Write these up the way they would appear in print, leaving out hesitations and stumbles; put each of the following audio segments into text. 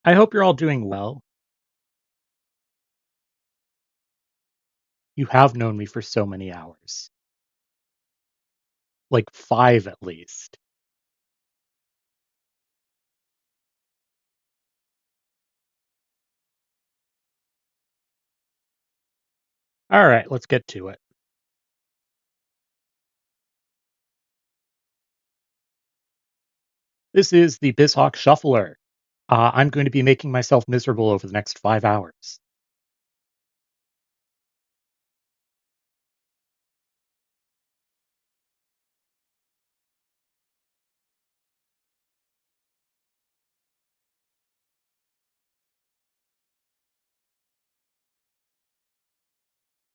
I hope you're all doing well. You have known me for so many hours, like 5 at least. All right, let's get to it. This is the Bizhawk Shuffler. I'm going to be making myself miserable over the next 5 hours.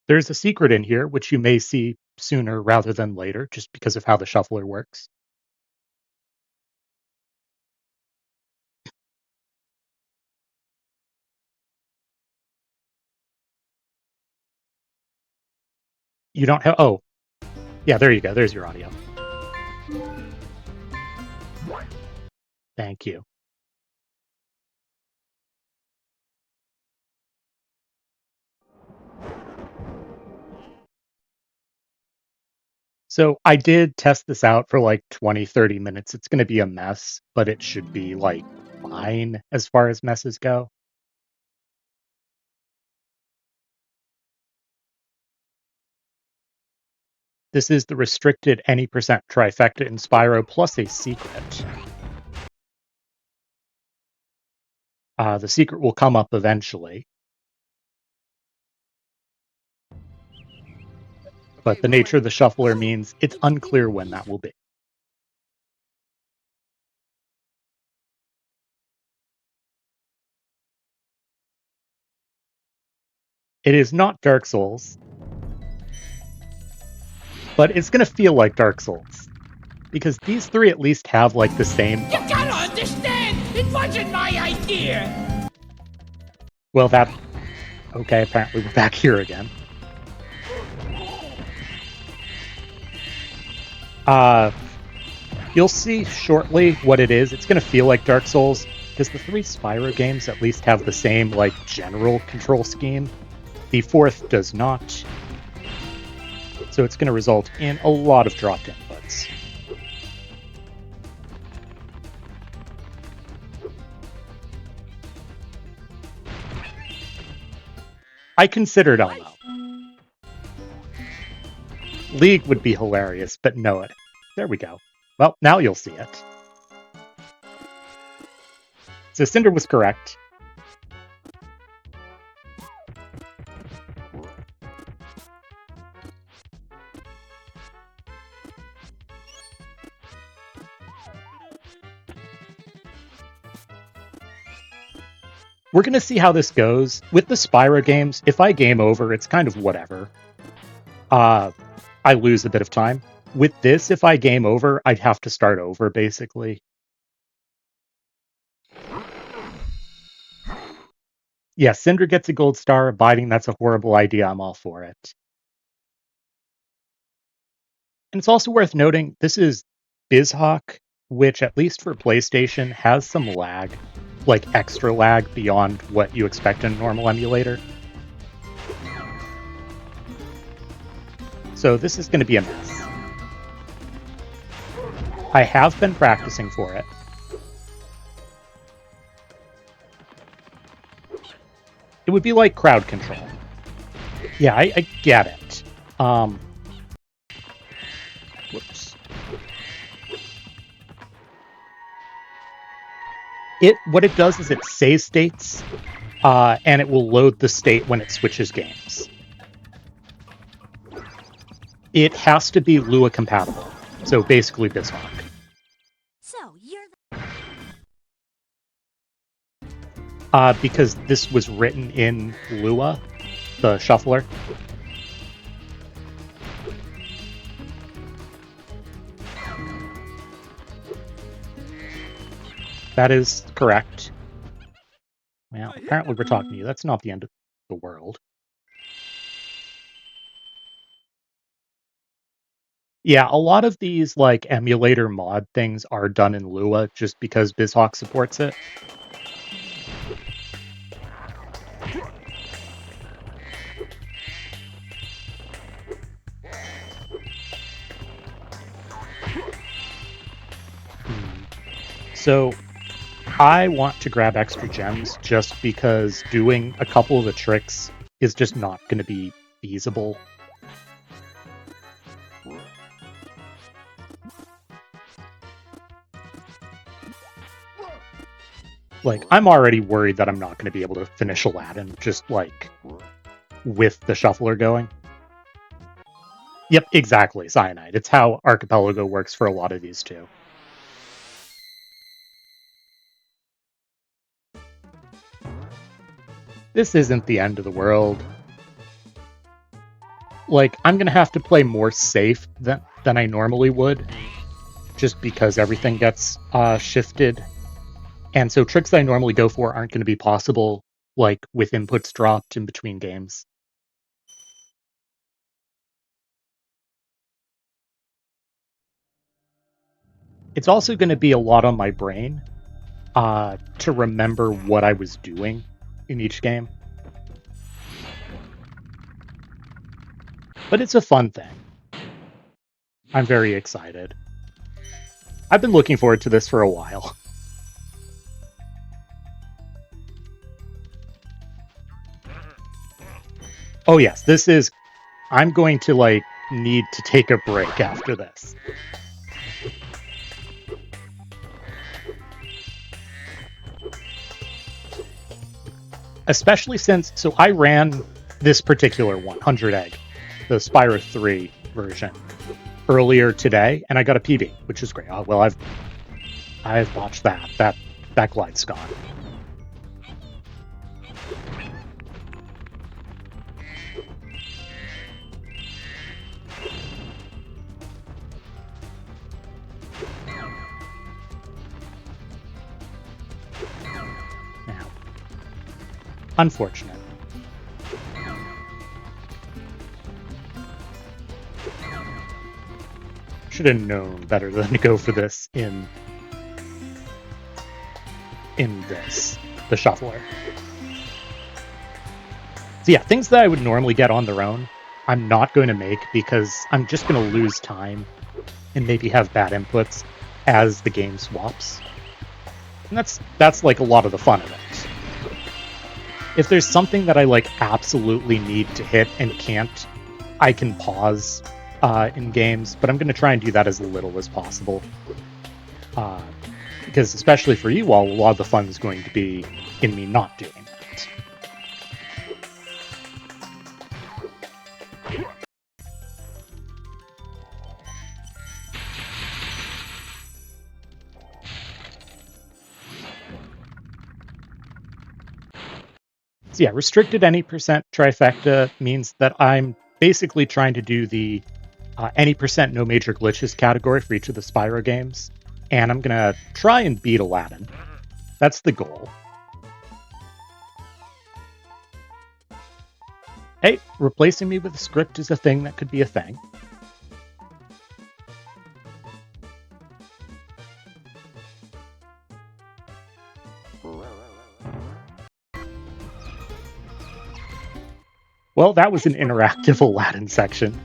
There's a secret in here, which you may see sooner rather than later, just because of how the shuffler works. You don't have. Oh, yeah, there you go. There's your audio. Thank you. So I did test this out for like 20, 30 minutes. It's going to be a mess, but it should be like fine as far as messes go. This is the restricted any percent trifecta in Spyro plus a secret. The secret will come up eventually, but the nature of the shuffler means it's unclear when that will be. It is not Dark Souls, but it's going to feel like Dark Souls because these three at least have like the same. You gotta understand, it wasn't my idea. Well, that. Okay, apparently we're back here again. You'll see shortly what it is. It's going to feel like Dark Souls because the three Spyro games at least have the same like general control scheme. The fourth does not. So it's going to result in a lot of dropped inputs. I considered Elmo. League would be hilarious, but no, it. There we go. Well, now you'll see it. So Cinder was correct. We're going to see how this goes. With the Spyro games, if I game over, it's kind of whatever. I lose a bit of time. With this, if I game over, I'd have to start over, basically. Yeah, Cinder gets a gold star. Abiding, that's a horrible idea. I'm all for it. And it's also worth noting, this is Bizhawk, which, at least for PlayStation, has some lag. Like, extra lag beyond what you expect in a normal emulator. So this is going to be a mess. I have been practicing for it. It would be like crowd control. Yeah, I get it. Whoops. What it does is it save states, and it will load the state when it switches games. It has to be Lua compatible, so basically Bizhawk. So you're Because this was written in Lua, the shuffler. That is correct. Well, apparently we're talking to you. That's not the end of the world. Yeah, a lot of these like emulator mod things are done in Lua just because Bizhawk supports it. So I want to grab extra gems just because doing a couple of the tricks is just not going to be feasible. Like, I'm already worried that I'm not going to be able to finish Aladdin just, like, with the shuffler going. Yep, exactly, Cyanide. It's how Archipelago works for a lot of these, too. This isn't the end of the world. Like, I'm going to have to play more safe than I normally would, just because everything gets shifted. And so tricks that I normally go for aren't going to be possible, like, with inputs dropped in between games. It's also going to be a lot on my brain to remember what I was doing in each game. But it's a fun thing. I'm very excited. I've been looking forward to this for a while. Oh yes, this is... I'm going to, like, need to take a break after this. Especially since... So I ran this particular one, 100 Egg, the Spyro 3 version, earlier today, and I got a PB, which is great. Well, I've watched that. That glide's gone. Now, unfortunate. Should have known better than to go for this in this, the shuffler. So yeah, things that I would normally get on their own, I'm not going to make because I'm just going to lose time and maybe have bad inputs as the game swaps. And that's like a lot of the fun of it. If there's something that I like absolutely need to hit and can't, I can pause in games, but I'm going to try and do that as little as possible. Because especially for you all, a lot of the fun is going to be in me not doing that. So yeah, restricted any percent trifecta means that I'm basically trying to do the any percent no major glitches category for each of the Spyro games. And I'm going to try and beat Aladdin. That's the goal. Hey, replacing me with a script is a thing that could be a thing. Well, that was an interactive Aladdin section.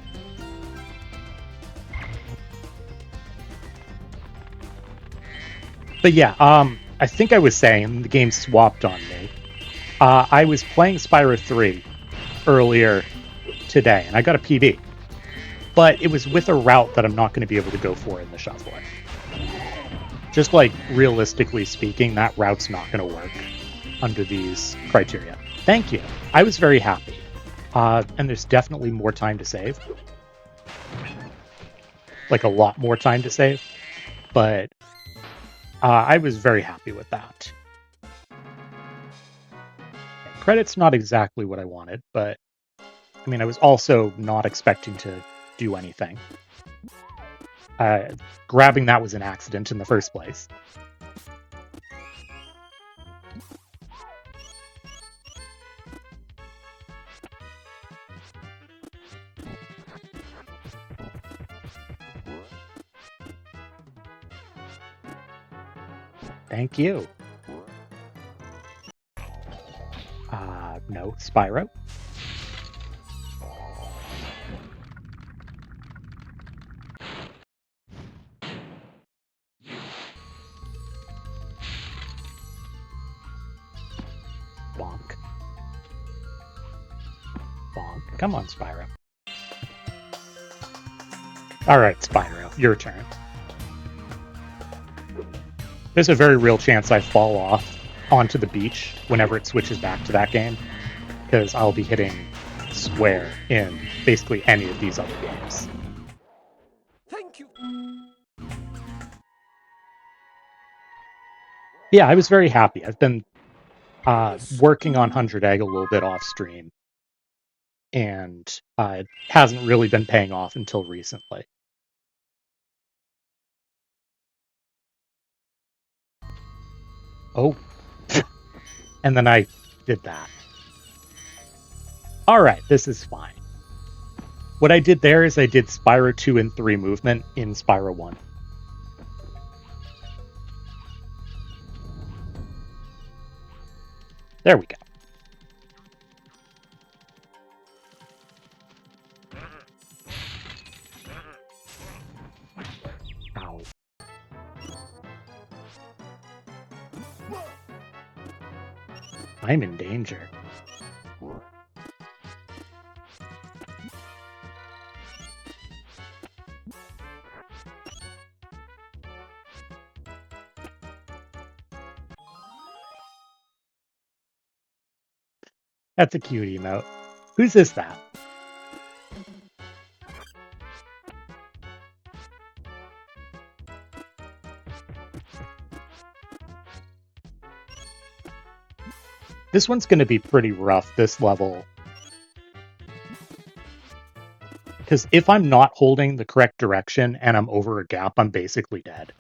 But yeah, I think I was saying the game swapped on me. I was playing Spyro 3 earlier today, and I got a PB. But it was with a route that I'm not going to be able to go for in the shuffler. Just like, realistically speaking, that route's not going to work under these criteria. Thank you. I was very happy. And there's definitely more time to save. Like, a lot more time to save. But I was very happy with that. Credit's not exactly what I wanted, but I mean, I was also not expecting to do anything. Grabbing that was an accident in the first place. Thank you. No, Spyro. Bonk. Bonk. Come on, Spyro. Alright, Spyro, your turn. There's a very real chance I fall off onto the beach whenever it switches back to that game, because I'll be hitting square in basically any of these other games. Thank you. Yeah, I was very happy. I've been working on 100 Egg a little bit off stream, and it hasn't really been paying off until recently. Oh, and then I did that. All right, this is fine. What I did there is I did Spyro 2 and 3 movement in Spyro 1. There we go. Ow. I'm in danger. That's a cute emote. Whose is that? This one's going to be pretty rough, this level. Because if I'm not holding the correct direction and I'm over a gap, I'm basically dead.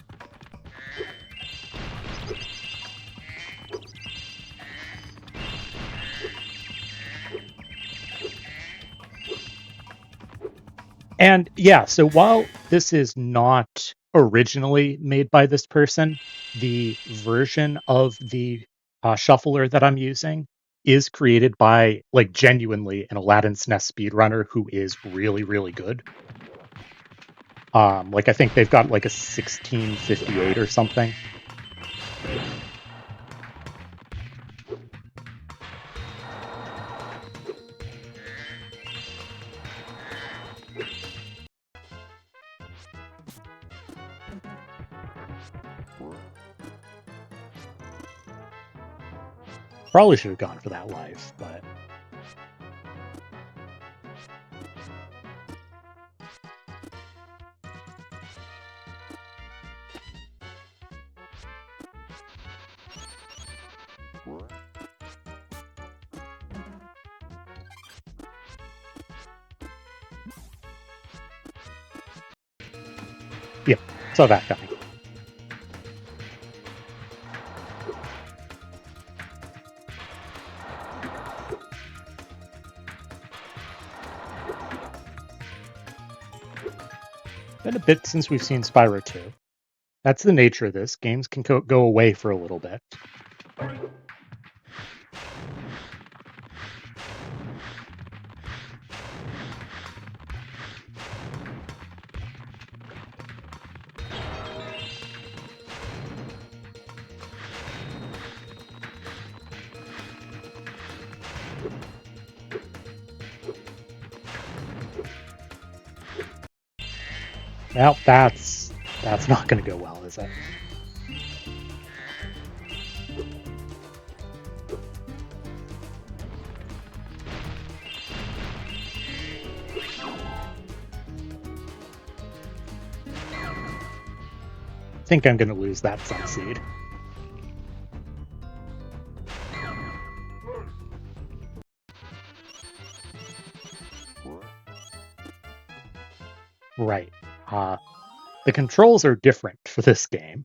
And yeah, so while this is not originally made by this person, the version of the shuffler that I'm using is created by, like, genuinely an Aladdin SNES speedrunner who is really, really good. Like, I think they've got like a 1658 or something. Probably should have gone for that life, but yeah, saw that coming. Been a bit since we've seen Spyro 2. That's the nature of this. Games can go away for a little bit. Well, that's not going to go well, is it? I think I'm going to lose that Sun Seed. Right. The controls are different for this game.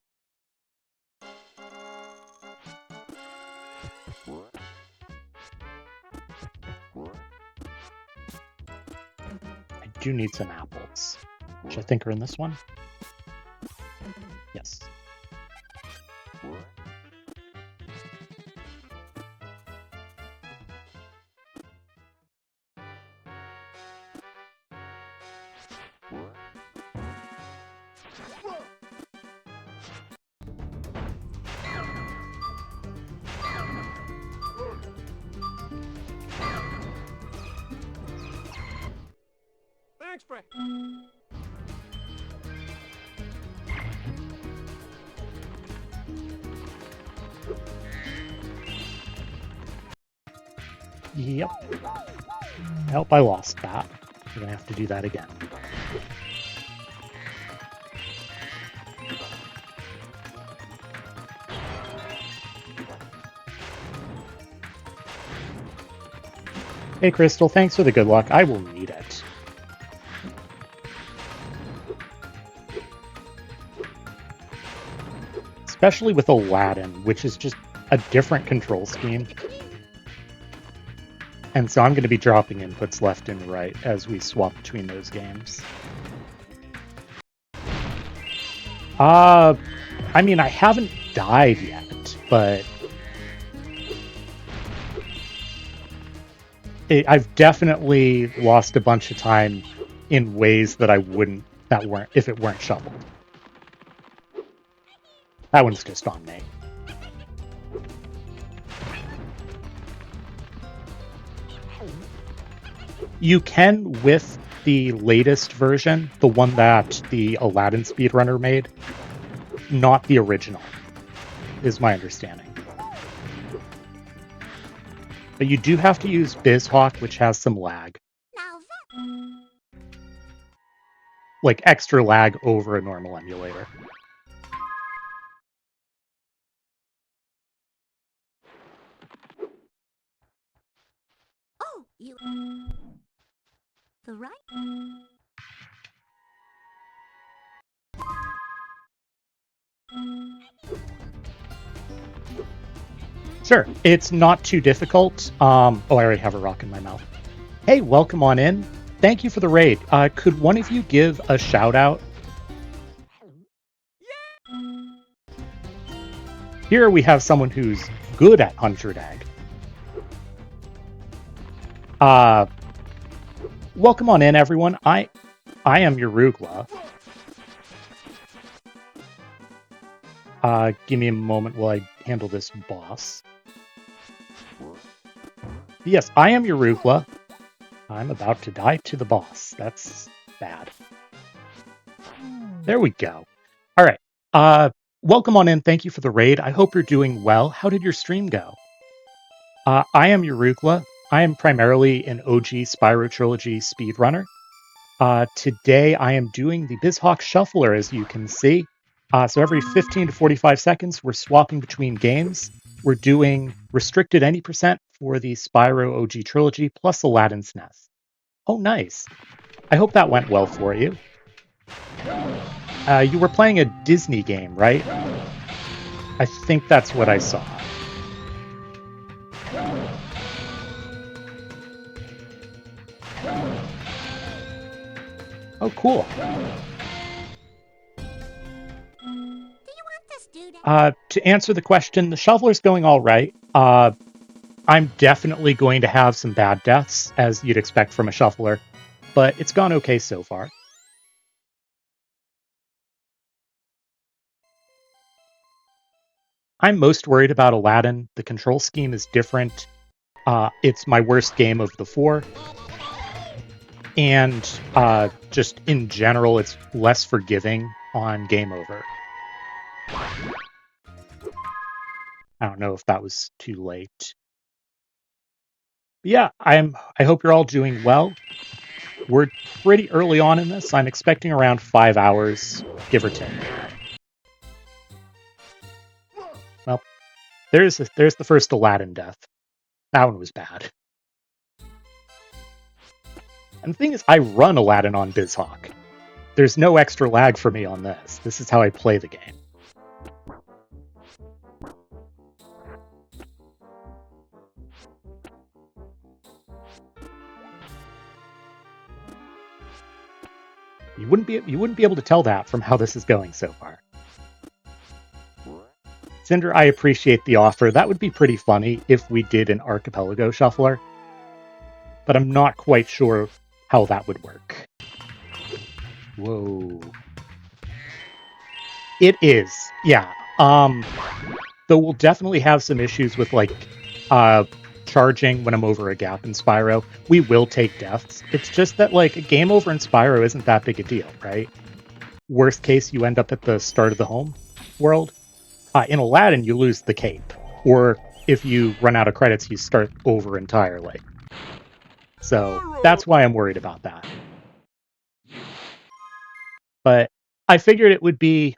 I do need some apples, which I think are in this one. Yes. Thanks for... Yep. I hope I lost that. I'm gonna have to do that again. Hey, Crystal, thanks for the good luck. I will need it. Especially with Aladdin, which is just a different control scheme. And so I'm going to be dropping inputs left and right as we swap between those games. I mean, I haven't died yet, but I've definitely lost a bunch of time in ways that I wouldn't, if it weren't shuffled. That one's just on me. You can, with the latest version, the one that the Aladdin speedrunner made, not the original, is my understanding. But you do have to use Bizhawk, which has some lag. Like extra lag over a normal emulator. Oh, you... The right? Sure, it's not too difficult. Oh, I already have a rock in my mouth. Hey, welcome on in. Thank you for the raid. Could one of you give a shout out? Here we have someone who's good at Hunter Dag. Welcome on in, everyone. I am your Rugla. Give me a moment while I handle this boss. Yes, I am your Rugla. I'm about to die to the boss. That's bad. There we go. All right. Welcome on in. Thank you for the raid. I hope you're doing well. How did your stream go? I am your Rugla. I am primarily an OG Spyro Trilogy speedrunner. Today I am doing the Bizhawk Shuffler, as you can see. So every 15 to 45 seconds, we're swapping between games. We're doing restricted any percent for the Spyro OG Trilogy plus Aladdin SNES. Oh, nice. I hope that went well for you. You were playing a Disney game, right? I think that's what I saw. Oh, cool. To answer the question, the Shoveler's going all right. I'm definitely going to have some bad deaths, as you'd expect from a Shuffler, but it's gone okay so far. I'm most worried about Aladdin. The control scheme is different. It's my worst game of the 4. And just in general, it's less forgiving on game over. I don't know if that was too late. But yeah, I hope you're all doing well. We're pretty early on in this. I'm expecting around 5 hours, give or take. Well, there's the first Aladdin death. That one was bad. And the thing is, I run Aladdin on Bizhawk. There's no extra lag for me on this. This is how I play the game. You wouldn't be able to tell that from how this is going so far. Cinder, I appreciate the offer. That would be pretty funny if we did an archipelago shuffler. But I'm not quite sure how that would work. Whoa. It is, yeah. Though we'll definitely have some issues with, like, charging when I'm over a gap in Spyro. We will take deaths. It's just that, like, a game over in Spyro isn't that big a deal, right? Worst case, you end up at the start of the home world. In Aladdin, you lose the cape. Or if you run out of credits, you start over entirely. So that's why I'm worried about that. But I figured it would be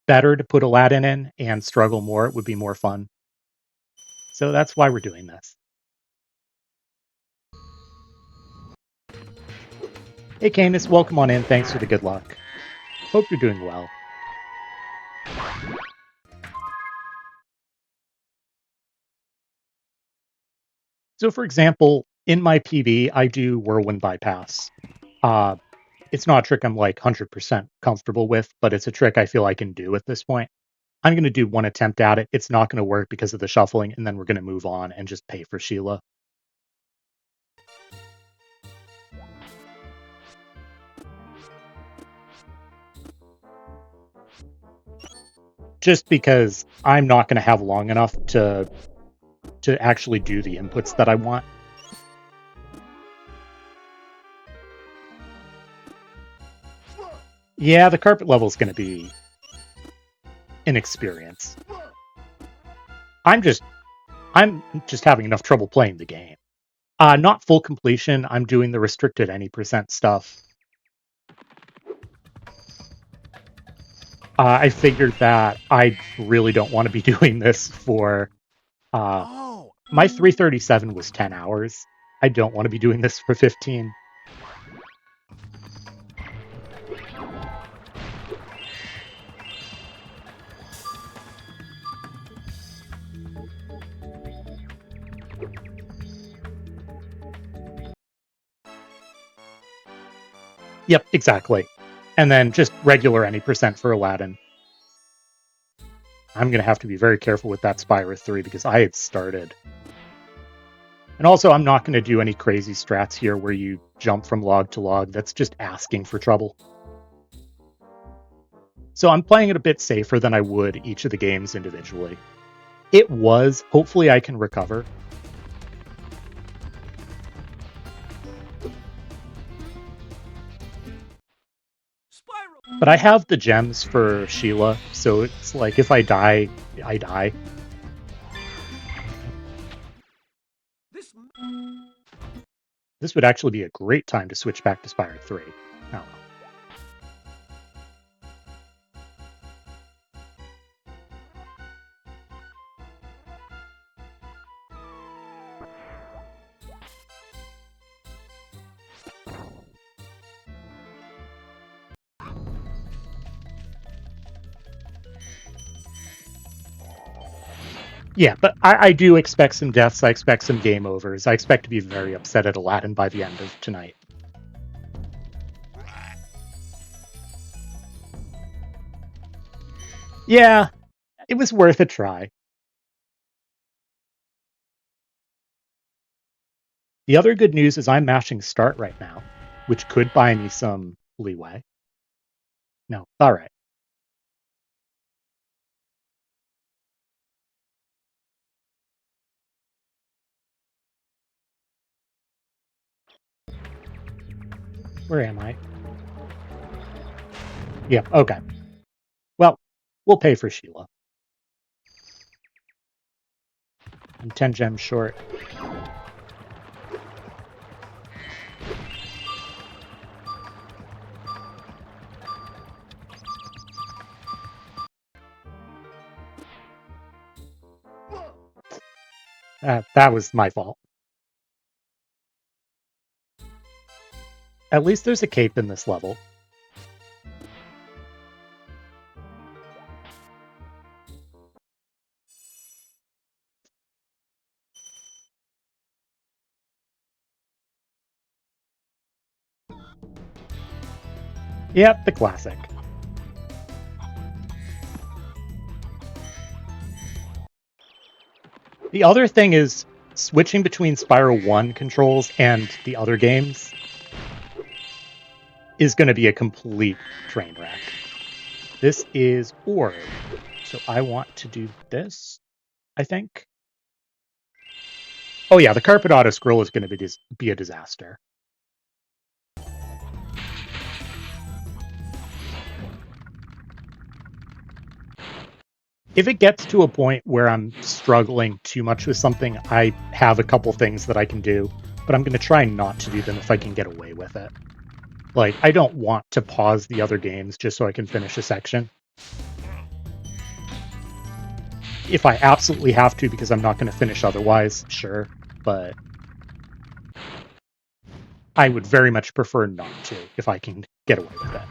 better to put Aladdin in and struggle more. It would be more fun. So that's why we're doing this. Hey, Canis, welcome on in. Thanks for the good luck. Hope you're doing well. So, for example, in my PB, I do Whirlwind Bypass. It's not a trick I'm like 100% comfortable with, but it's a trick I feel I can do at this point. I'm going to do one attempt at it. It's not going to work because of the shuffling, and then we're going to move on and just pay for Sheila. Just because I'm not going to have long enough to actually do the inputs that I want. Yeah, the carpet level is going to be an experience. I'm just having enough trouble playing the game. Not full completion. I'm doing the restricted any % stuff. I figured that I really don't want to be doing this for... my 337 was 10 hours. I don't want to be doing this for 15. Yep, exactly. And then just regular any % for Aladdin. I'm going to have to be very careful with that Spyro 3 because I had started. And also, I'm not going to do any crazy strats here where you jump from log to log. That's just asking for trouble. So I'm playing it a bit safer than I would each of the games individually. It was. Hopefully I can recover. But I have the gems for Sheila, so it's like if I die, I die. This would actually be a great time to switch back to Spyro 3. I don't know. Yeah, but I do expect some deaths. I expect some game overs. I expect to be very upset at Aladdin by the end of tonight. Yeah, it was worth a try. The other good news is I'm mashing start right now, which could buy me some leeway. No, all right. Where am I? Yeah, okay. Well, we'll pay for Sheila. I'm 10 gems short. That was my fault. At least there's a cape in this level. Yep, the classic. The other thing is switching between Spyro 1 controls and the other games is going to be a complete train wreck. This is orb, so I want to do this, I think. Oh yeah, the carpet auto scroll is going to be a disaster. If it gets to a point where I'm struggling too much with something, I have a couple things that I can do, but I'm going to try not to do them if I can get away with it. Like, I don't want to pause the other games just so I can finish a section. If I absolutely have to because I'm not going to finish otherwise, sure, but I would very much prefer not to if I can get away with it.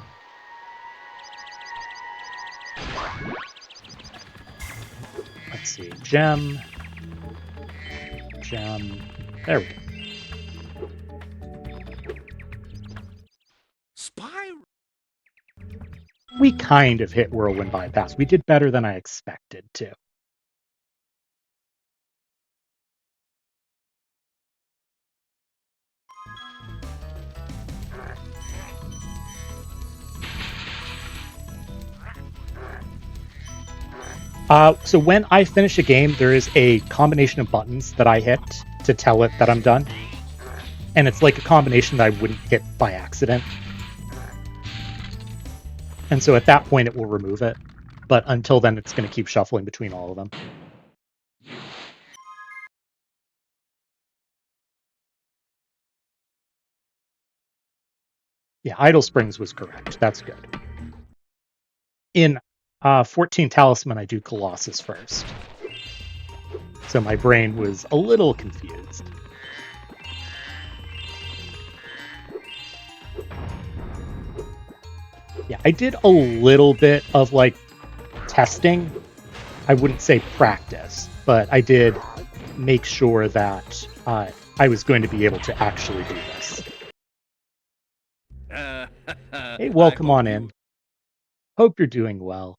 Let's see, gem. There we go. Spyro. We kind of hit Whirlwind Bypass. We did better than I expected to. So when I finish a game, there is a combination of buttons that I hit to tell it that I'm done. And it's like a combination that I wouldn't hit by accident. And so at that point, it will remove it. But until then, it's going to keep shuffling between all of them. Yeah, Idle Springs was correct. That's good. In 14 Talisman, I do Colossus first. So my brain was a little confused. Yeah, I did a little bit of like testing. I wouldn't say practice, but I did make sure that I was going to be able to actually do this. Hey, welcome on in. Hope you're doing well.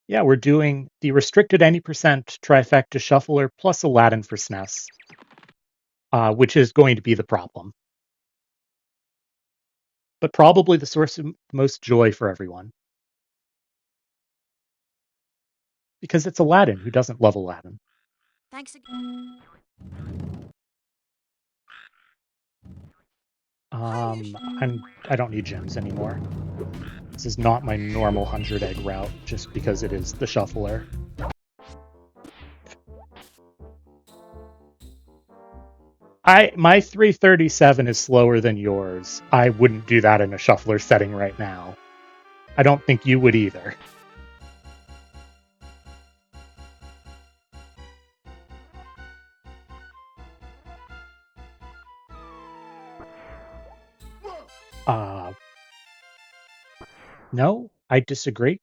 Yeah, we're doing the restricted any percent trifecta shuffler plus Aladdin for SNES, which is going to be the problem. But probably the source of most joy for everyone. Because it's Aladdin. Who doesn't love Aladdin? Thanks again. I don't need gems anymore. This is not my normal 100 egg route, just because it is the shuffler. My 337 is slower than yours. I wouldn't do that in a shuffler setting right now. I don't think you would either. No, I disagree.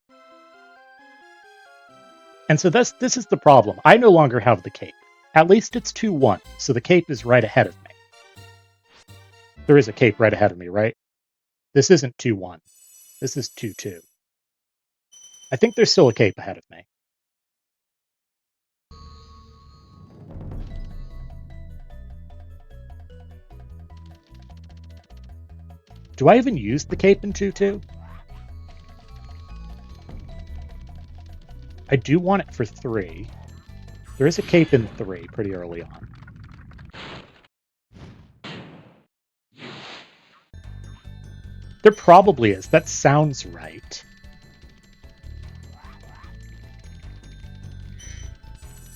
And so this is the problem. I no longer have the cape. At least it's 2-1, so the cape is right ahead of me. There is a cape right ahead of me, right? This isn't 2-1. This is 2-2. I think there's still a cape ahead of me. Do I even use the cape in 2-2? I do want it for 3. There is a cape in 3 pretty early on. There probably is. That sounds right.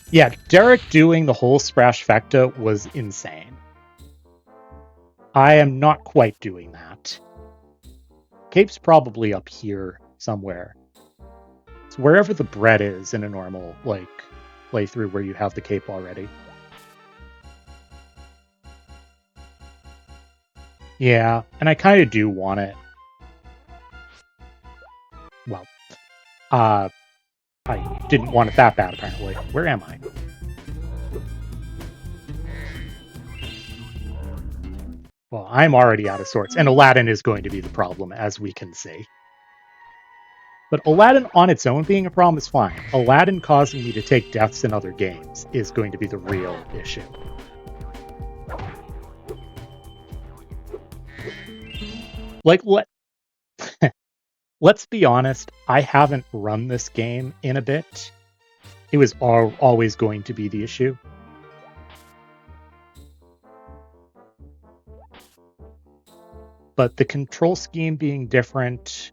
Yeah, Derek doing the whole Sprash Fecta was insane. I am not quite doing that. Cape's probably up here somewhere. It's wherever the bread is in a normal, like, playthrough where you have the cape already. Yeah, and I kind of do want it. Well, I didn't want it that bad, apparently. Where am I? Well, I'm already out of sorts, and Aladdin is going to be the problem, as we can see. But Aladdin on its own being a problem is fine. Aladdin causing me to take deaths in other games is going to be the real issue. Like, Let's be honest, I haven't run this game in a bit. It was always going to be the issue. But the control scheme being different,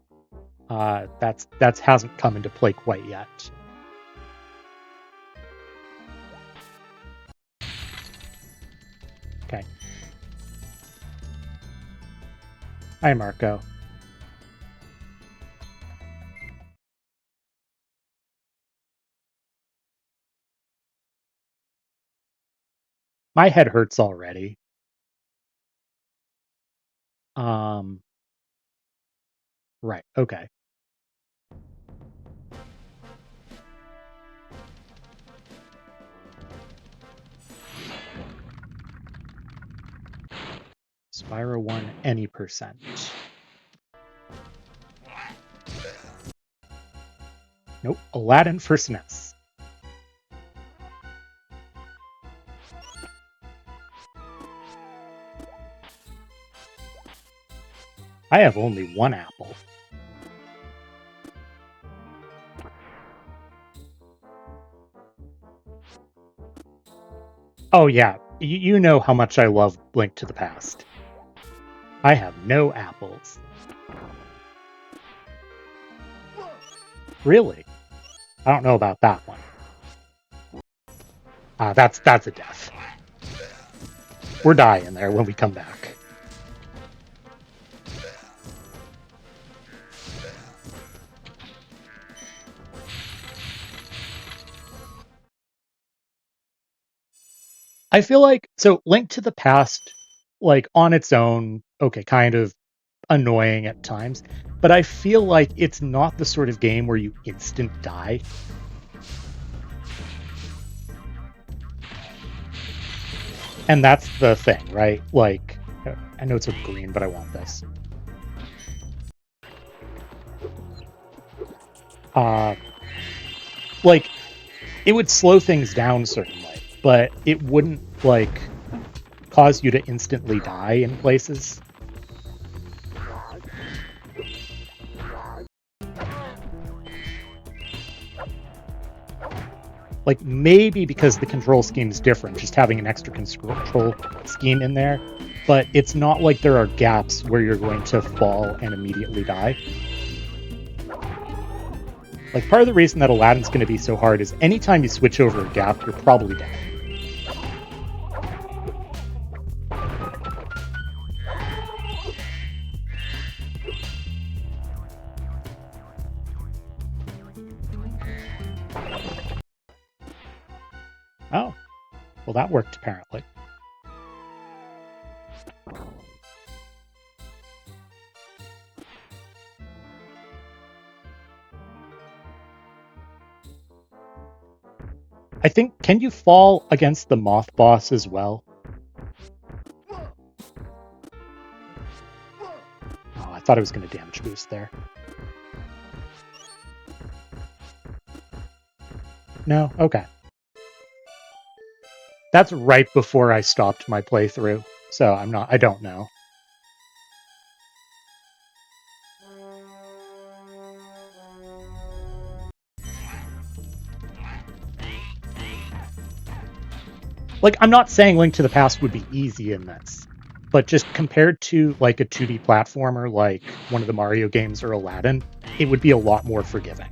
that's hasn't come into play quite yet. Okay. Hi, Marco. My head hurts already. Right, okay. Spyro 1, any percent. Nope, Aladdin for SNES. I have only one apple. Oh yeah, you know how much I love Link to the Past. I have no apples. Really? I don't know about that one. That's a death. We're dying there when we come back. I feel like, so Link to the Past, like on its own, okay, kind of annoying at times, but I feel like it's not the sort of game where you instant die. And that's the thing, right? Like, I know it's with green, but I want this. Like, it would slow things down certainly, but it wouldn't, like, cause you to instantly die in places. Like, maybe because the control scheme is different, just having an extra control scheme in there, but it's not like there are gaps where you're going to fall and immediately die. Like, part of the reason that Aladdin's going to be so hard is anytime you switch over a gap, you're probably dead. Oh, well, that worked apparently. I think, can you fall against the moth boss as well? Oh, I thought I was going to damage boost there. No? Okay. That's right before I stopped my playthrough, so I don't know. Like, I'm not saying Link to the Past would be easy in this, but just compared to, like, a 2D platformer like one of the Mario games or Aladdin, it would be a lot more forgiving.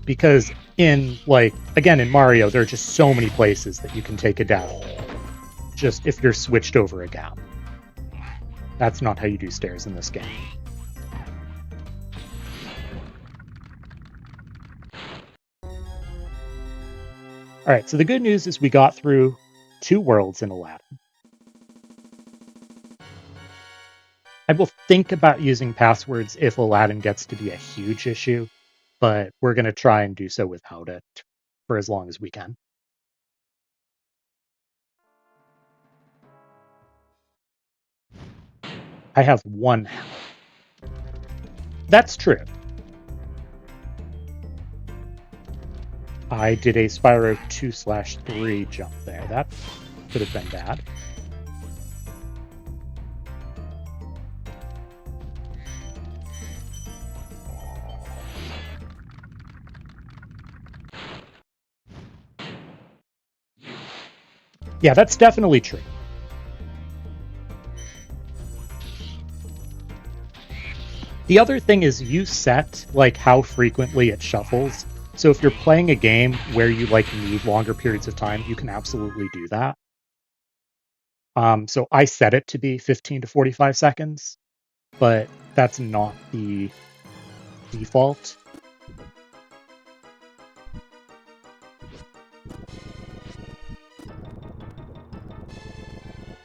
Because in, like, again, in Mario, there are just so many places that you can take a death, just if you're switched over a gap. That's not how you do stairs in this game. All right, so the good news is we got through 2 worlds in Aladdin. I will think about using passwords if Aladdin gets to be a huge issue, but we're going to try and do so without it for as long as we can. I have 1 health. That's true. I did a Spyro 2/3 jump there. That could have been bad. Yeah, that's definitely true. The other thing is you set like how frequently it shuffles. So if you're playing a game where you like need longer periods of time, you can absolutely do that. So I set it to be 15 to 45 seconds, but that's not the default.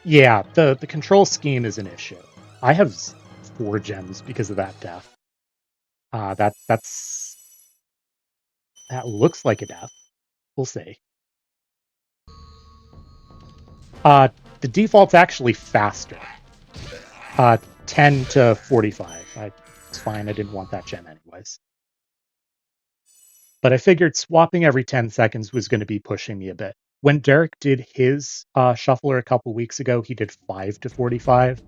Yeah, the control scheme is an issue. I have 4 gems because of that death. That looks like a death. We'll see. The default's actually faster. 10 to 45. It's fine. I didn't want that gem anyways. But I figured swapping every 10 seconds was going to be pushing me a bit. When Derek did his shuffler a couple weeks ago, he did 5 to 45.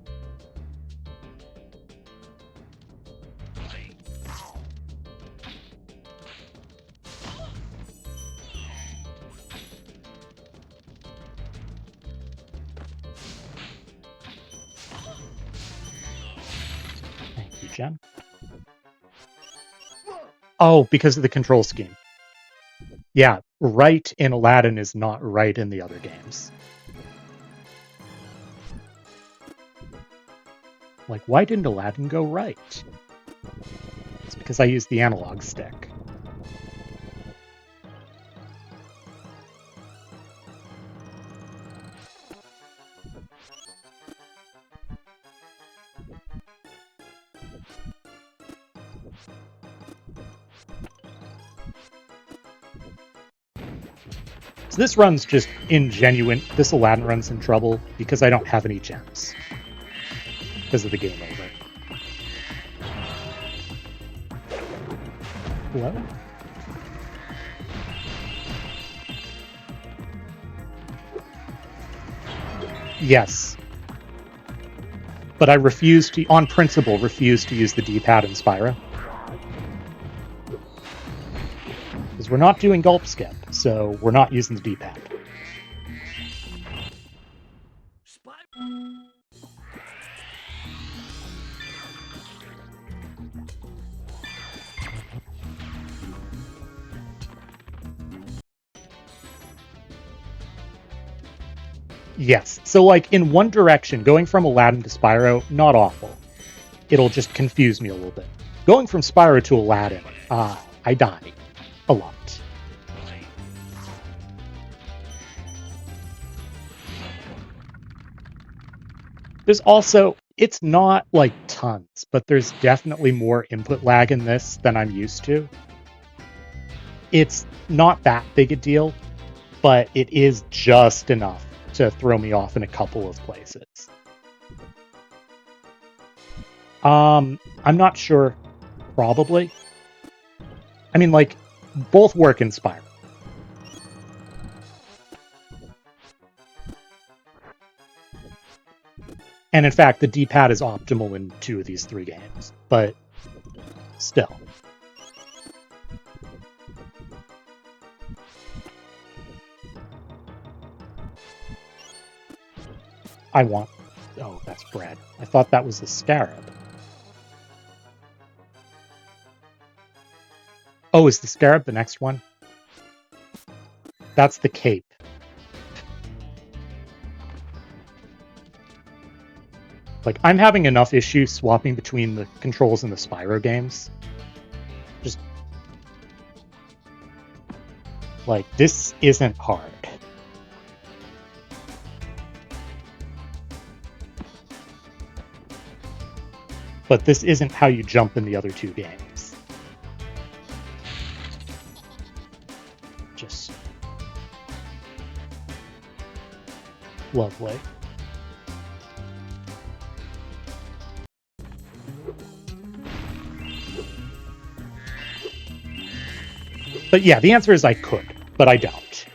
Thank you, Jen. Oh, because of the control scheme. Yeah, right in Aladdin is not right in the other games. Like, why didn't Aladdin go right? It's because I used the analog stick. So this run's just ingenuine. This Aladdin run's in trouble because I don't have any gems. Because of the game over. Hello? Yes. But I refuse to, on principle, refuse to use the D-pad in Spyro. Because we're not doing gulp skip, so we're not using the D-pad. Yes. So, like, in one direction, going from Aladdin to Spyro, not awful. It'll just confuse me a little bit. Going from Spyro to Aladdin, I die a lot. There's also, it's not like tons, but there's definitely more input lag in this than I'm used to. It's not that big a deal, but it is just enough to throw me off in a couple of places. I'm not sure. Probably. I mean, like, both work in Spyro. And in fact, the D-pad is optimal in 2 of these 3 games, but still. I want... Oh, that's bread. I thought that was the scarab. Oh, is the scarab the next one? That's the cape. Like, I'm having enough issues swapping between the controls in the Spyro games. Just... Like, this isn't hard. But this isn't how you jump in the other 2 games. Just... lovely. But yeah, the answer is I could, but I don't.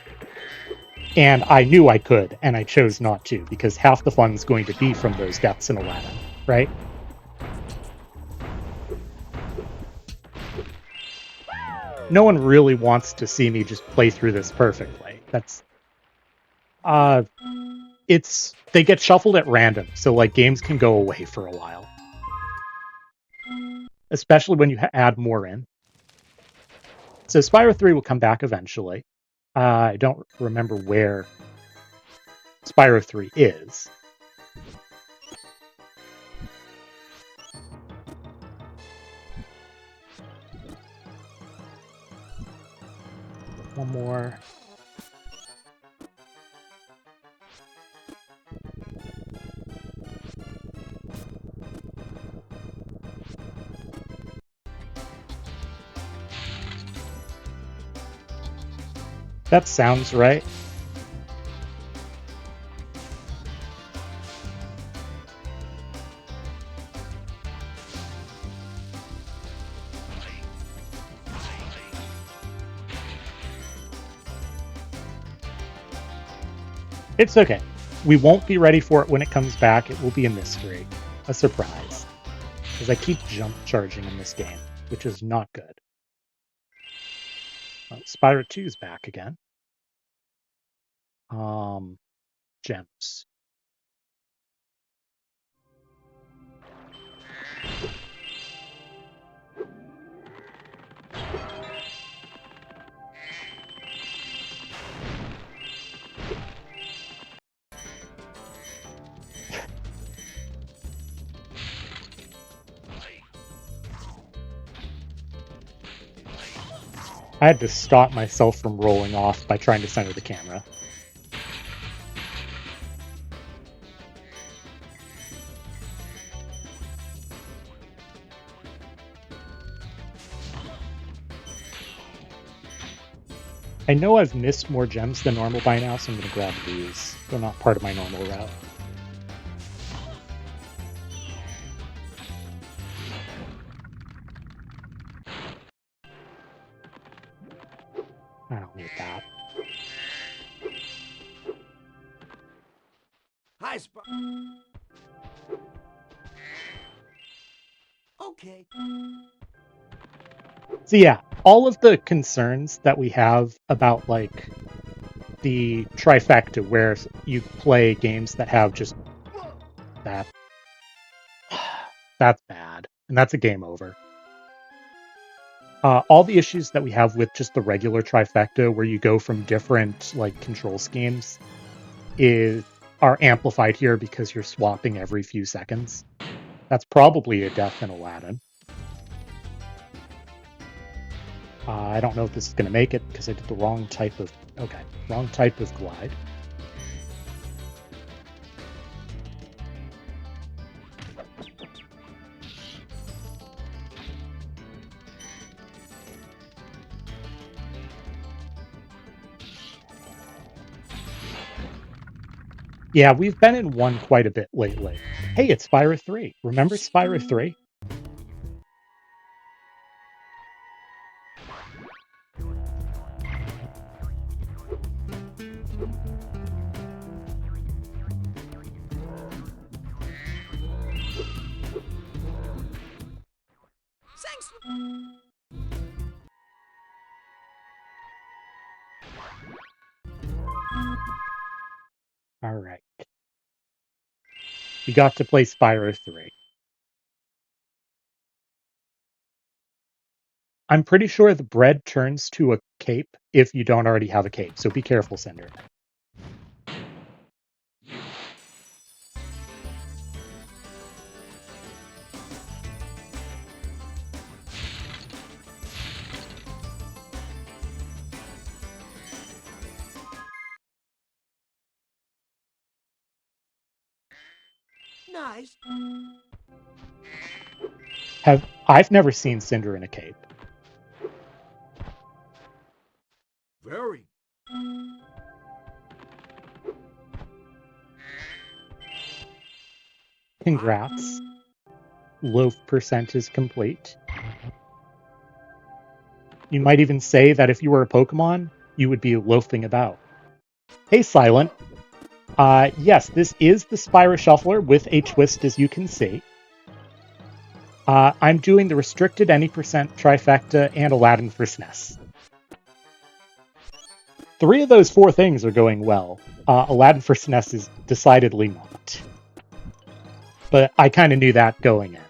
And I knew I could, and I chose not to, because half the fun's going to be from those deaths in Aladdin, right? No one really wants to see me just play through this perfectly. That's... They get shuffled at random, so like games can go away for a while. Especially when you add more in. So Spyro 3 will come back eventually. I don't remember where Spyro 3 is. One more. That sounds right. It's okay. We won't be ready for it when it comes back. It will be a mystery, a surprise. Because I keep jump charging in this game, which is not good. Spyro 2's back again. Gems. I had to stop myself from rolling off by trying to center the camera. I know I've missed more gems than normal by now, so I'm going to grab these. They're not part of my normal route. I don't need that. Hi, Okay. So yeah, all of the concerns that we have about like the trifecta where you play games that have just that, that's bad, and that's a game over. All the issues that we have with just the regular trifecta where you go from different like control schemes are amplified here because you're swapping every few seconds. That's probably a death in Aladdin. I don't know if this is going to make it because I did the wrong type of... Okay, wrong type of glide. Yeah, we've been in one quite a bit lately. Hey, it's Spyro 3. Remember Spyro 3? Thanks. All right. We got to play Spyro 3. I'm pretty sure the bread turns to a cape if you don't already have a cape, so be careful, Cinder. Nice. I've never seen Cinder in a cape. Very. Congrats. Loaf percent is complete. You might even say that if you were a Pokemon, you would be loafing about. Hey, Silent. Yes, this is the Spyro Shuffler with a twist, as you can see. I'm doing the restricted any percent trifecta and Aladdin for SNES. 3 of those 4 things are going well. Aladdin for SNES is decidedly not. But I kind of knew that going in.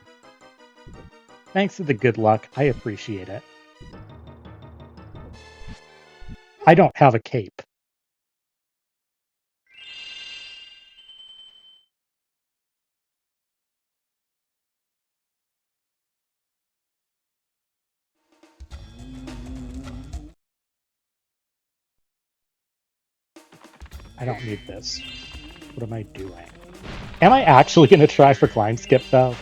Thanks for the good luck. I appreciate it. I don't have a cape. I don't need this. What am I doing? Am I actually going to try for climb skip, though?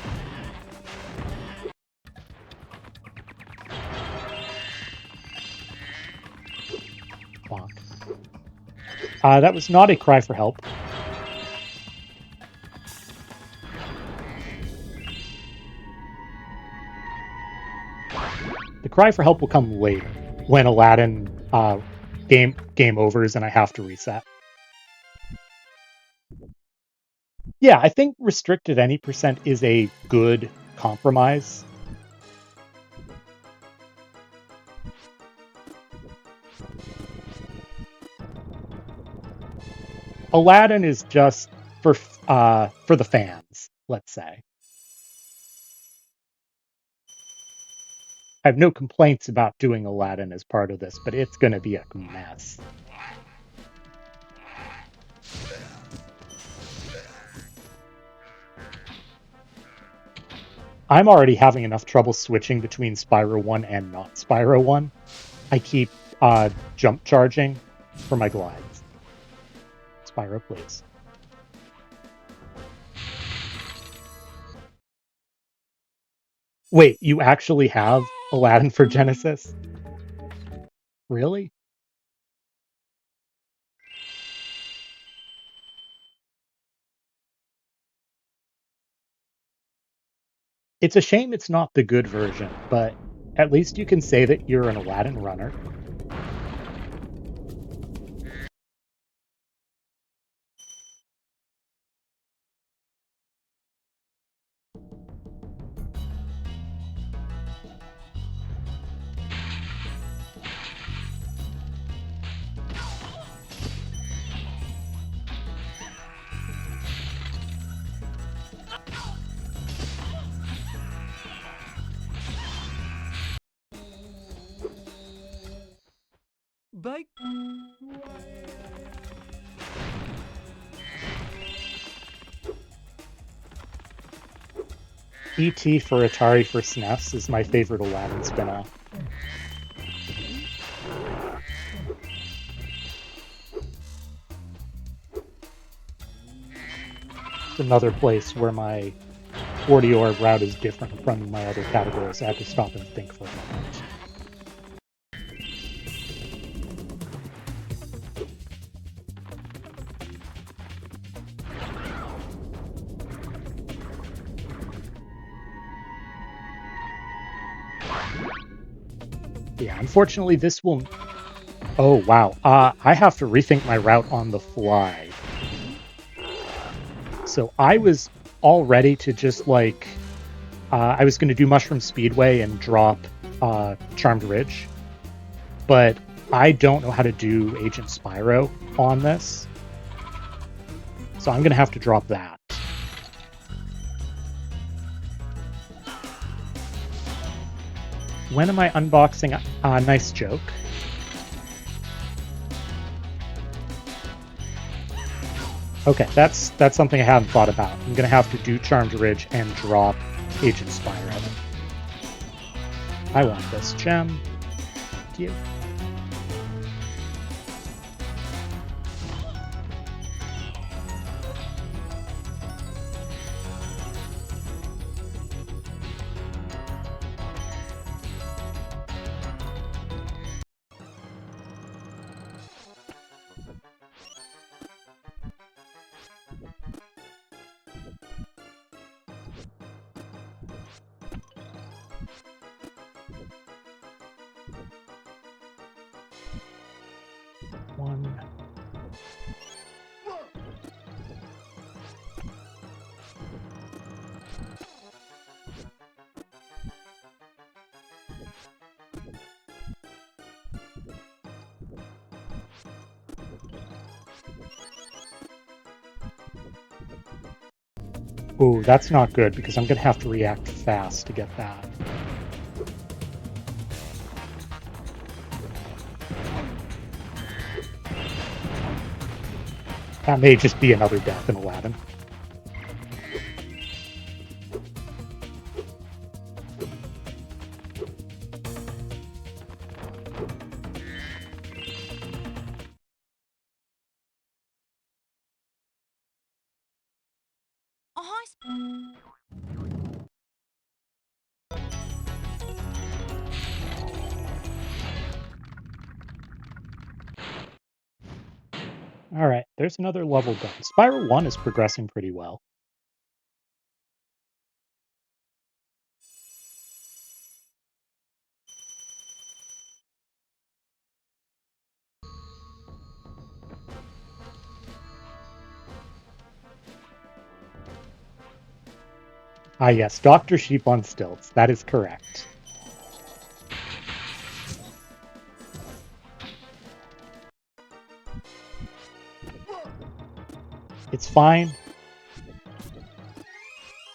Bonk. That was not a cry for help. The cry for help will come later, when Aladdin game overs and I have to reset. Yeah, I think restricted any percent is a good compromise. Aladdin is just for the fans, let's say. I have no complaints about doing Aladdin as part of this, but it's going to be a mess. I'm already having enough trouble switching between Spyro 1 and not Spyro 1. I keep jump charging for my glides. Spyro, please. Wait, you actually have Aladdin for Genesis? Really? It's a shame it's not the good version, but at least you can say that you're an Aladdin runner. Bye. E.T. for Atari for SNES is my favorite Aladdin spinoff. It's another place where my 40-hour route is different from my other categories. I have to stop and think for a moment. Yeah, unfortunately, this will... Oh, wow. I have to rethink my route on the fly. So I was all ready to just, like... I was going to do Mushroom Speedway and drop Charmed Ridge. But I don't know how to do Agent Spyro on this. So I'm going to have to drop that. When am I unboxing? Nice joke. Okay, that's something I haven't thought about. I'm going to have to do Charmed Ridge and drop Agent Spyro. I want this gem. Thank you. One. Ooh, that's not good because I'm gonna have to react fast to get that. That may just be another death in Aladdin. Oh, hi. Alright, there's another level done. Spyro 1 is progressing pretty well. Ah yes, Dr. Sheep on stilts. That is correct. It's fine.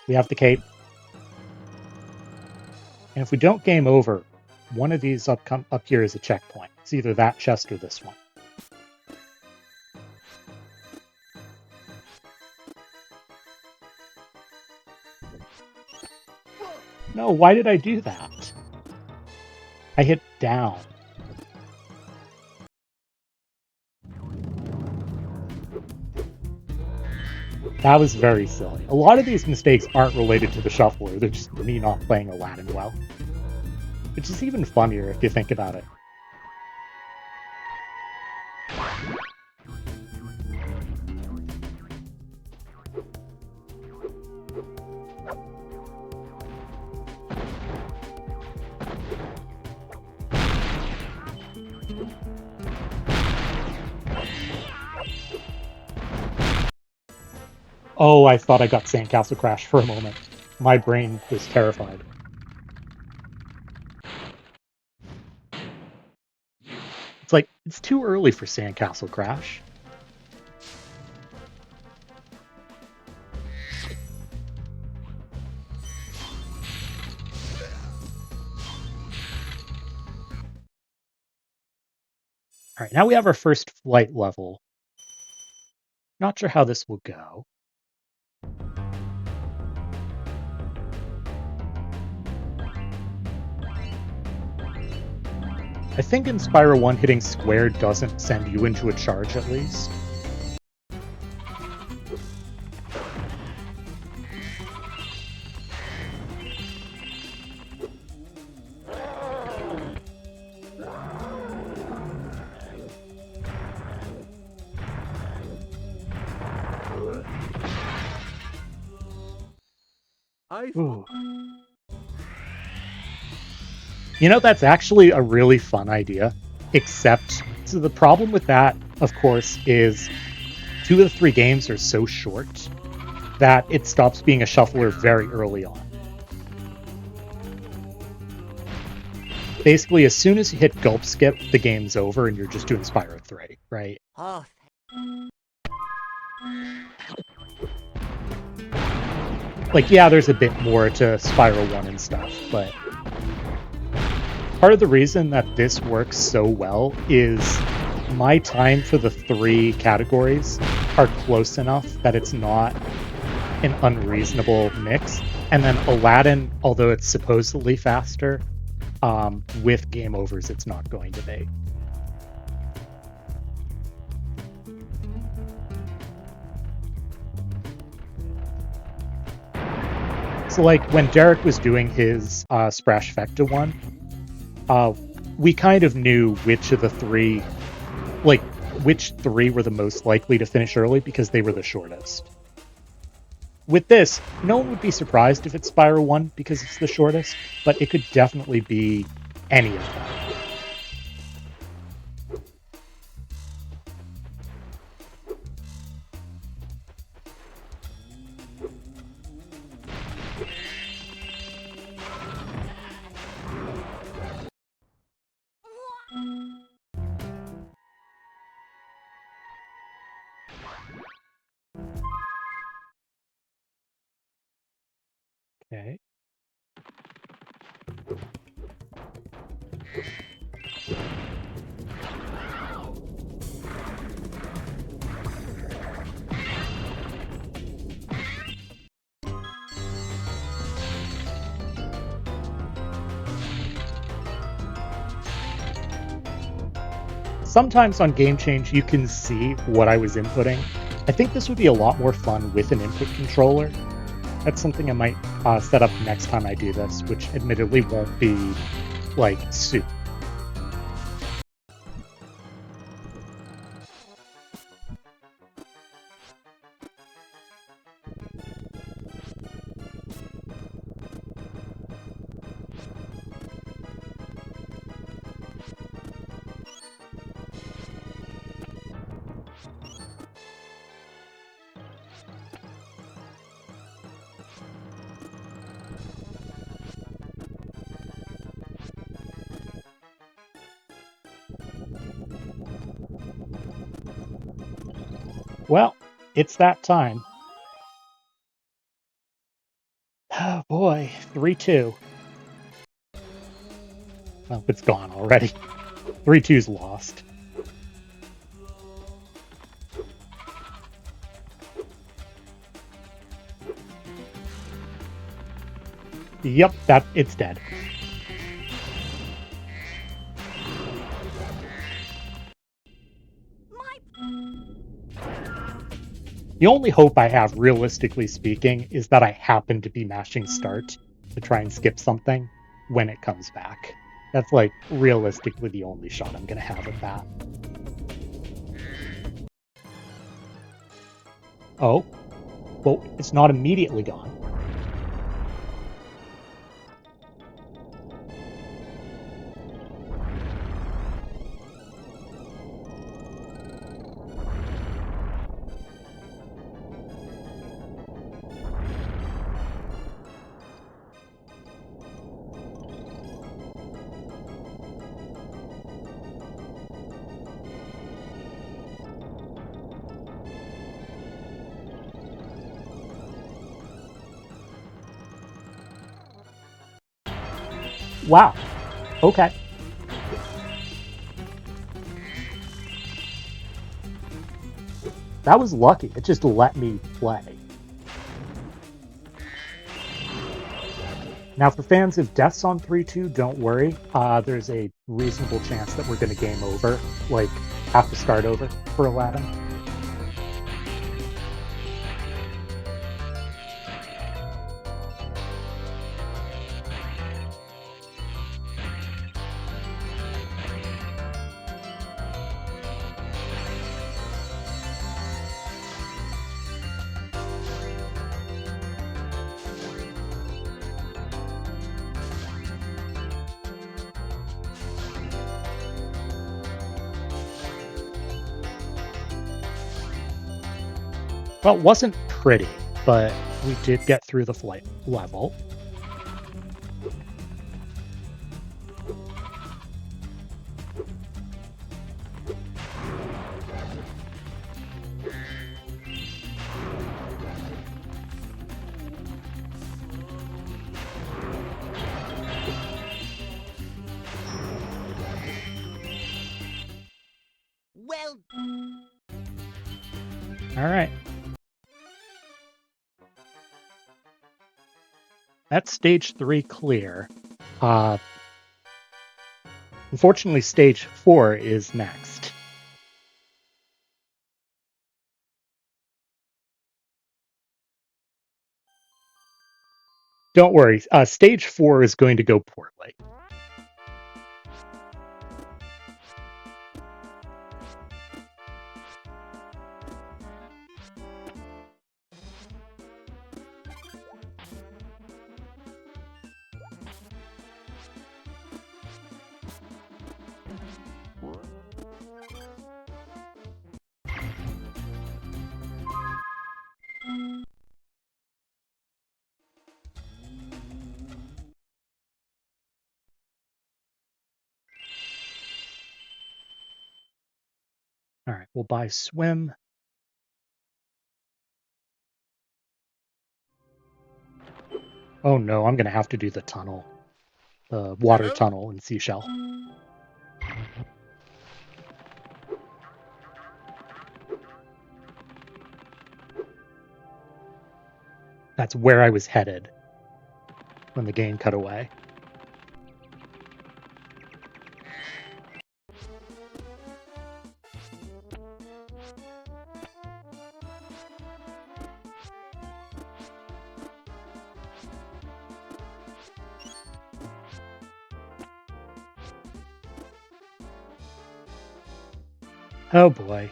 We have the cape. And if we don't game over, one of these up here is a checkpoint. It's either that chest or this one. No, why did I do that? I hit down. That was very silly. A lot of these mistakes aren't related to the shuffler, they're just me not playing Aladdin well. Which is even funnier if you think about it. Oh, I thought I got Sandcastle Crash for a moment. My brain was terrified. It's like, it's too early for Sandcastle Crash. Alright, now we have our first flight level. Not sure how this will go. I think in Spyro 1 hitting square doesn't send you into a charge at least. Ooh. You know, that's actually a really fun idea, except so the problem with that, of course, is 2 of the 3 games are so short that it stops being a shuffler very early on. Basically, as soon as you hit Gulp Skip, the game's over and you're just doing Spyro 3, right? Oh, Like, yeah, there's a bit more to Spyro 1 and stuff, but part of the reason that this works so well is my time for the 3 categories are close enough that it's not an unreasonable mix. And then Aladdin, although it's supposedly faster, with game overs, it's not going to be. So, like, when Derek was doing his Sprash Fecta one, we kind of knew which of the 3, like, which 3 were the most likely to finish early because they were the shortest. With this, no one would be surprised if it's Spyro 1 because it's the shortest, but it could definitely be any of them. Okay. Sometimes on Game Change, you can see what I was inputting. I think this would be a lot more fun with an input controller. That's something I might set up next time I do this, which admittedly won't be like soon. Well, it's that time. Oh boy, 3-2. Well, it's gone already. 3-2's lost. Yep, it's dead. The only hope I have, realistically speaking, is that I happen to be mashing start to try and skip something when it comes back. That's like realistically the only shot I'm gonna have at that. Oh, well, it's not immediately gone. Wow. Okay. That was lucky. It just let me play. Now, for fans of deaths on 3-2, don't worry. There's a reasonable chance that we're going to game over, like have to start over for Aladdin. Well, it wasn't pretty, but we did get through the flight level. Well, All right. That's stage 3 clear. Unfortunately, stage 4 is next. Don't worry, stage 4 is going to go poorly. All right, we'll buy swim. Oh no, I'm gonna have to do the tunnel. The water tunnel in Seashell. That's where I was headed when the game cut away. Oh boy.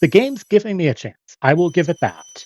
The game's giving me a chance. I will give it that.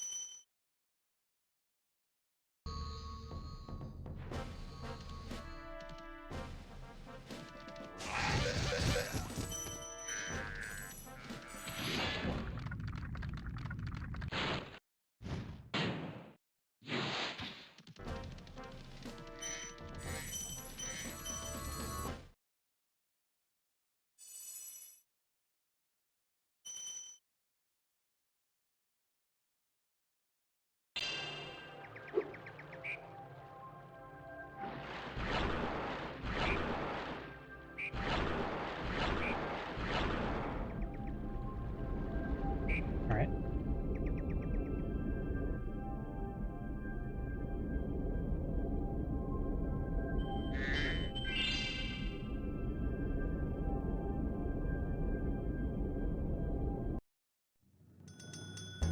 All right.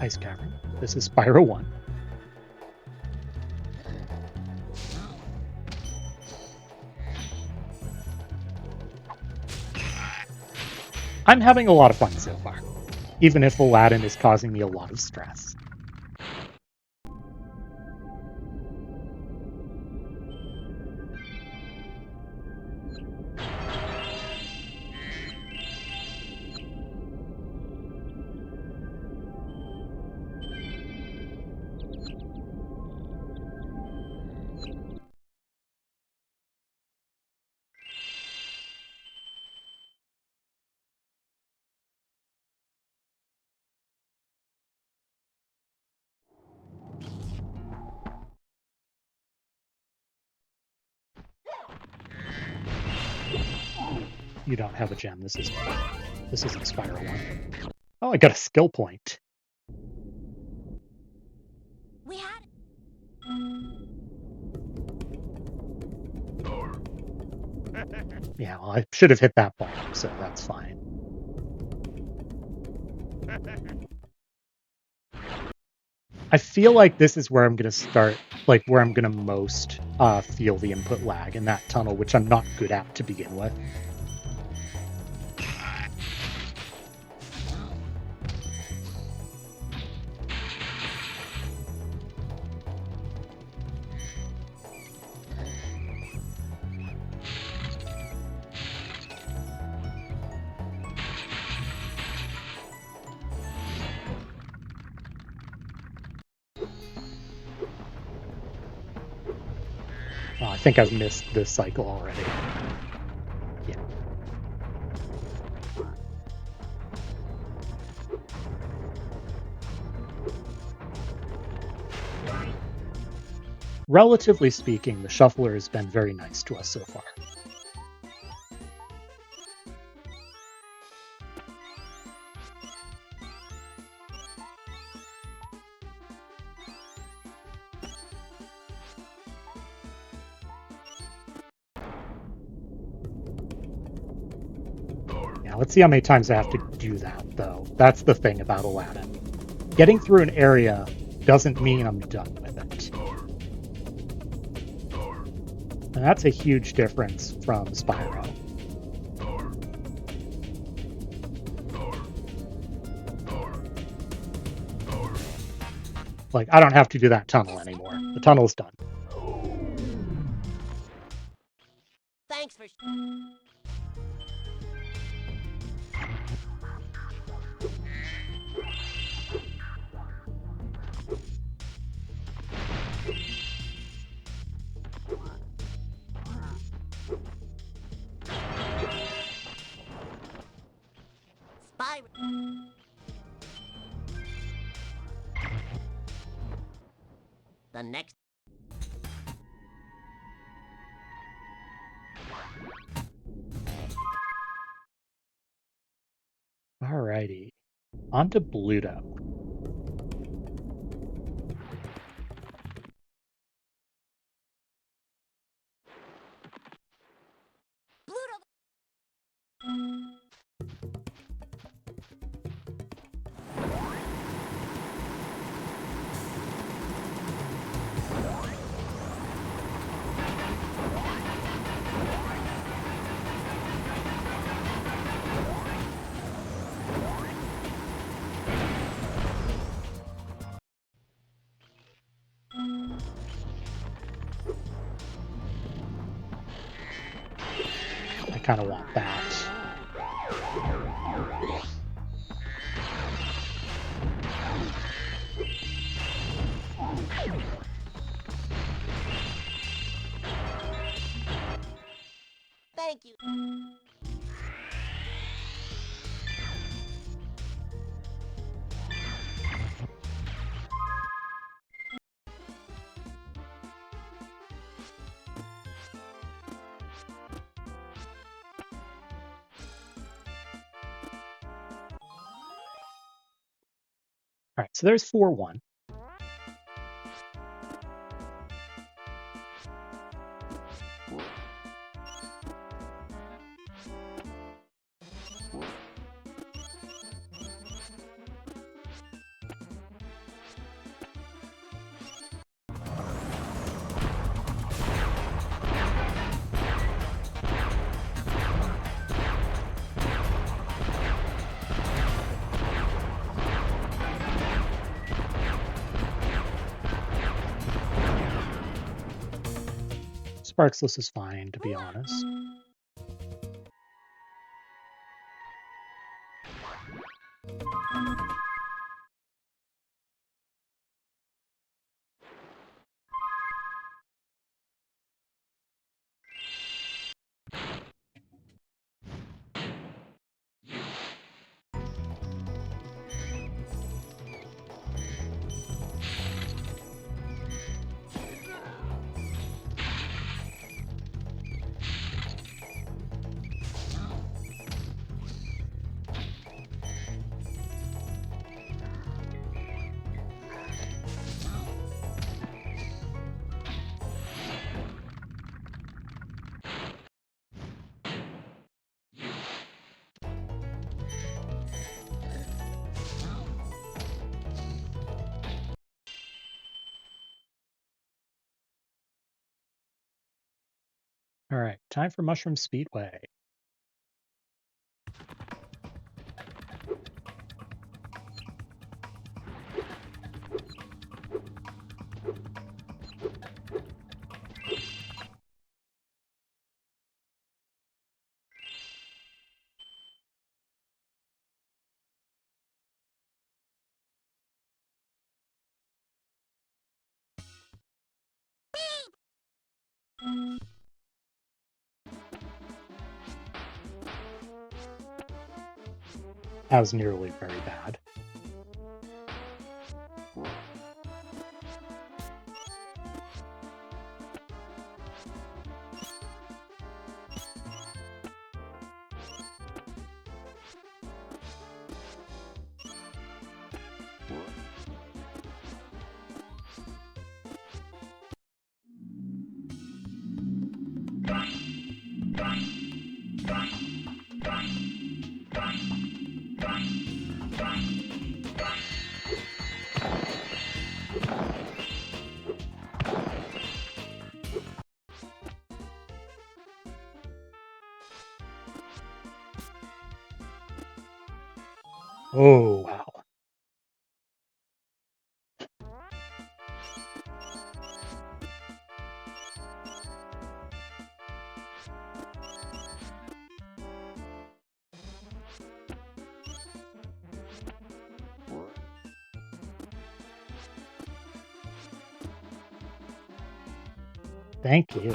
Ice Cavern. This is Spyro 1. I'm having a lot of fun so far, even if Aladdin is causing me a lot of stress. You don't have a gem. This isn't Spyro 1. Oh, I got a skill point. We had Yeah, well, I should have hit that bomb, so that's fine. I feel like this is where I'm going to start, like where I'm going to most feel the input lag in that tunnel, which I'm not good at to begin with. Oh, I think I've missed this cycle already. Yeah. Relatively speaking, the shuffler has been very nice to us so far. Now, let's see how many times I have to do that, though. That's the thing about Aladdin. Getting through an area doesn't mean I'm done with it. And that's a huge difference from Spyro. Like, I don't have to do that tunnel anymore. The tunnel's done. thanks for. Spyro. The next. Alrighty. On to Bluto. Pluto. I kind of want that. Thank you. All right, so there's 4-1. Sparksless is fine, to be honest. All right, time for Mushroom Speedway. That was nearly very bad. Oh, wow. Thank you.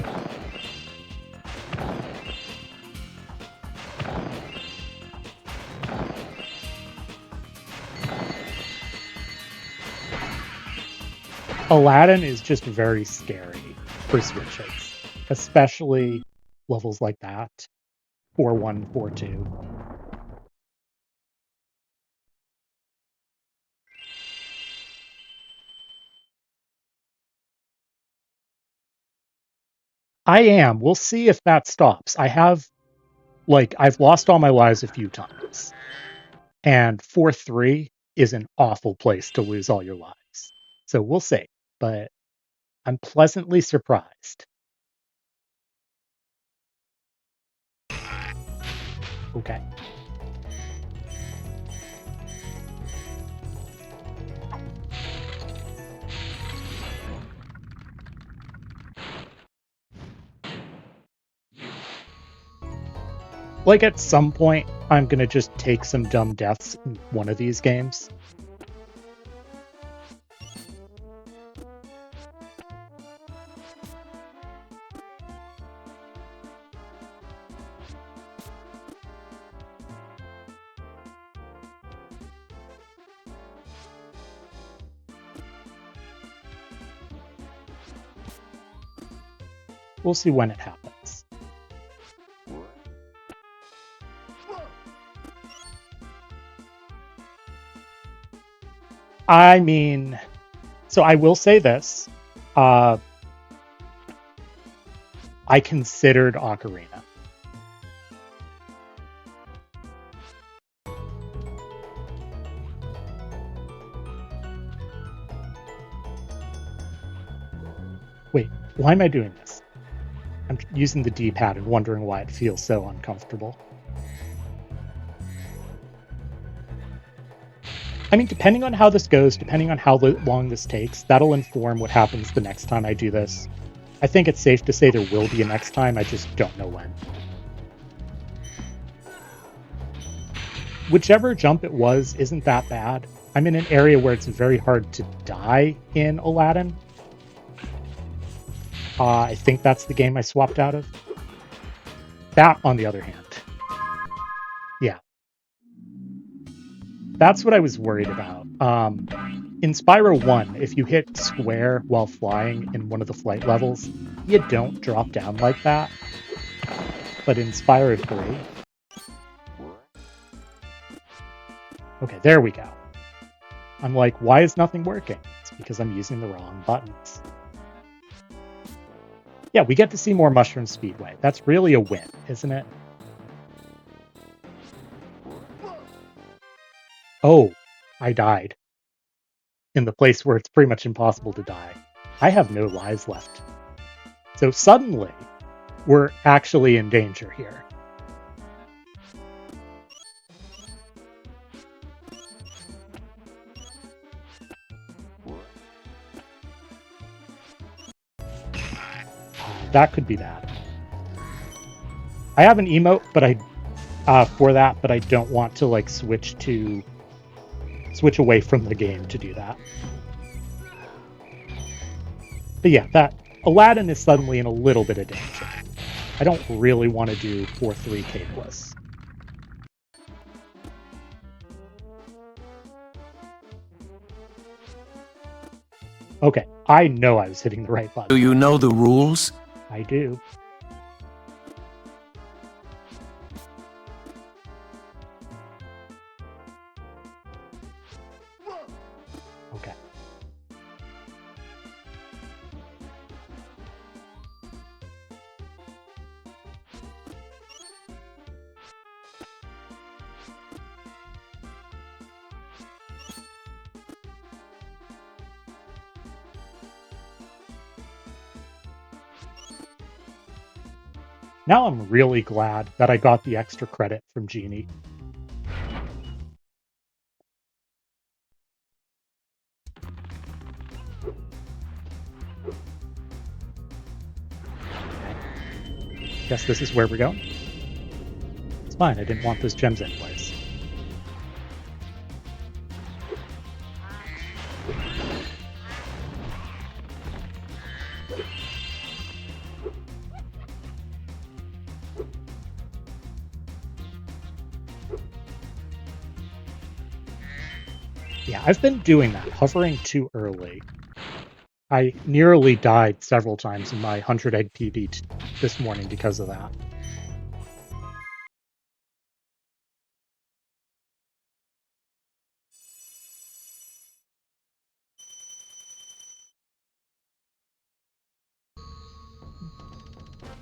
Aladdin is just very scary for Switches, especially levels like that. 4-1, 4-2. I am. We'll see if that stops. I've lost all my lives a few times. And 4-3 is an awful place to lose all your lives. So we'll see. But I'm pleasantly surprised. Okay. Like, at some point, I'm gonna just take some dumb deaths in one of these games. We'll see when it happens. I mean, so I will say this. I considered Ocarina. Wait, why am I doing this? I'm using the D-pad and wondering why it feels so uncomfortable. I mean, depending on how this goes, depending on how long this takes, that'll inform what happens the next time I do this. I think it's safe to say there will be a next time, I just don't know when. Whichever jump it was isn't that bad. I'm in an area where it's very hard to die in Aladdin. I think that's the game I swapped out of. That, on the other hand. Yeah. That's what I was worried about. In Spyro 1, if you hit square while flying in one of the flight levels, you don't drop down like that. But in Spyro 3... Okay, there we go. I'm like, why is nothing working? It's because I'm using the wrong buttons. Yeah, we get to see more Mushroom Speedway. That's really a win, isn't it? Oh, I died. In the place where it's pretty much impossible to die. I have no lives left. So suddenly, we're actually in danger here. That could be bad. I have an emote, but for that, but I don't want to like switch away from the game to do that. But yeah, that Aladdin is suddenly in a little bit of danger. I don't really want to do 4-3 capeless. Okay, I know I was hitting the right button. Do you know the rules? I do. Okay. Now I'm really glad that I got the extra credit from Genie. Guess this is where we're going. It's fine, I didn't want those gems anyways. Yeah, I've been doing that, hovering too early. I nearly died several times in my 100 egg PB this morning because of that.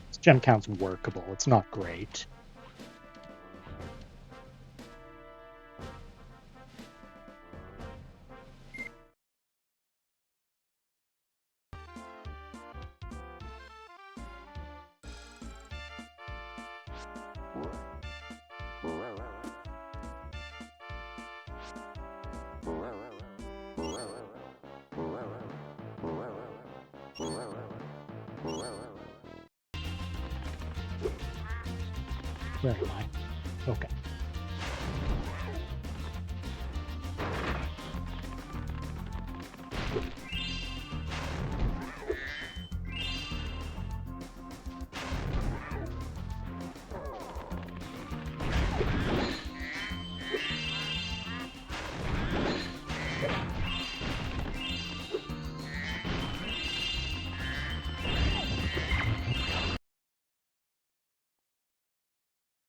This gem count's workable. It's not great. Where am I? Okay.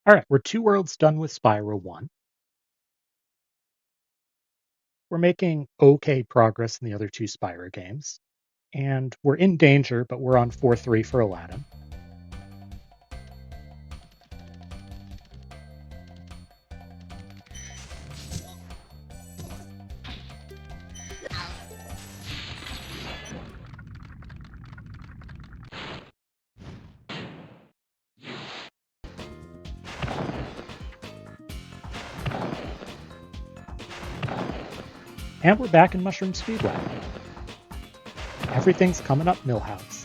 All right, we're 2 worlds done with Spyro 1. We're making okay progress in the other 2 Spyro games. And we're in danger, but we're on 4-3 for Aladdin. And we're back in Mushroom Speedway. Everything's coming up Millhouse.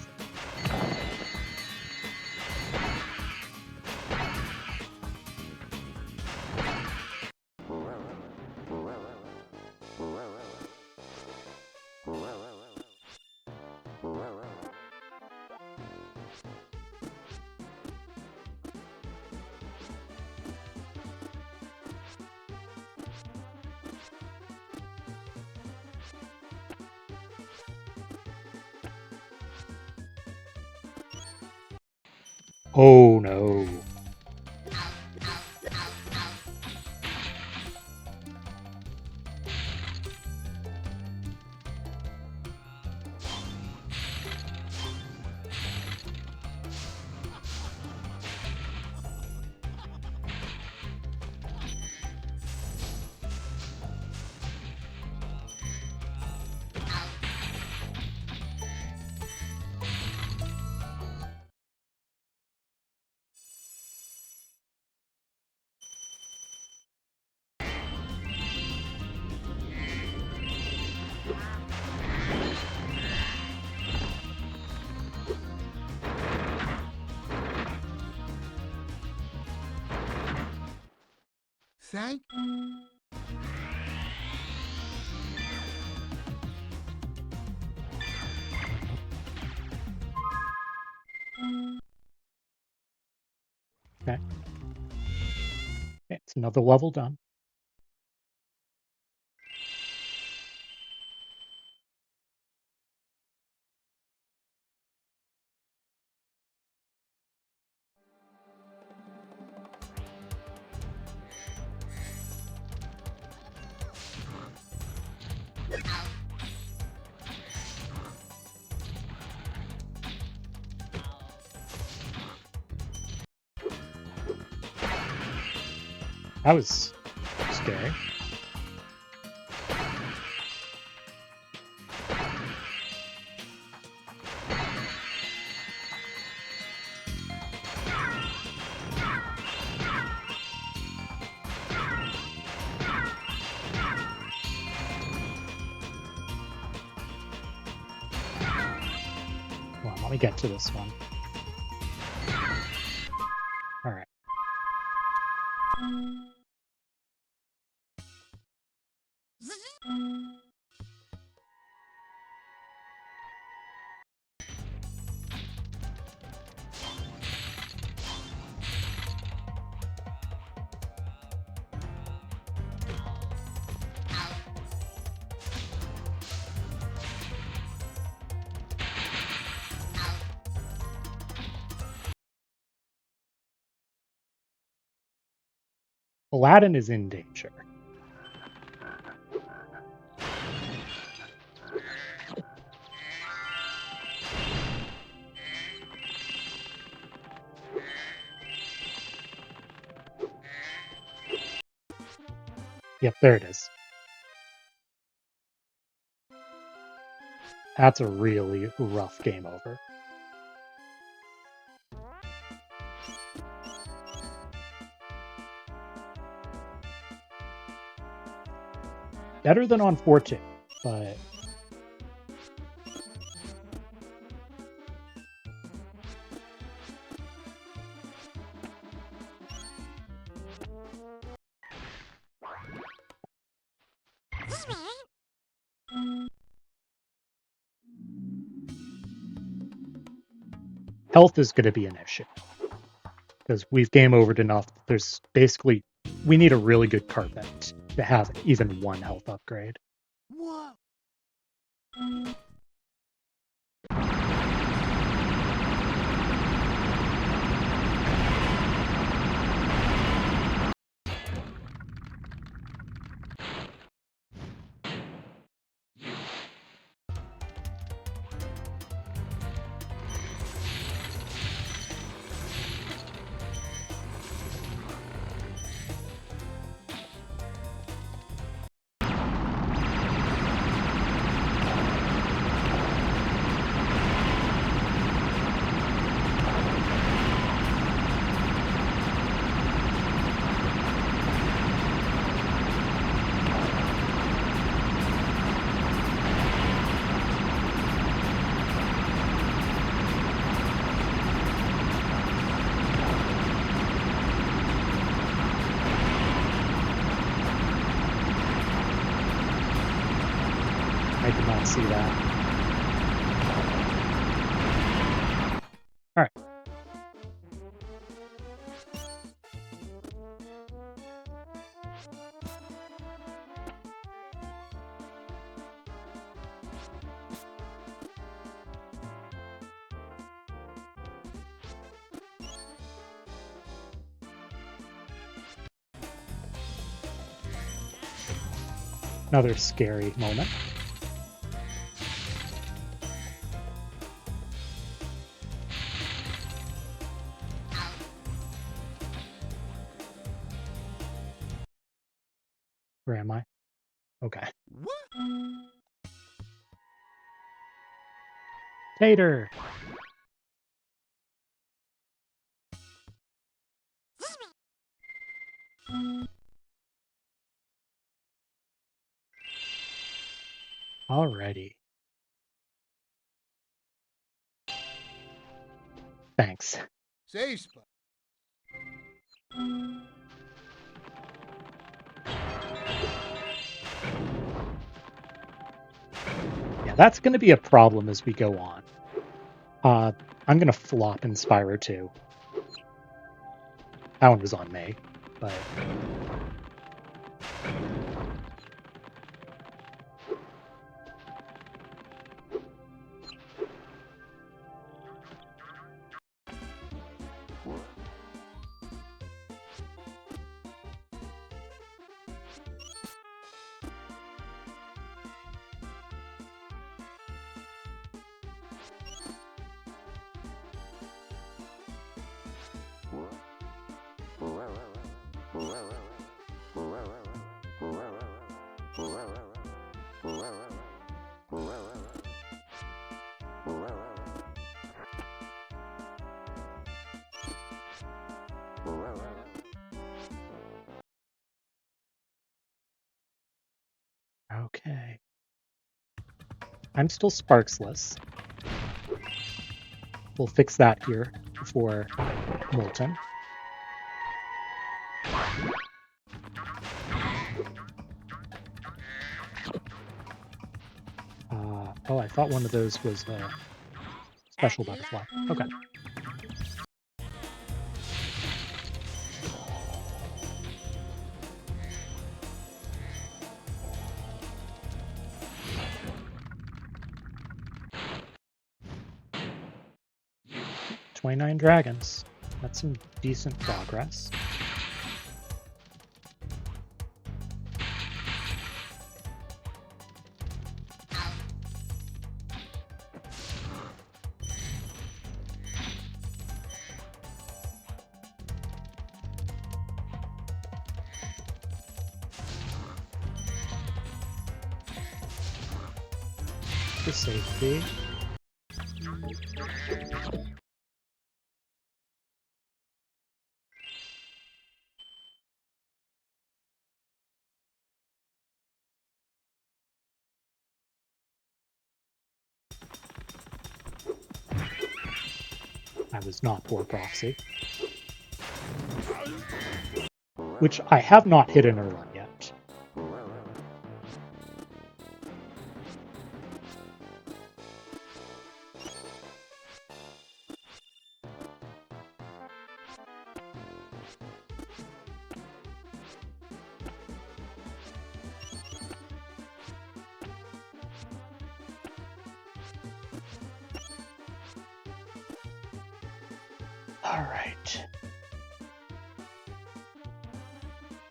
Oh no. Thank Okay. It's another level done. That was scary. Come on, let me get to this one. All right. Aladdin is in danger. Yep, there it is. That's a really rough game over. Better than on 4-2, but... Health is going to be an issue. Because we've game overed enough. There's basically... We need a really good carpet to have even one health upgrade. Whoa. I did not see that. All right. Another scary moment. Where am I? Okay. Tater! Alrighty. Thanks. Say, Spyro. Yeah, that's going to be a problem as we go on. I'm going to flop in Spyro 2. That one was on me, but... Okay. I'm still sparksless. We'll fix that here before Molten. Oh, I thought one of those was a special butterfly. Okay. $29 dragons. That's some decent progress. for safety. I was not poor proxy. Which I have not hit in a run yet. All right.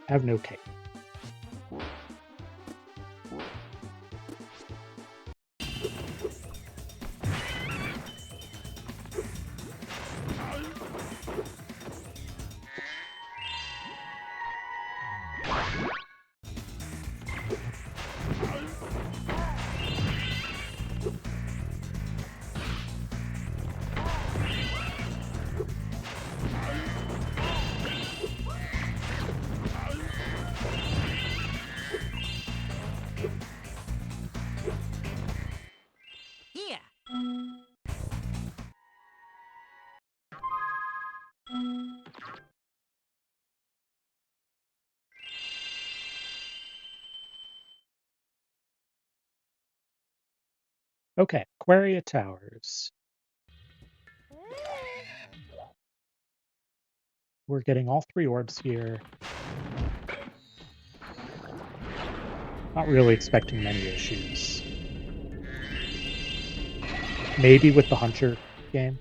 I have no cape. Here. Okay, Aquaria Towers. We're getting all 3 orbs here. Not really expecting many issues. Maybe with the Hunter game.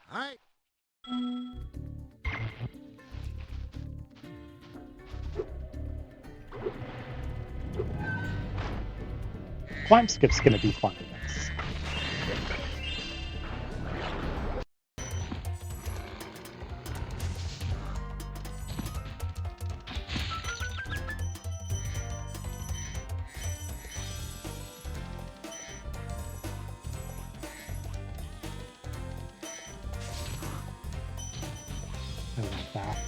Hi. Climb skip's gonna be fun in this. I like that.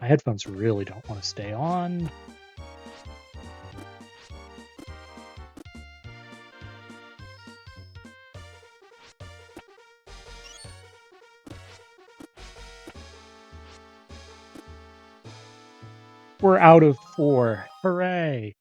My headphones really don't want to stay on. We're out of 4. Hooray!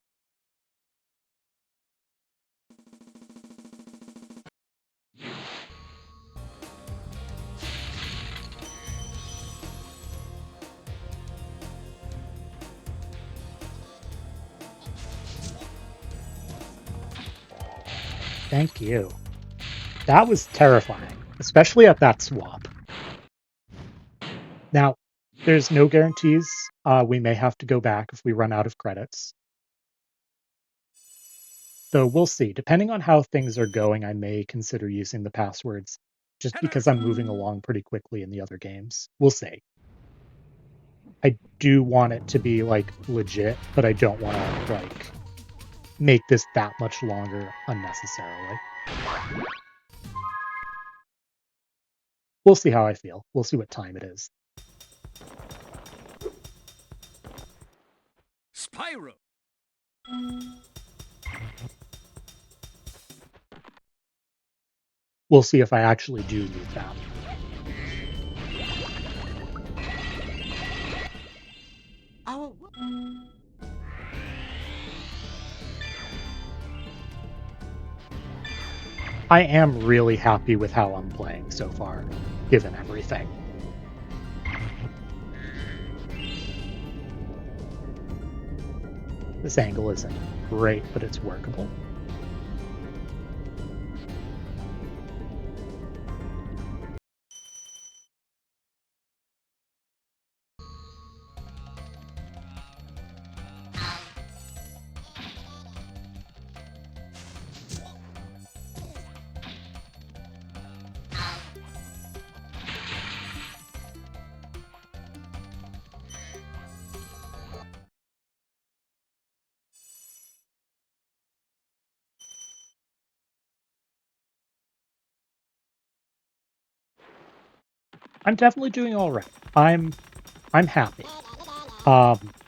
Thank you. That was terrifying, especially at that swap. Now, there's no guarantees. We may have to go back if we run out of credits. Though we'll see. Depending on how things are going, I may consider using the passwords just because I'm moving along pretty quickly in the other games. We'll see. I do want it to be, like, legit, but I don't want to, like, make this that much longer unnecessarily. We'll see how I feel. We'll see what time it is. Spyro. We'll see if I actually do need that. I am really happy with how I'm playing so far, given everything. This angle isn't great, but it's workable. I'm definitely doing all right. I'm happy.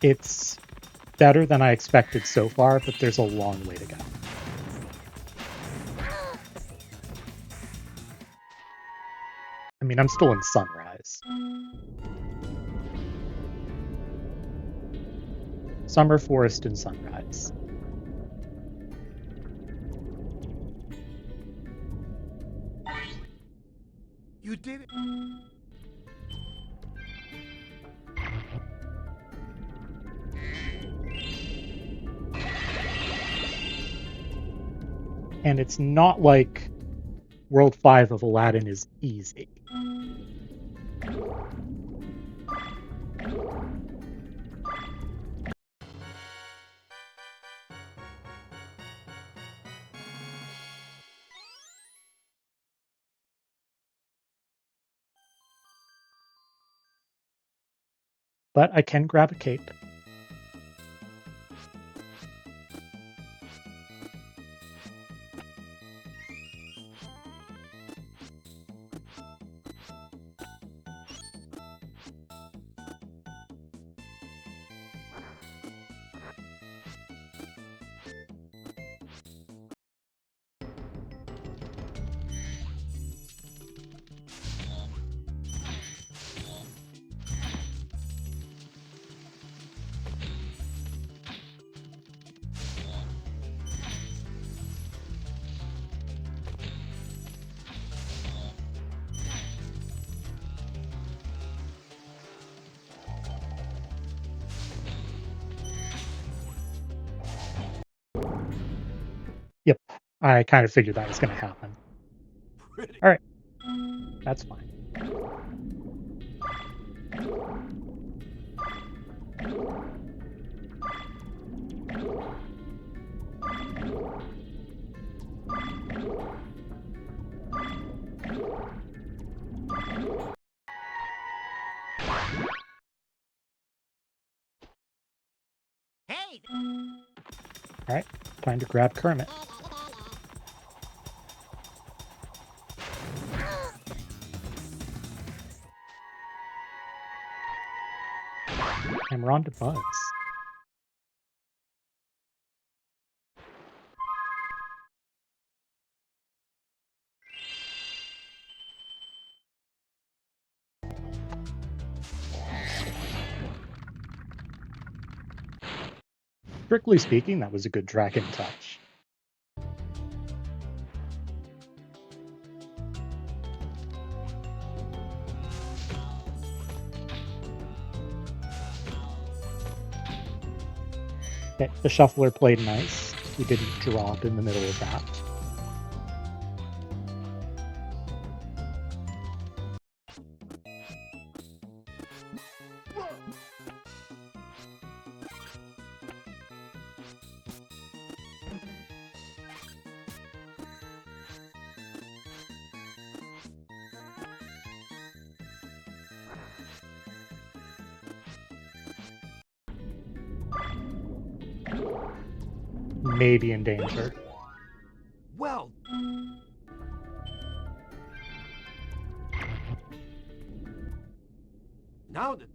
It's better than I expected so far, but there's a long way to go. I mean, I'm still in Sunrise. Summer Forest and Sunrise. You did it. And it's not like World 5 of Aladdin is easy. But I can grab a cape. Yep, I kind of figured that was going to happen. All right, that's fine. Hey! All right, time to grab Kermit. And we're on to Buzz. Strictly speaking, that was a good dragon touch. Okay, the shuffler played nice. We didn't drop in the middle of that. Maybe in danger. Well, now that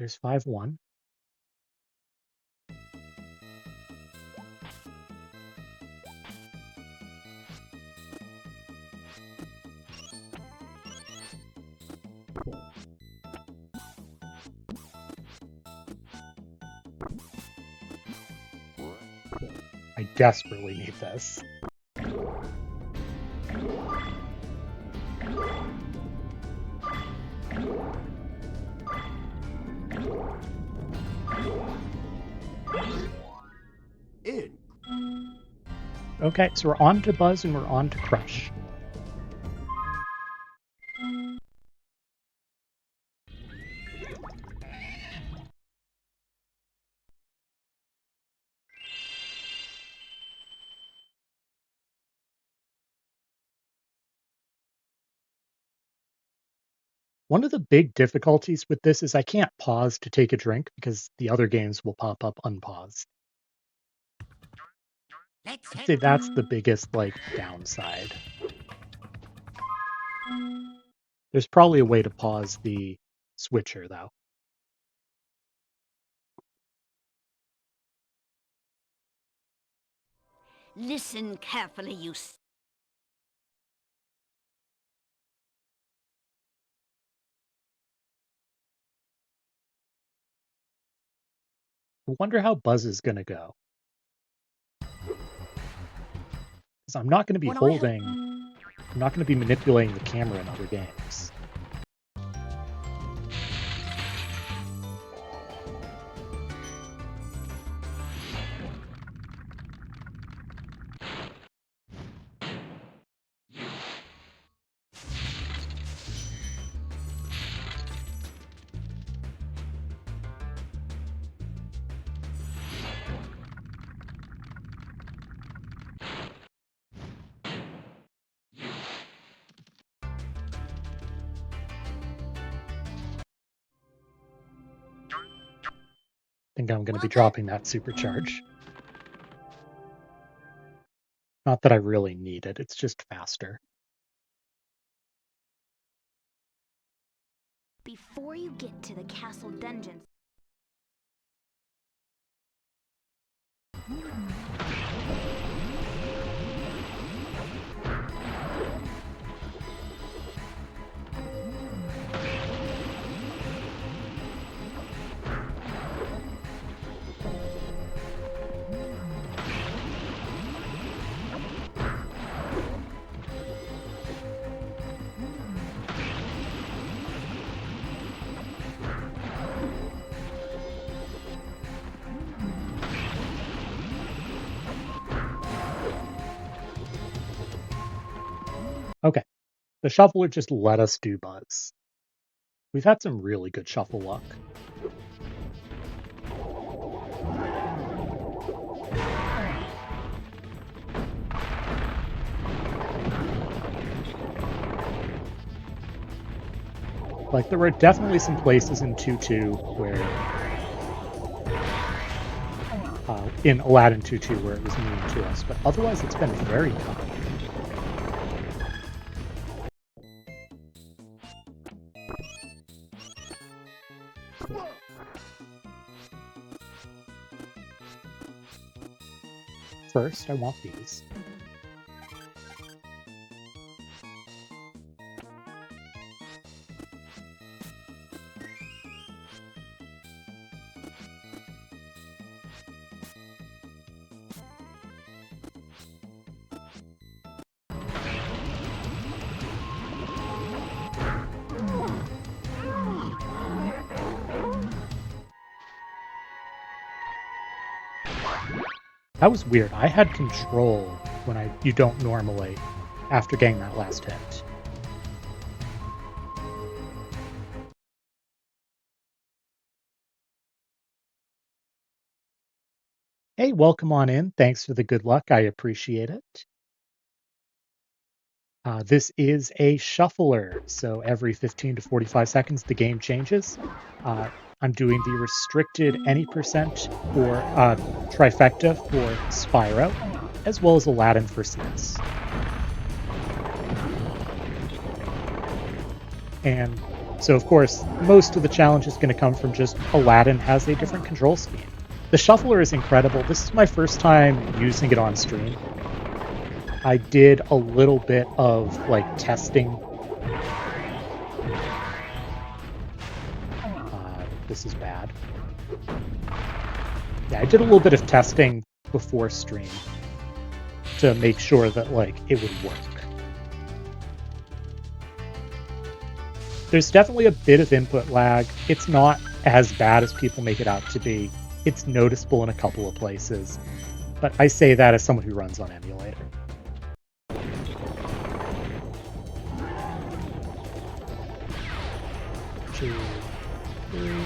There's 5-1. I desperately need this. In. Okay, so we're on to Buzz and we're on to Crush. One of the big difficulties with this is I can't pause to take a drink because the other games will pop up unpaused. Let's I'd say that's the biggest, downside. There's probably a way to pause the switcher, though. Listen carefully, I wonder how Buzz is going to go. Because I'm not going to be I'm not going to be manipulating the camera in other games. I think I'm going to be dropping that supercharge. Not that I really need it, it's just faster. Before you get to the castle dungeons, Okay, the shuffler just let us do Buzz. We've had some really good shuffle luck. Like, there were definitely some places in 2-2 where... in Aladdin 2-2 where it was mean to us, but otherwise it's been very kind. First, I want these. That was weird. I had control when you don't normally after getting that last hit. Hey, welcome on in. Thanks for the good luck. I appreciate it. This is a shuffler, so every 15 to 45 seconds the game changes. I'm doing the restricted any percent for trifecta for Spyro, as well as Aladdin for SNES. And So, of course, most of the challenge is going to come from just Aladdin has a different control scheme. The shuffler is incredible. This is my first time using it on stream. I did a little bit of, like, testing. This is bad. Yeah, I did a little bit of testing before stream to make sure that, like, it would work. There's definitely a bit of input lag. It's not as bad as people make it out to be. It's noticeable in a couple of places. But I say that as someone who runs on emulator. Two, three.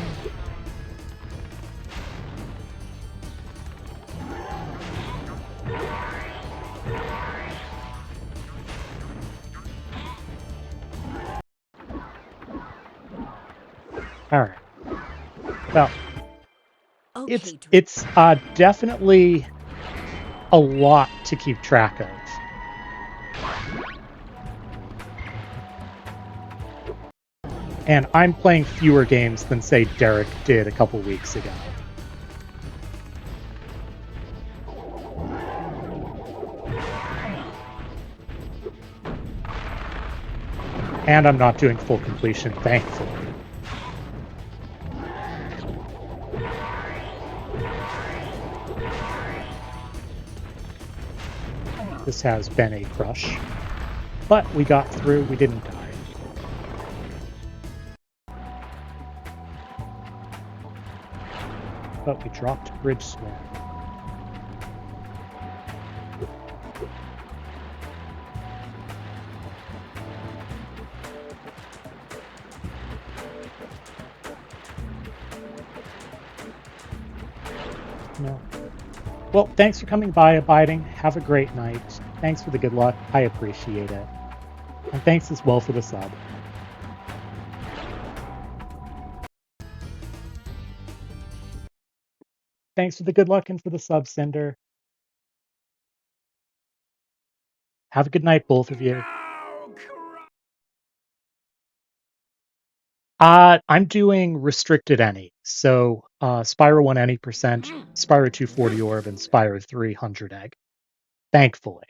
All right. Well, Okay, it's definitely a lot to keep track of. And I'm playing fewer games than, say, Derek did a couple weeks ago. And I'm not doing full completion, thankfully. This has been a crush. But we got through, we didn't die. But we dropped Bridge Swarm. No. Well, thanks for coming by, Abiding. Have a great night. Thanks for the good luck. I appreciate it. And thanks as well for the sub. Thanks for the good luck and for the sub, Cinder. Have a good night, both of you. I'm doing restricted any. So Spyro 1 any percent, Spyro 240 orb, and Spyro 300 egg. Thankfully.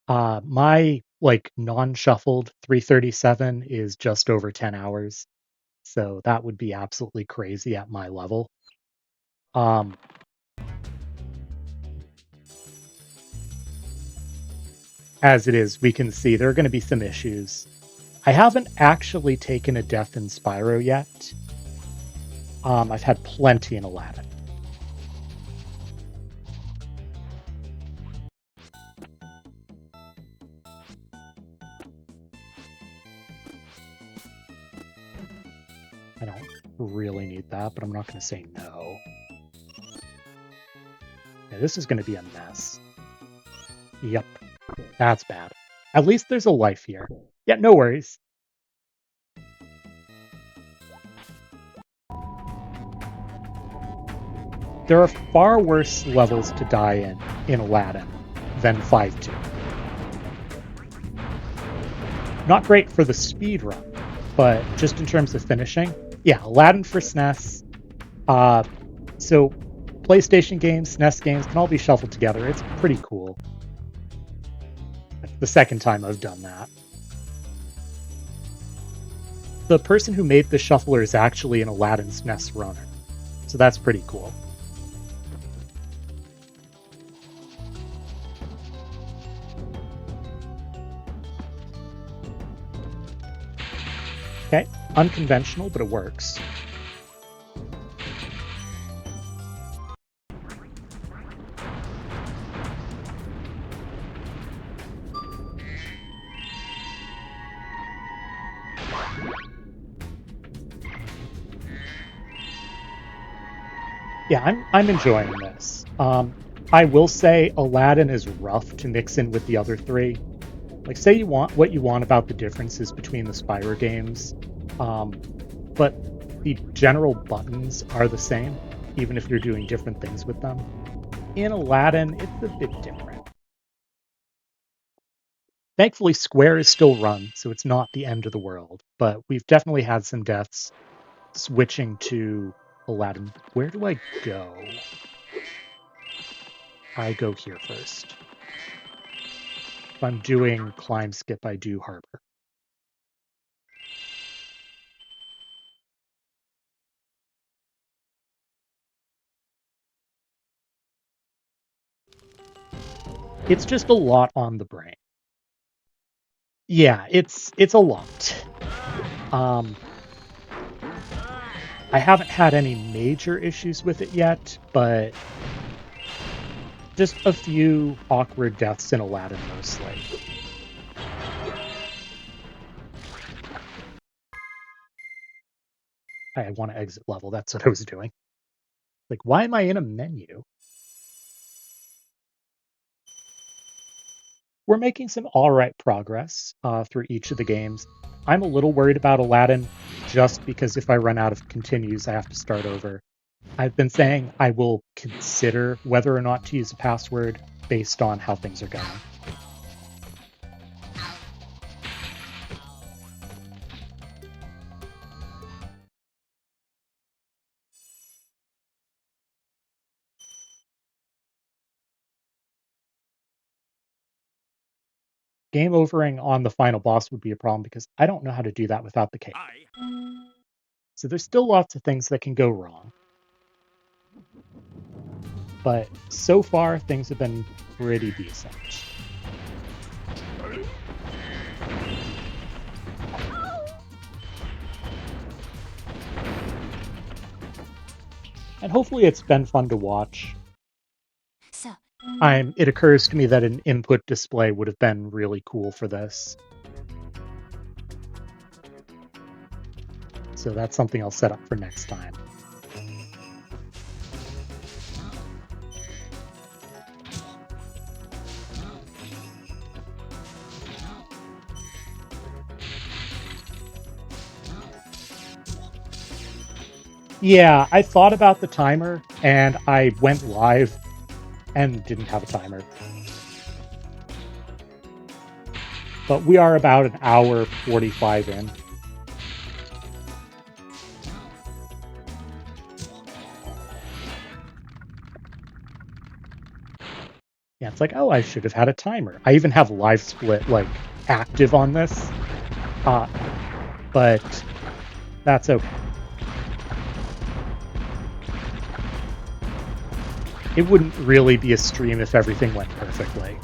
My like non-shuffled 337 is just over 10 hours. So that would be absolutely crazy at my level. As it is, we can see there are going to be some issues. I haven't actually taken a death in Spyro yet. I've had plenty in Aladdin. I don't really need that, but I'm not going to say no. Yeah, this is going to be a mess. Yep, that's bad. At least there's a life here. Yeah, no worries. There are far worse levels to die in Aladdin than 5-2. Not great for the speed run, but just in terms of finishing, yeah, Aladdin for SNES. So PlayStation games, SNES games can all be shuffled together. It's pretty cool. That's the second time I've done that. The person who made the shuffler is actually an Aladdin SNES runner, so that's pretty cool. Okay, unconventional, but it works. Yeah, I'm enjoying this. I will say Aladdin is rough to mix in with the other three. Like, say you want what you want about the differences between the Spyro games, but the general buttons are the same, even if you're doing different things with them. In Aladdin, it's a bit different. Thankfully, Square is still run, so it's not the end of the world, but we've definitely had some deaths switching to Aladdin. Where do I go? I go here first. If I'm doing climb skip, I do harbor. It's just a lot on the brain. Yeah, it's a lot. I haven't had any major issues with it yet, but just a few awkward deaths in Aladdin mostly. I want to exit level. That's what I was doing. Like, why am I in a menu? We're making some all right progress through each of the games. I'm a little worried about Aladdin just because if I run out of continues, I have to start over. I've been saying I will consider whether or not to use a password based on how things are going. Game overing on the final boss would be a problem because I don't know how to do that without the cake. So there's still lots of things that can go wrong. But so far, things have been pretty decent. And hopefully it's been fun to watch. So, It occurs to me that an input display would have been really cool for this. So that's something I'll set up for next time. Yeah, I thought about the timer, and I went live and didn't have a timer. But we are about an hour 45 in. Yeah, it's like, oh, I should have had a timer. I even have live split like active on this, but that's okay. It wouldn't really be a stream if everything went perfectly.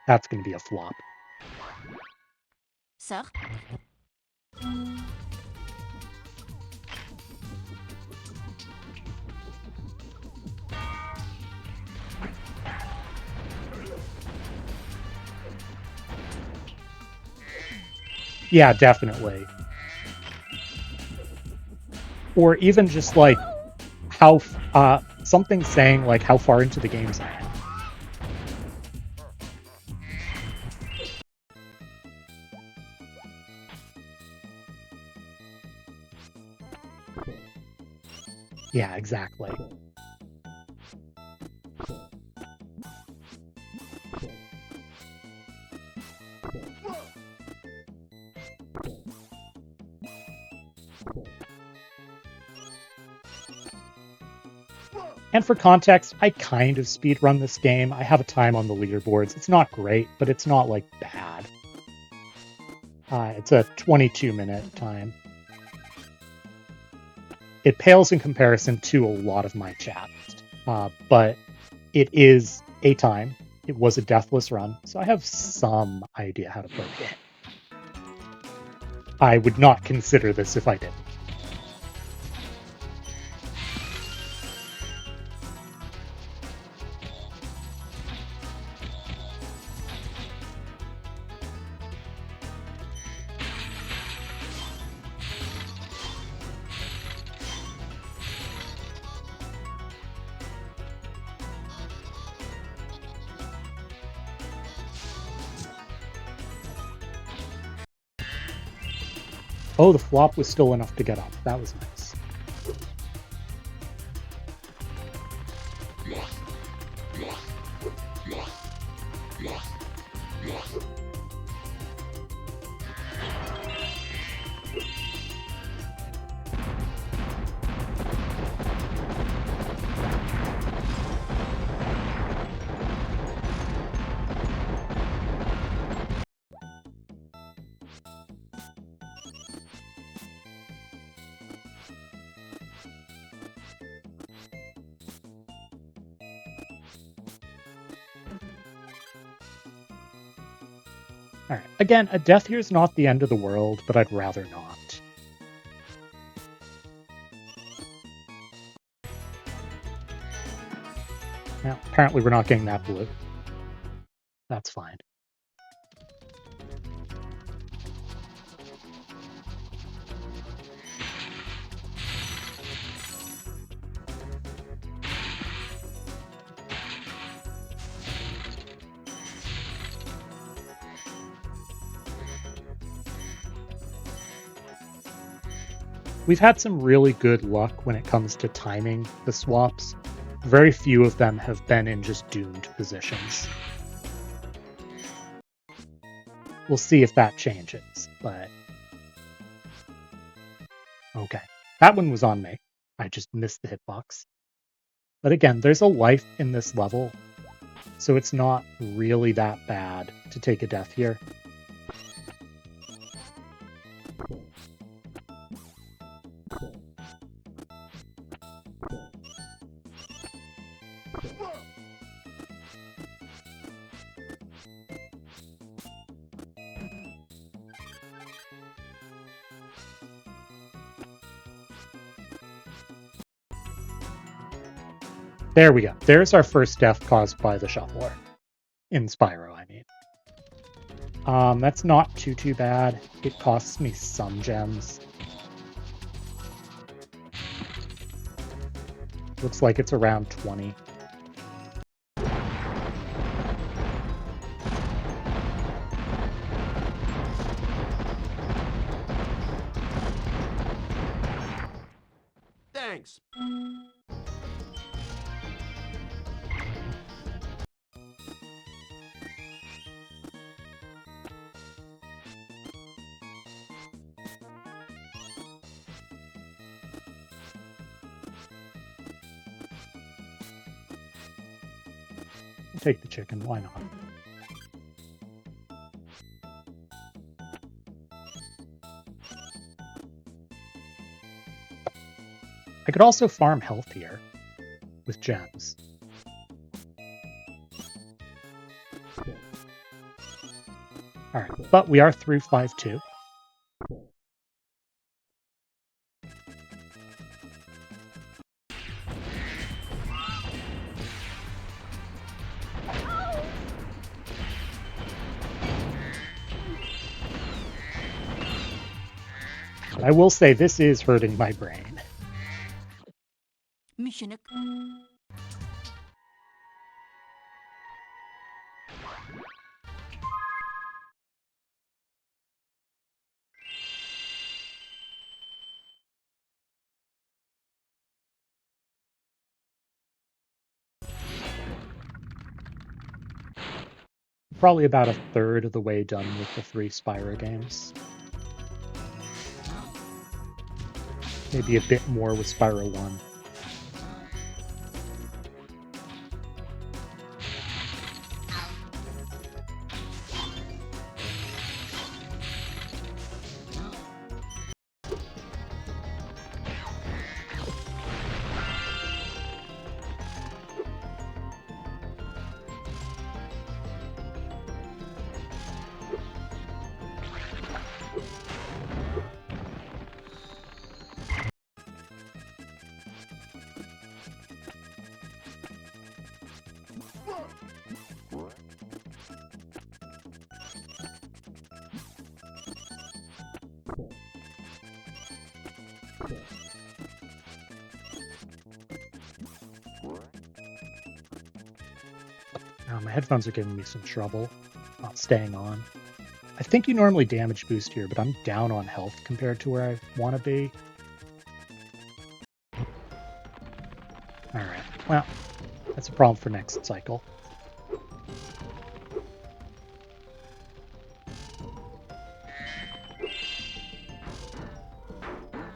That's going to be a flop. sir. Yeah, definitely. Or even just like how something saying like how far into the games I am. Yeah, exactly. And for context, I kind of speedrun this game. I have a time on the leaderboards. It's not great, but it's not like bad. It's a 22-minute time. It pales in comparison to a lot of my chat, but it is a time. It was a deathless run, so I have some idea how to play the game. I would not consider this if I didn't. Oh, the flop was still enough to get up. That was nice. Alright, again, a death here is not the end of the world, but I'd rather not. Now, apparently we're not getting that blue. That's fine. We've had some really good luck when it comes to timing the swaps. Very few of them have been in just doomed positions. We'll see if that changes, but... Okay. That one was on me. I just missed the hitbox. But again, there's a life in this level, so it's not really that bad to take a death here. There we go. There's our first death caused by the shuffler. In Spyro, I mean. That's not too bad. It costs me some gems. Looks like it's around 20. Thanks. I'll take the chicken, why not? I could also farm health here with gems. Alright, but we are through 5-2. I will say this is hurting my brain. Mission. Probably about a third of the way done with the 3 Spyro games. Maybe a bit more with Spyro 1. My headphones are giving me some trouble, not staying on. I think you normally damage boost here, but I'm down on health compared to where I want to be. Alright, well, that's a problem for next cycle.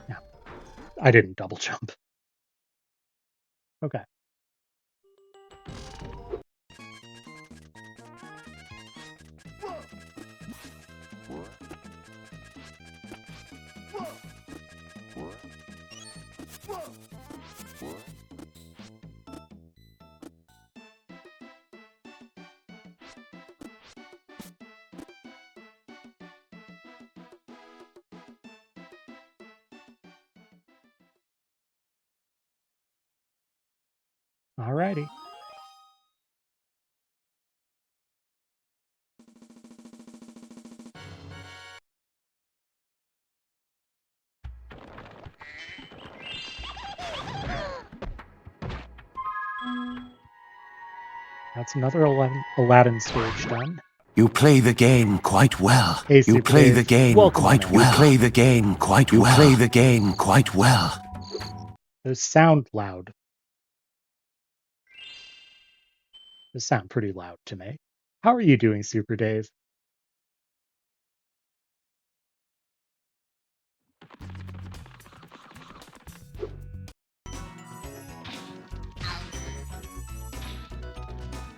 Yeah, I didn't double jump. Okay. Alrighty. That's another Aladdin stage done. You play the game quite well. Hey, You Super play Dave. the game Welcome quite on in. well. You play the game quite well. You play the game quite well. Those sound loud. Those sound pretty loud to me. How are you doing, Super Dave?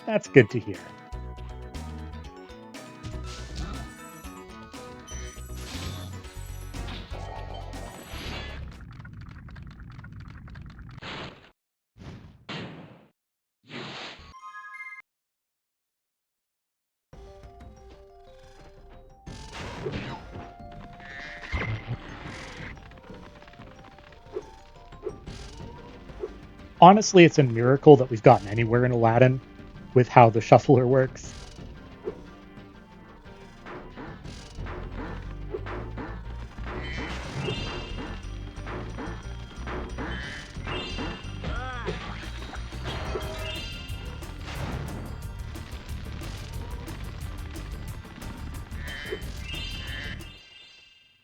That's good to hear. Honestly, it's a miracle that we've gotten anywhere in Aladdin with how the shuffler works.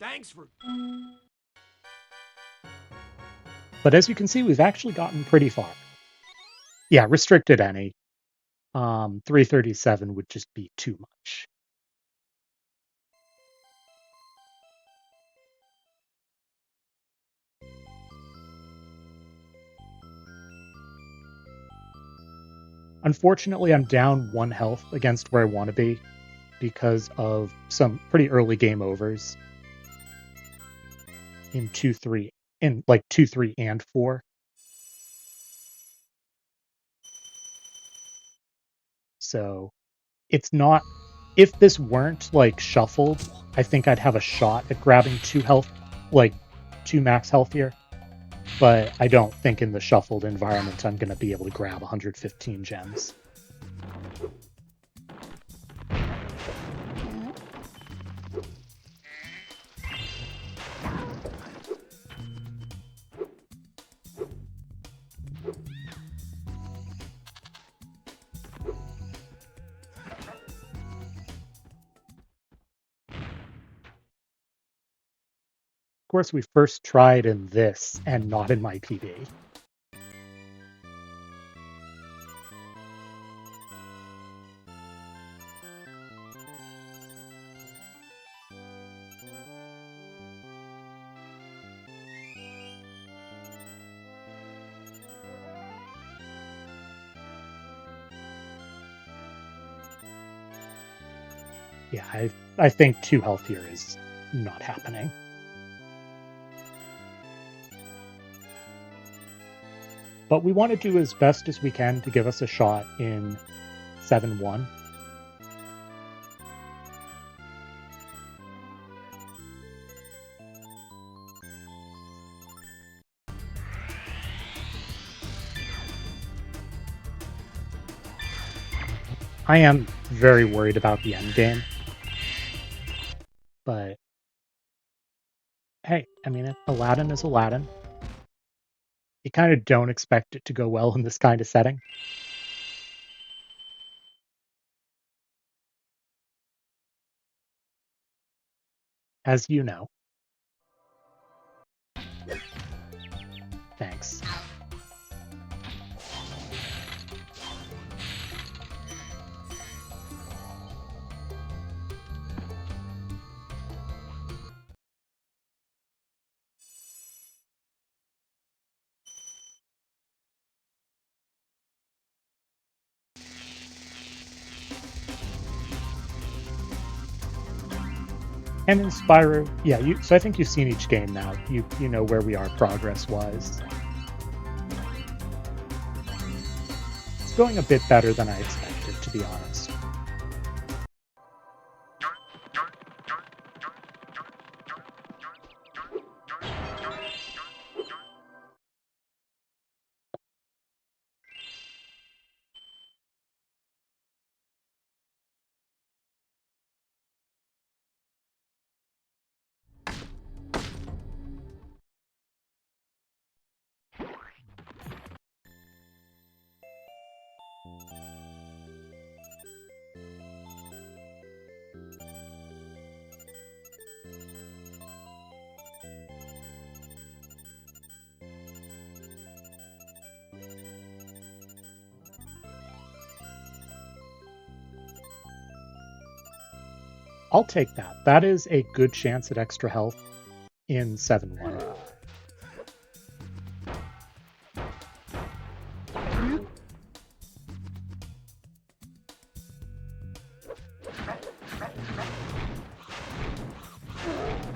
Thanks for... But as you can see, we've actually gotten pretty far. Yeah, restricted any. 337 would just be too much. Unfortunately, I'm down 1 health against where I want to be because of some pretty early game overs in 2-3, in like 2-3 and 4. So it's not, if this weren't like shuffled, I think I'd have a shot at grabbing 2 health, like 2 max health here. But I don't think in the shuffled environment I'm going to be able to grab 115 gems. Of course, we first tried in this and not in my PB. Yeah, I think 2 health here is not happening. But we want to do as best as we can to give us a shot in 7-1. I am very worried about the end game. But hey, I mean, Aladdin is Aladdin. You kind of don't expect it to go well in this kind of setting. As you know. Thanks. And in Spyro, yeah, so I think you've seen each game now. You know where we are progress-wise. It's going a bit better than I expected, to be honest. I'll take that. That is a good chance at extra health in 7-1.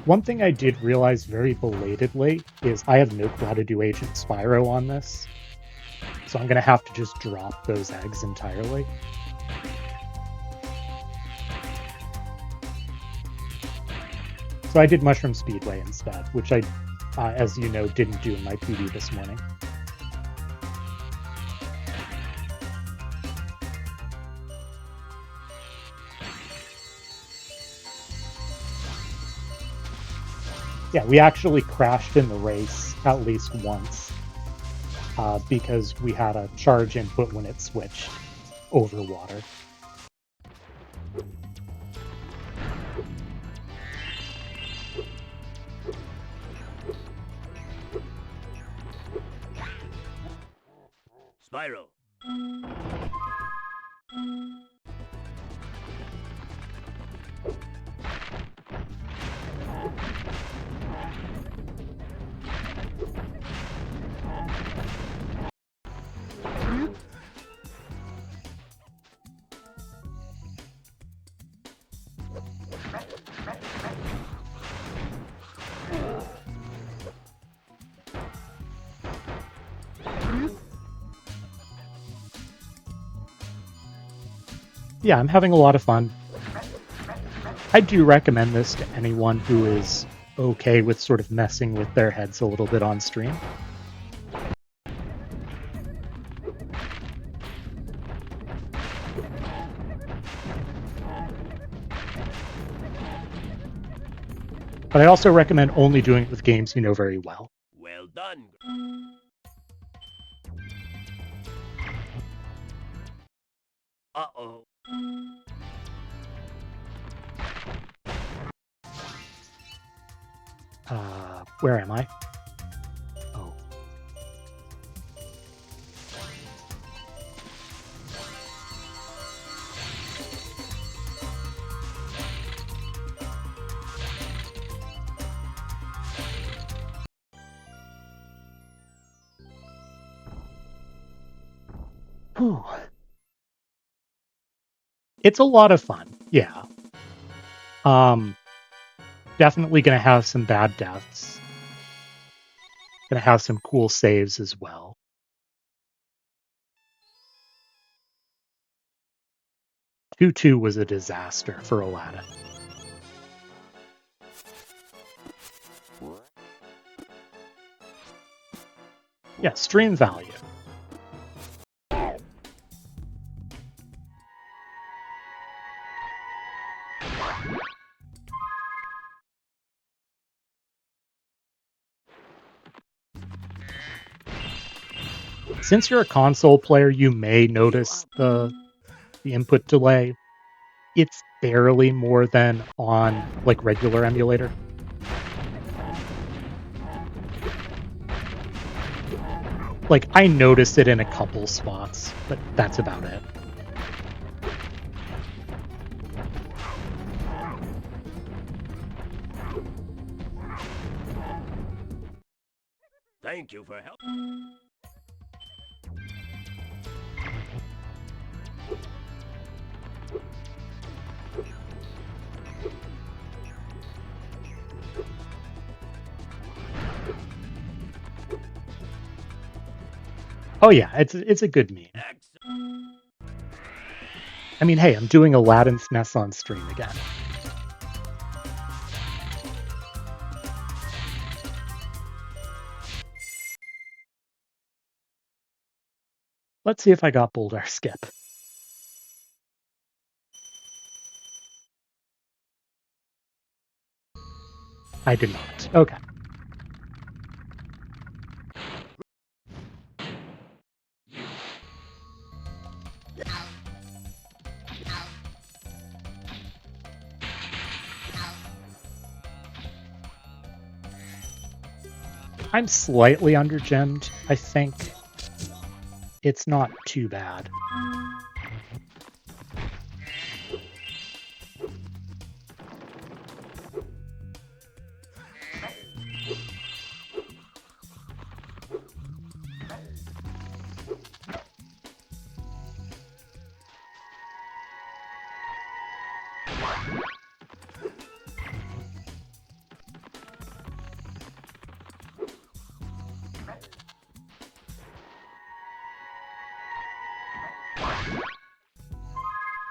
One thing I did realize very belatedly is I have no clue how to do Agent Spyro on this. So I'm going to have to just drop those eggs entirely. So I did Mushroom Speedway instead, which I, as you know, didn't do in my PB this morning. Yeah, we actually crashed in the race at least once because we had a charge input when it switched over water. Spyro. Yeah, I'm having a lot of fun. I do recommend this to anyone who is okay with sort of messing with their heads a little bit on stream. But I also recommend only doing it with games you know very well. Well done. Uh-oh. Where am I? Oh. Whew. It's a lot of fun, yeah. Definitely gonna have some bad deaths. Gonna have some cool saves as well. Two was a disaster for Aladdin. Yeah, stream value. Since you're a console player, you may notice the input delay. It's barely more than on like regular emulator. Like, I noticed it in a couple spots, but that's about it. Thank you for help. Oh yeah, it's a good meme. I mean, hey, I'm doing Aladdin SNES on stream again. Let's see if I got Boulder Skip. I did not. Okay. I'm slightly undergemmed, I think. It's not too bad.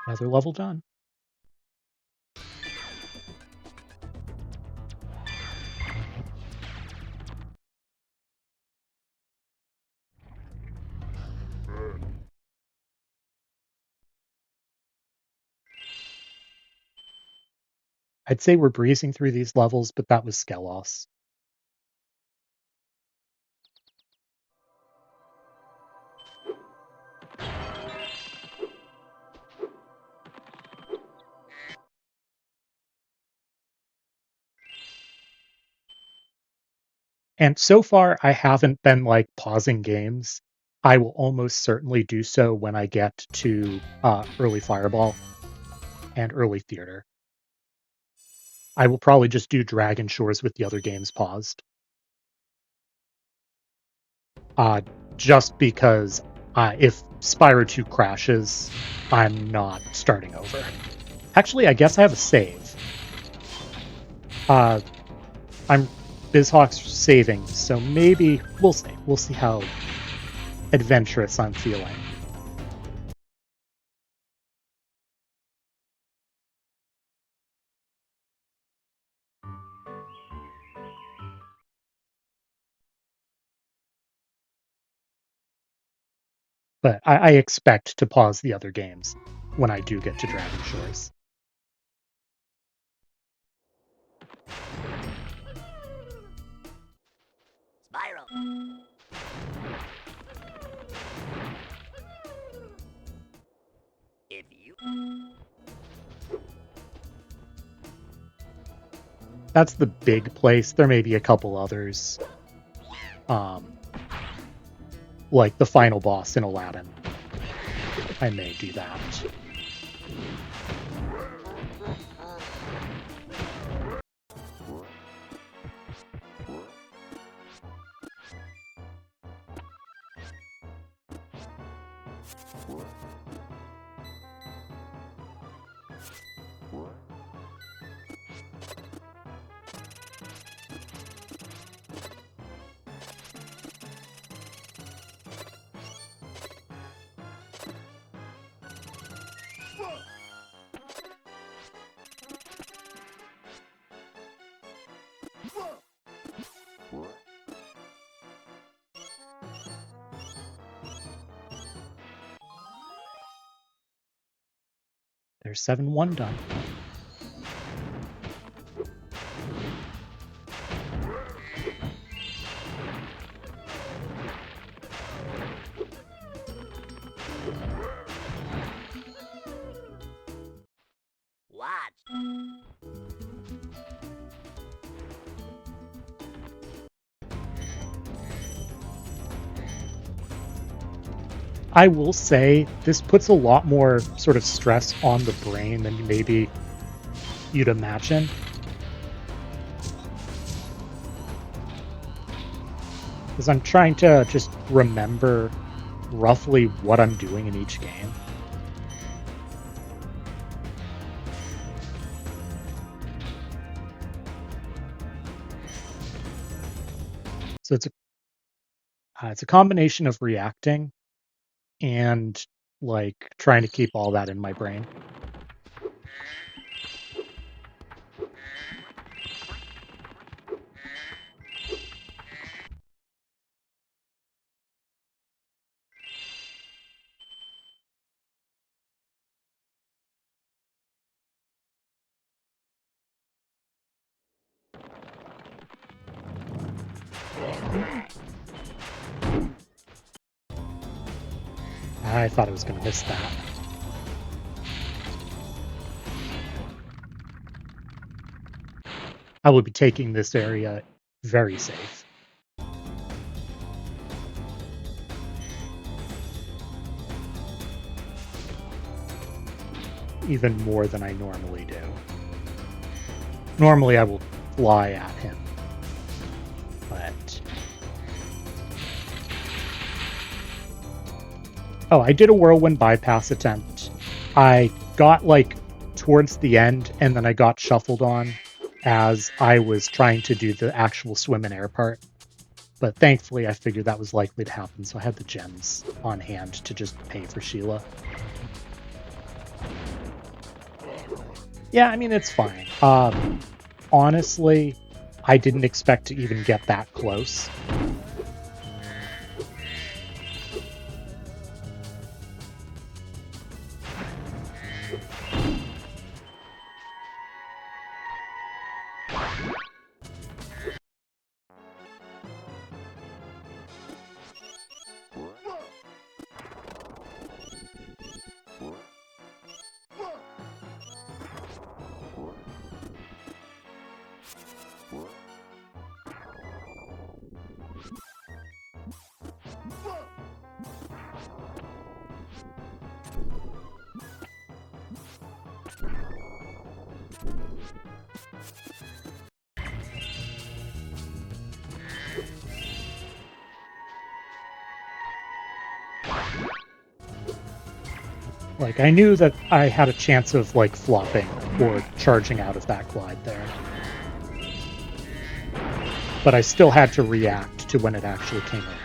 Another level done. I'd say we're breezing through these levels, but that was Skelos. And so far, I haven't been like pausing games. I will almost certainly do so when I get to early Fireball and early Theater. I will probably just do Dragon Shores with the other games paused. Just because if Spyro 2 crashes, I'm not starting over. Actually, I guess I have a save. I'm Bizhawk's saving, so maybe we'll see. We'll see how adventurous I'm feeling. But I expect to pause the other games when I do get to Dragon Shores. Spyro. If you... That's the big place. There may be a couple others. Like the final boss in Aladdin. I may do that. There's 7-1 done. Watch. I will say this puts a lot more sort of stress on the brain than maybe you'd imagine. Because I'm trying to just remember roughly what I'm doing in each game. So it's a combination of reacting and like trying to keep all that in my brain. I thought I was going to miss that. I will be taking this area very safe. Even more than I normally do. Normally I will fly at him. But... oh, I did a whirlwind bypass attempt. I got like towards the end, and then I got shuffled on as I was trying to do the actual swim and air part. But thankfully, I figured that was likely to happen, so I had the gems on hand to just pay for Sheila. Yeah, I mean, it's fine. Honestly, I didn't expect to even get that close. Like, I knew that I had a chance of, like, flopping or charging out of that glide there. But I still had to react to when it actually came around.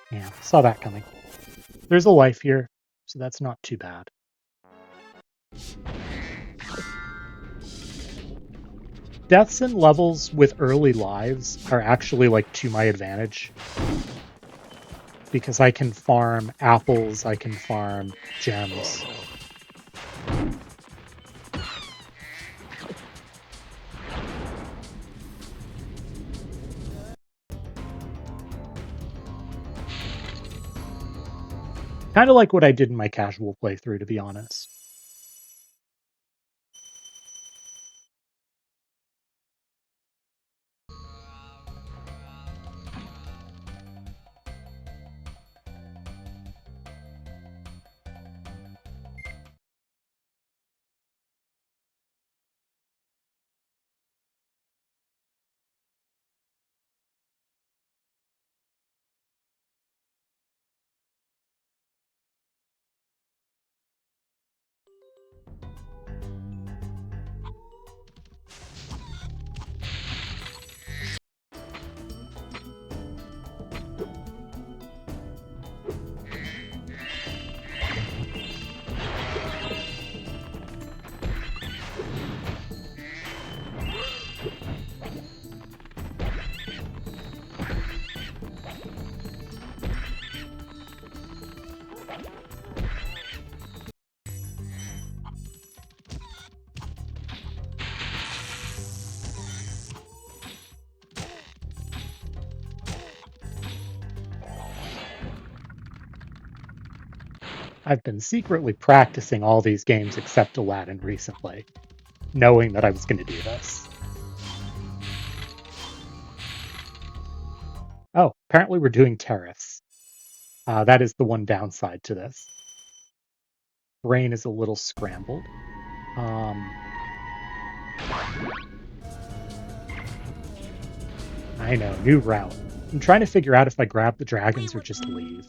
Yeah, saw that coming. There's a life here, so that's not too bad. Deaths and levels with early lives are actually, like, to my advantage. Because I can farm apples, I can farm gems. Kind of like what I did in my casual playthrough, to be honest. I've been secretly practicing all these games except Aladdin recently, knowing that I was going to do this. Oh, apparently we're doing Terrace. That is the one downside to this. Brain is a little scrambled. I know, new route. I'm trying to figure out if I grab the dragons or just leave.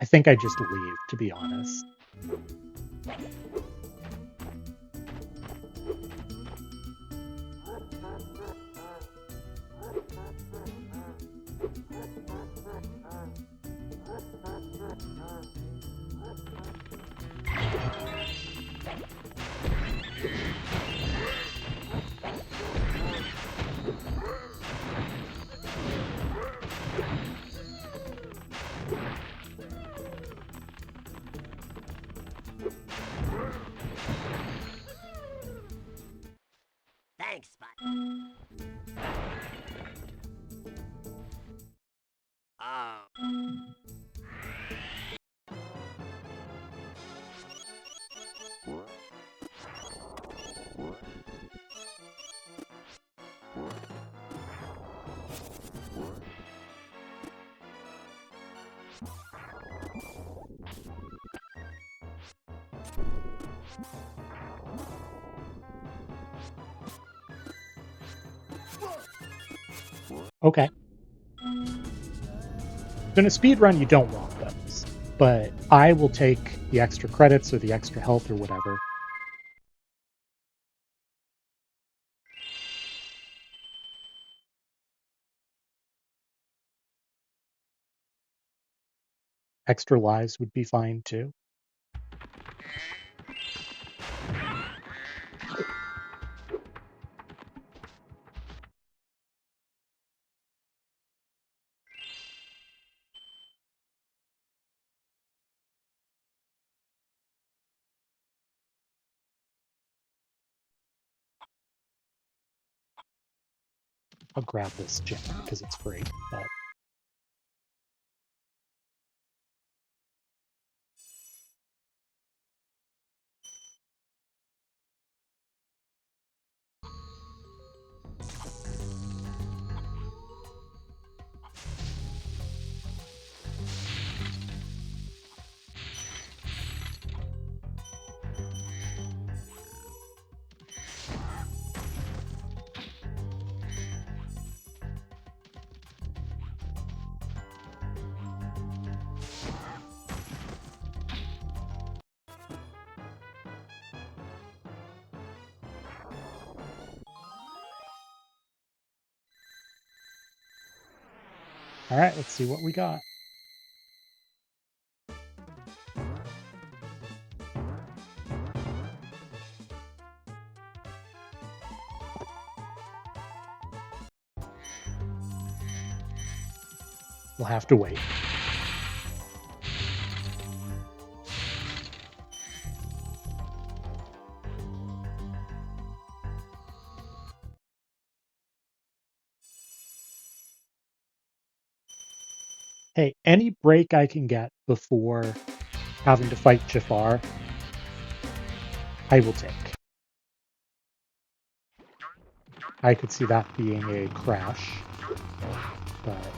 I think I just leave, to be honest. Okay. In a speed run, you don't want those, but I will take the extra credits or the extra health or whatever. Extra lives would be fine too. I'll grab this gem because it's free, but all right, let's see what we got. We'll have to wait. Hey, any break I can get before having to fight Jafar, I will take. I could see that being a crash, but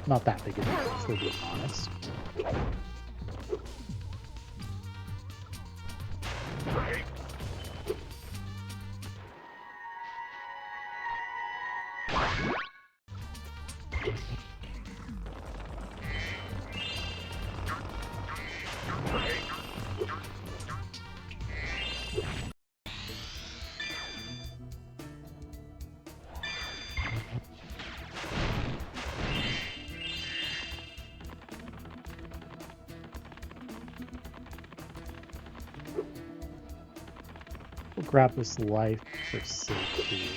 not that big a deal, if we're being honest. We'll grab this life for safety.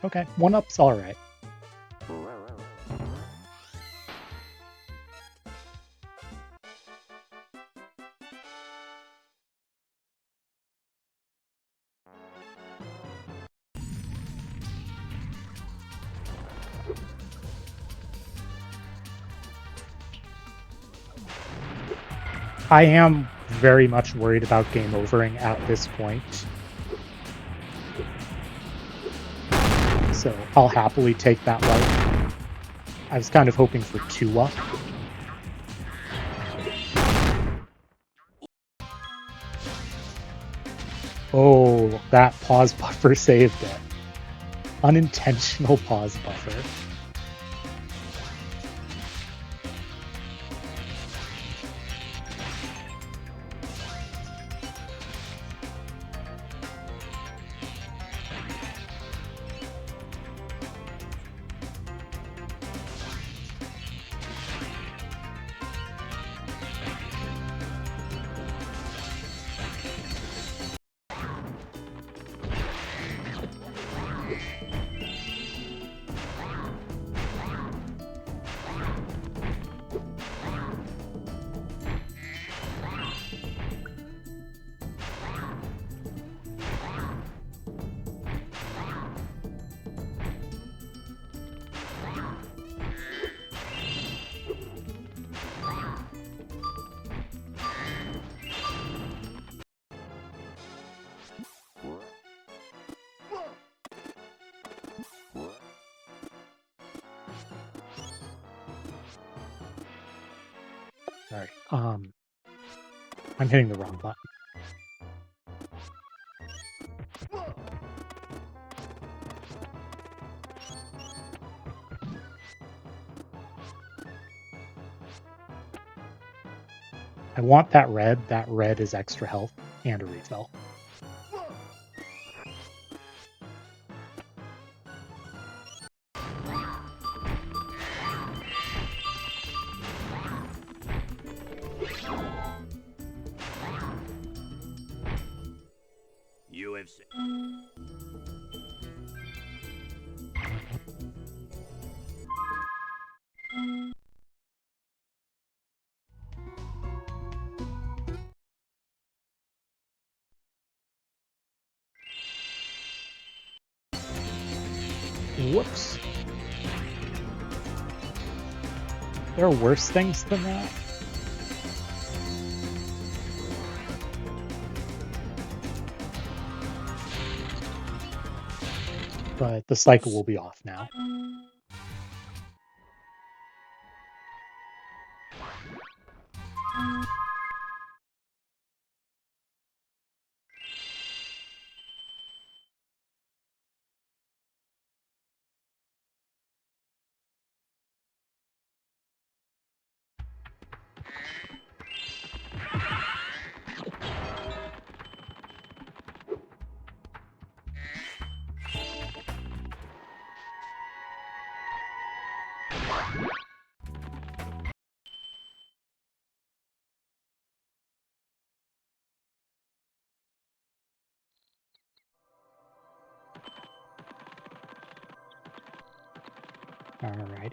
Okay, 1-up's all right. I am very much worried about game overing at this point. So I'll happily take that life. I was kind of hoping for 2-up. Oh, that pause buffer saved it. Unintentional pause buffer. Sorry. I'm hitting the wrong button. I want that red. That red is extra health and a refill. UFC. Whoops. There are worse things than that. But the cycle will be off now. All right.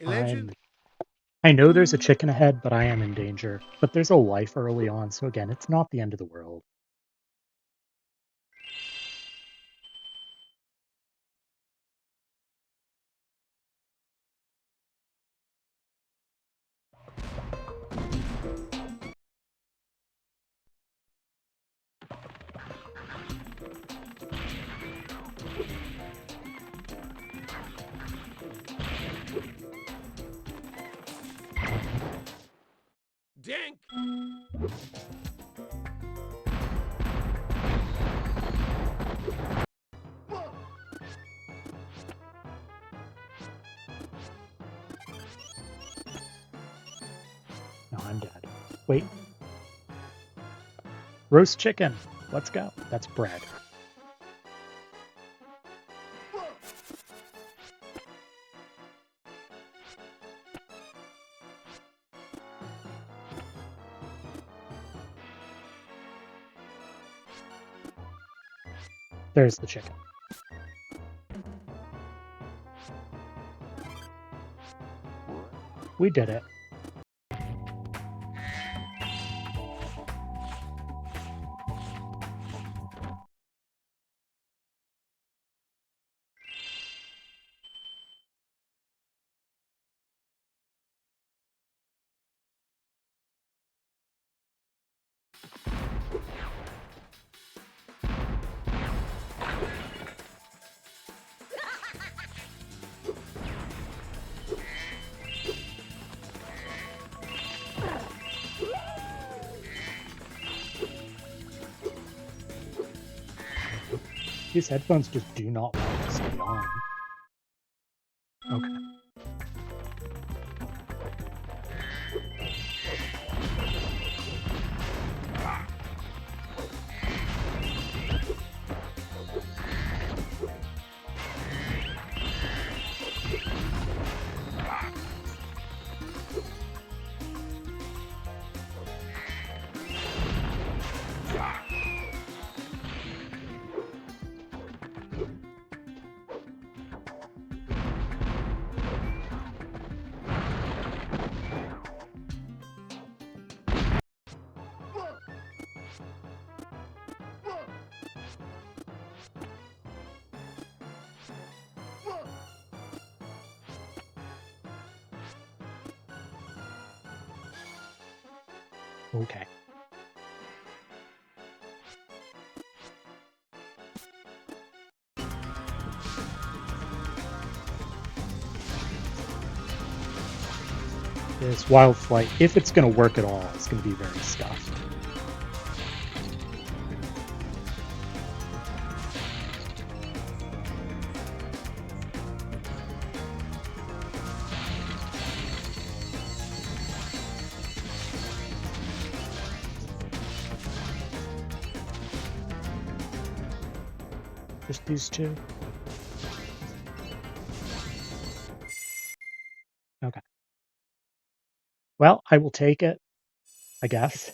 Legend. I know there's a chicken ahead, but I am in danger. But there's a life early on, so again, it's not the end of the world. Dink. No, I'm dead. Wait. Roast chicken. Let's go. That's bread. There's the chicken. We did it. These headphones just do not want to stay on. Okay. Okay. This Wild Flight, if it's going to work at all, it's going to be very scuffed. Just these two? Okay. Well, I will take it, I guess.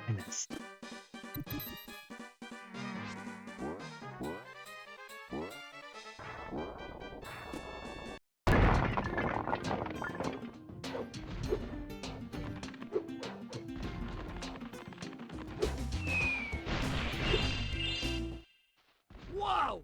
I missed. Whoa!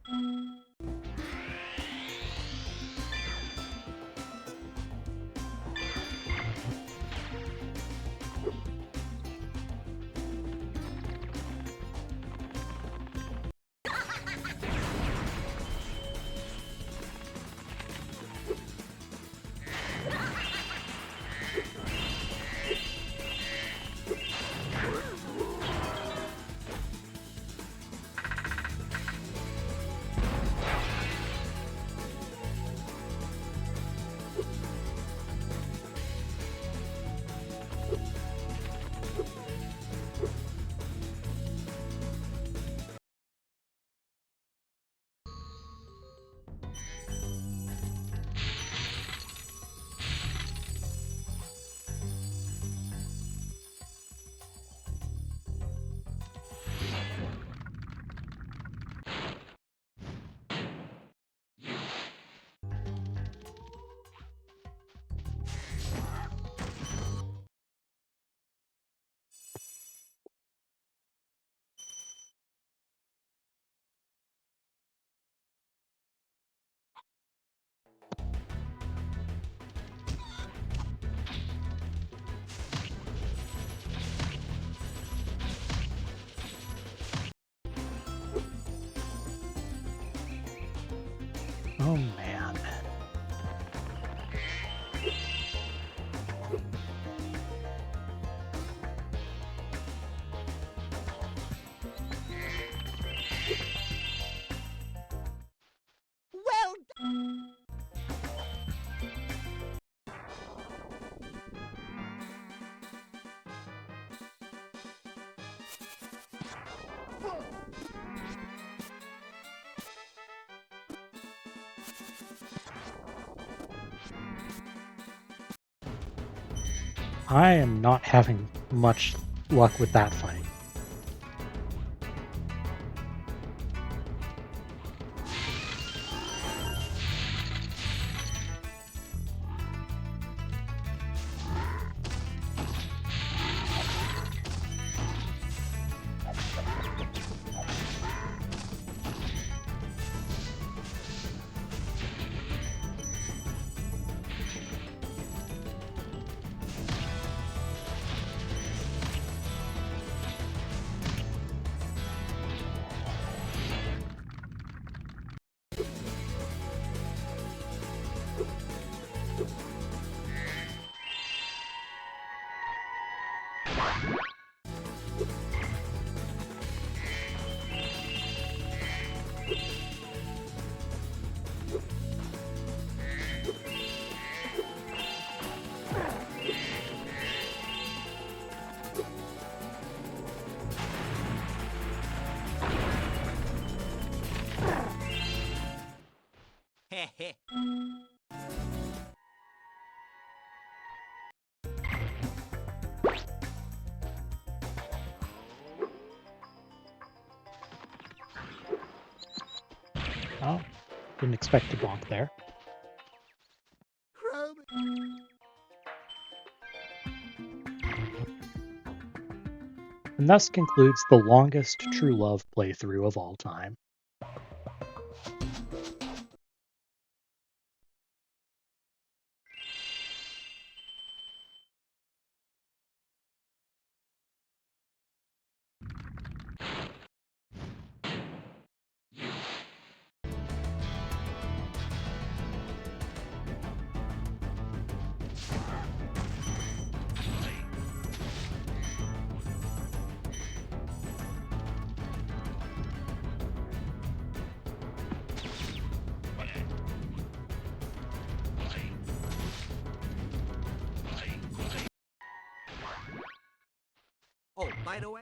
Oh, man. Well I am not having much luck with that fight. Heh. Oh, didn't expect to bonk there. Chrome. and thus concludes the longest True Love playthrough of all time. Oh, by the way.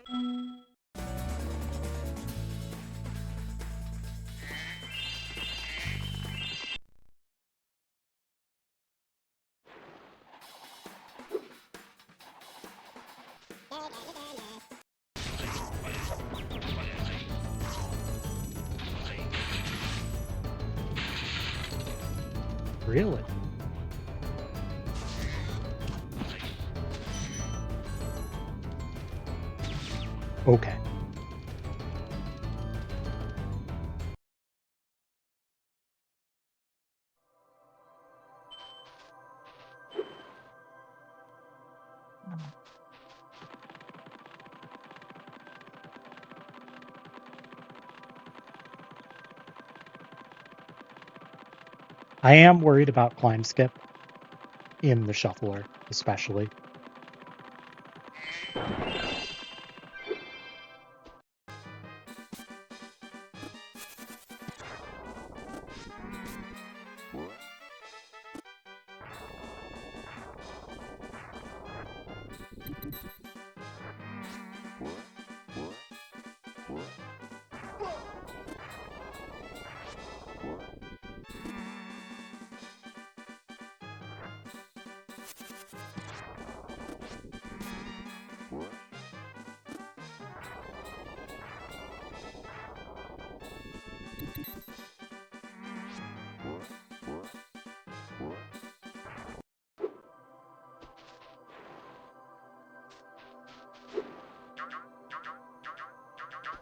Really? Okay. I am worried about climb skip in the shuffler, especially.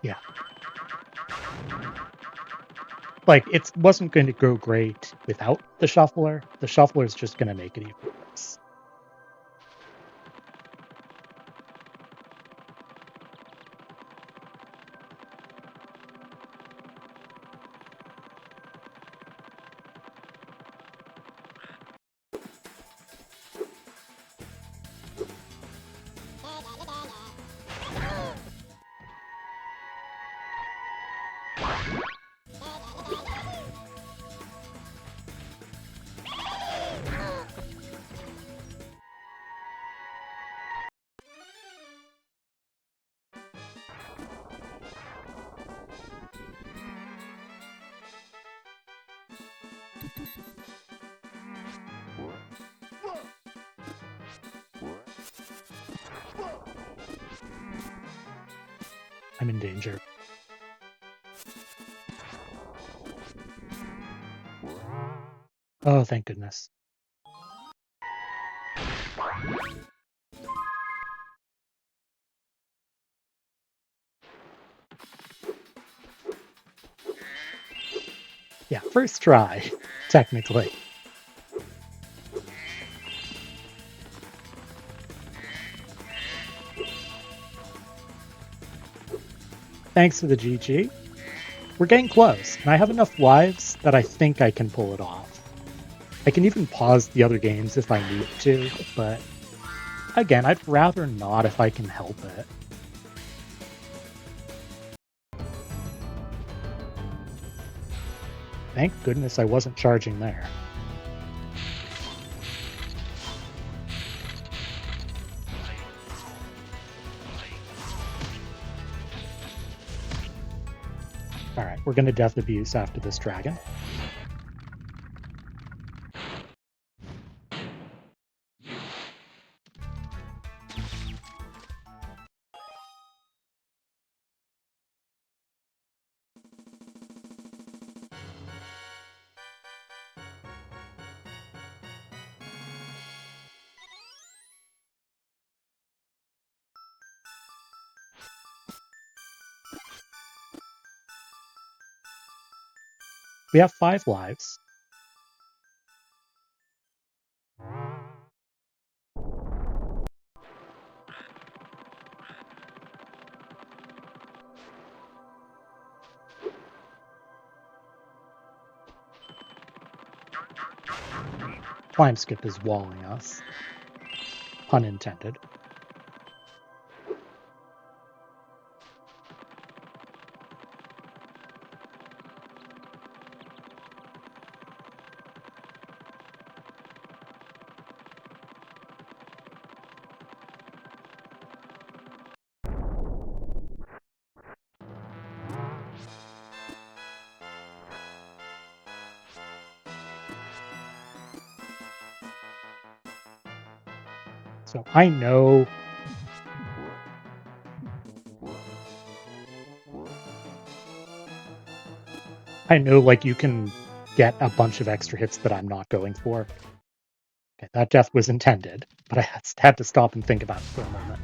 Yeah. Like, it wasn't going to go great without the shuffler. The shuffler is just going to make it even worse. I'm in danger. Oh, thank goodness. Yeah, first try, technically. Thanks for the GG. We're getting close, and I have enough lives that I think I can pull it off. I can even pause the other games if I need to, but again, I'd rather not if I can help it. Thank goodness I wasn't charging there. Alright, we're going to Death Abuse after this dragon. We have 5 lives. Time skip is walling us. Pun intended. So I know like you can get a bunch of extra hits that I'm not going for. Okay, that death was intended, but I had to stop and think about it for a moment.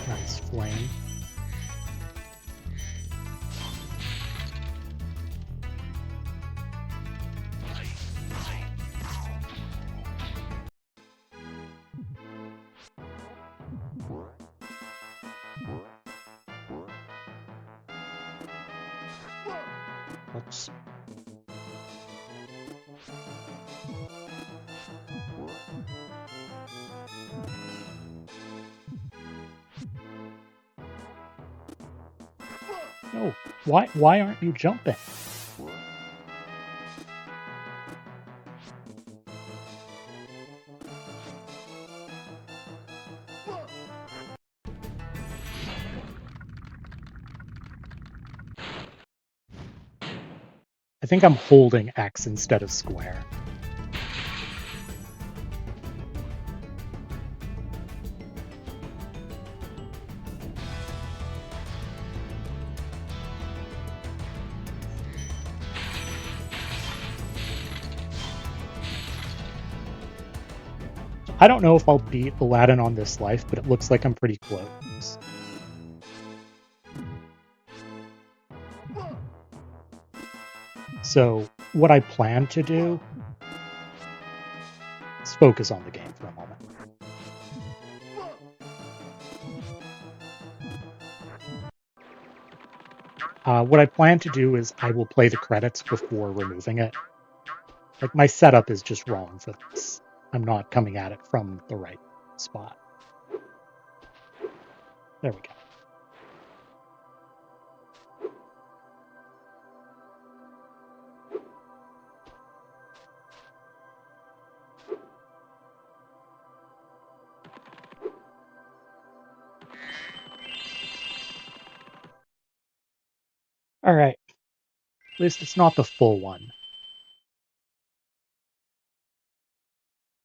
Nice flame. Oops. No, why aren't you jumping? I think I'm holding X instead of square. I don't know if I'll beat Aladdin on this life, but it looks like I'm pretty close. So what I plan to do is focus on the game for a moment. What I plan to do is I will play the credits before removing it. Like, my setup is just wrong for this. I'm not coming at it from the right spot. There we go. All right. At least it's not the full one.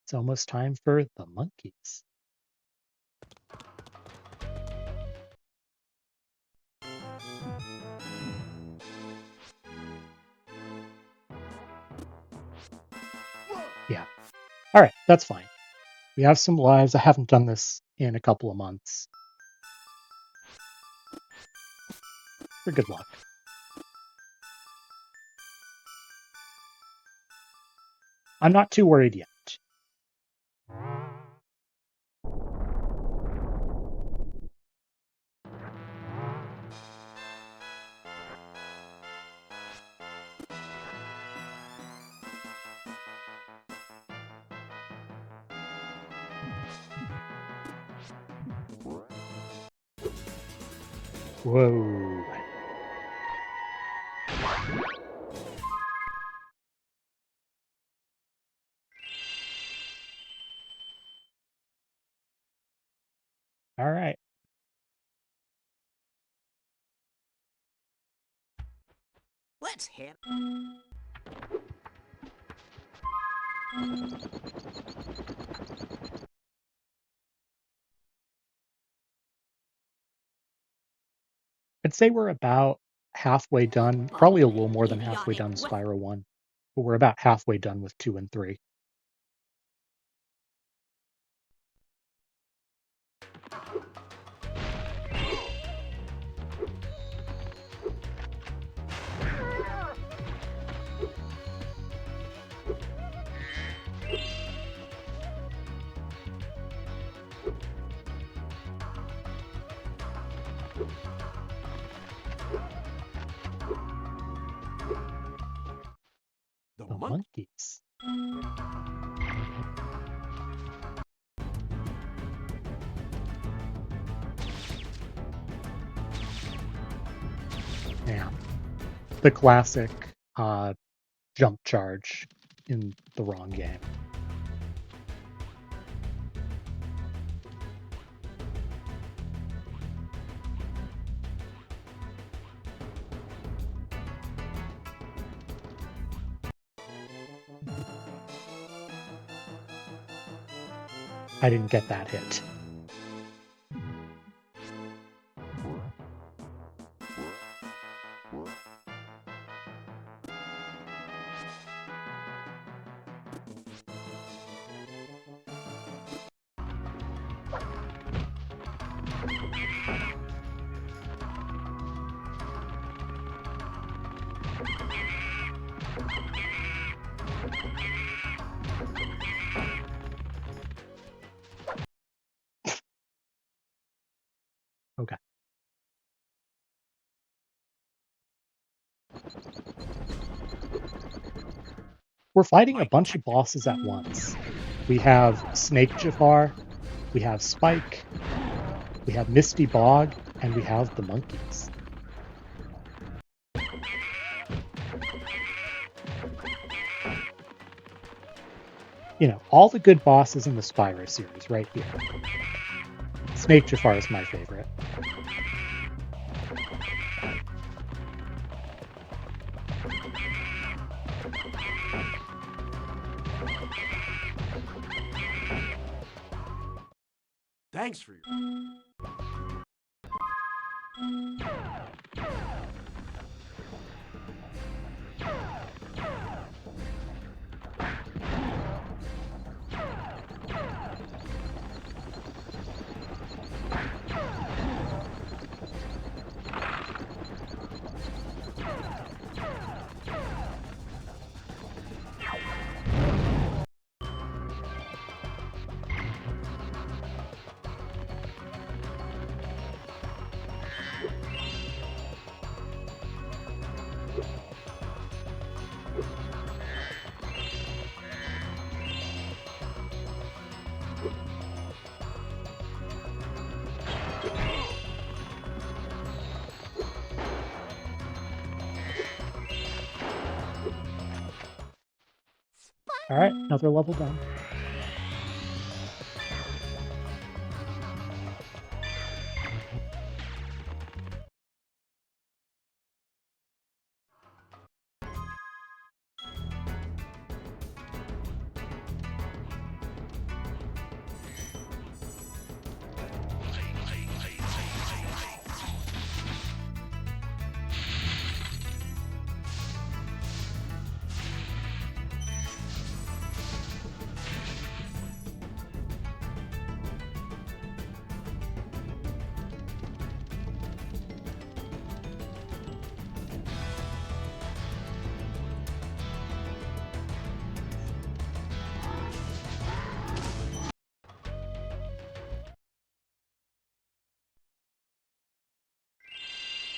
It's almost time for the monkeys. Yeah. All right, that's fine. We have some lives. I haven't done this in a couple of months. For good luck. I'm not too worried yet. Whoa. All right. Let's hit. I'd say we're about halfway done, probably a little more than halfway done Spyro 1, but we're about halfway done with 2 and 3. The monkeys. Yeah. The classic jump charge in the wrong game. I didn't get that hit. Okay. We're fighting a bunch of bosses at once. We have Snake Jafar, we have Spike, we have Misty Bog, and we have the monkeys. You know, all the good bosses in the Spyro series right here. Snake Jafar is my favorite. Thanks for your... All right, another level done.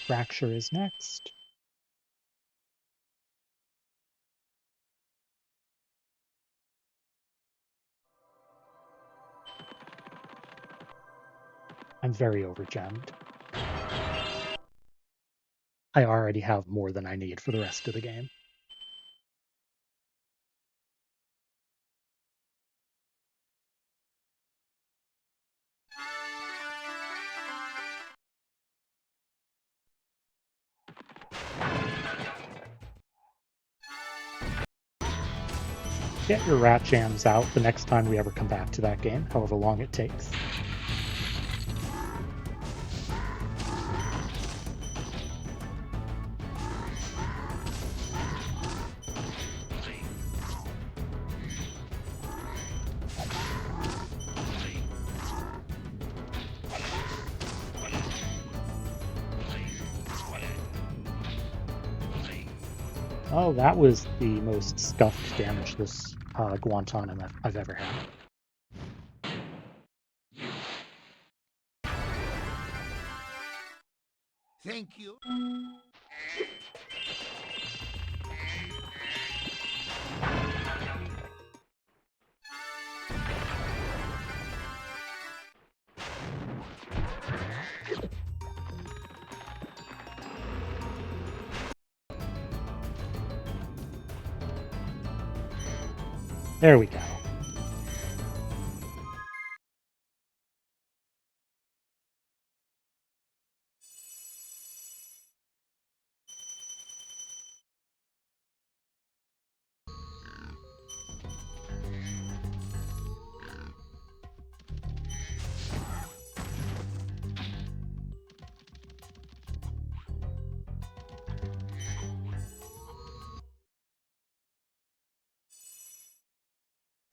Fracture is next. I'm very overgemmed. I already have more than I need for the rest of the game. Get your rat jams out the next time we ever come back to that game, however long it takes. Oh, that was the most scuffed damage this Guantanamo I've ever had. Thank you. There we go.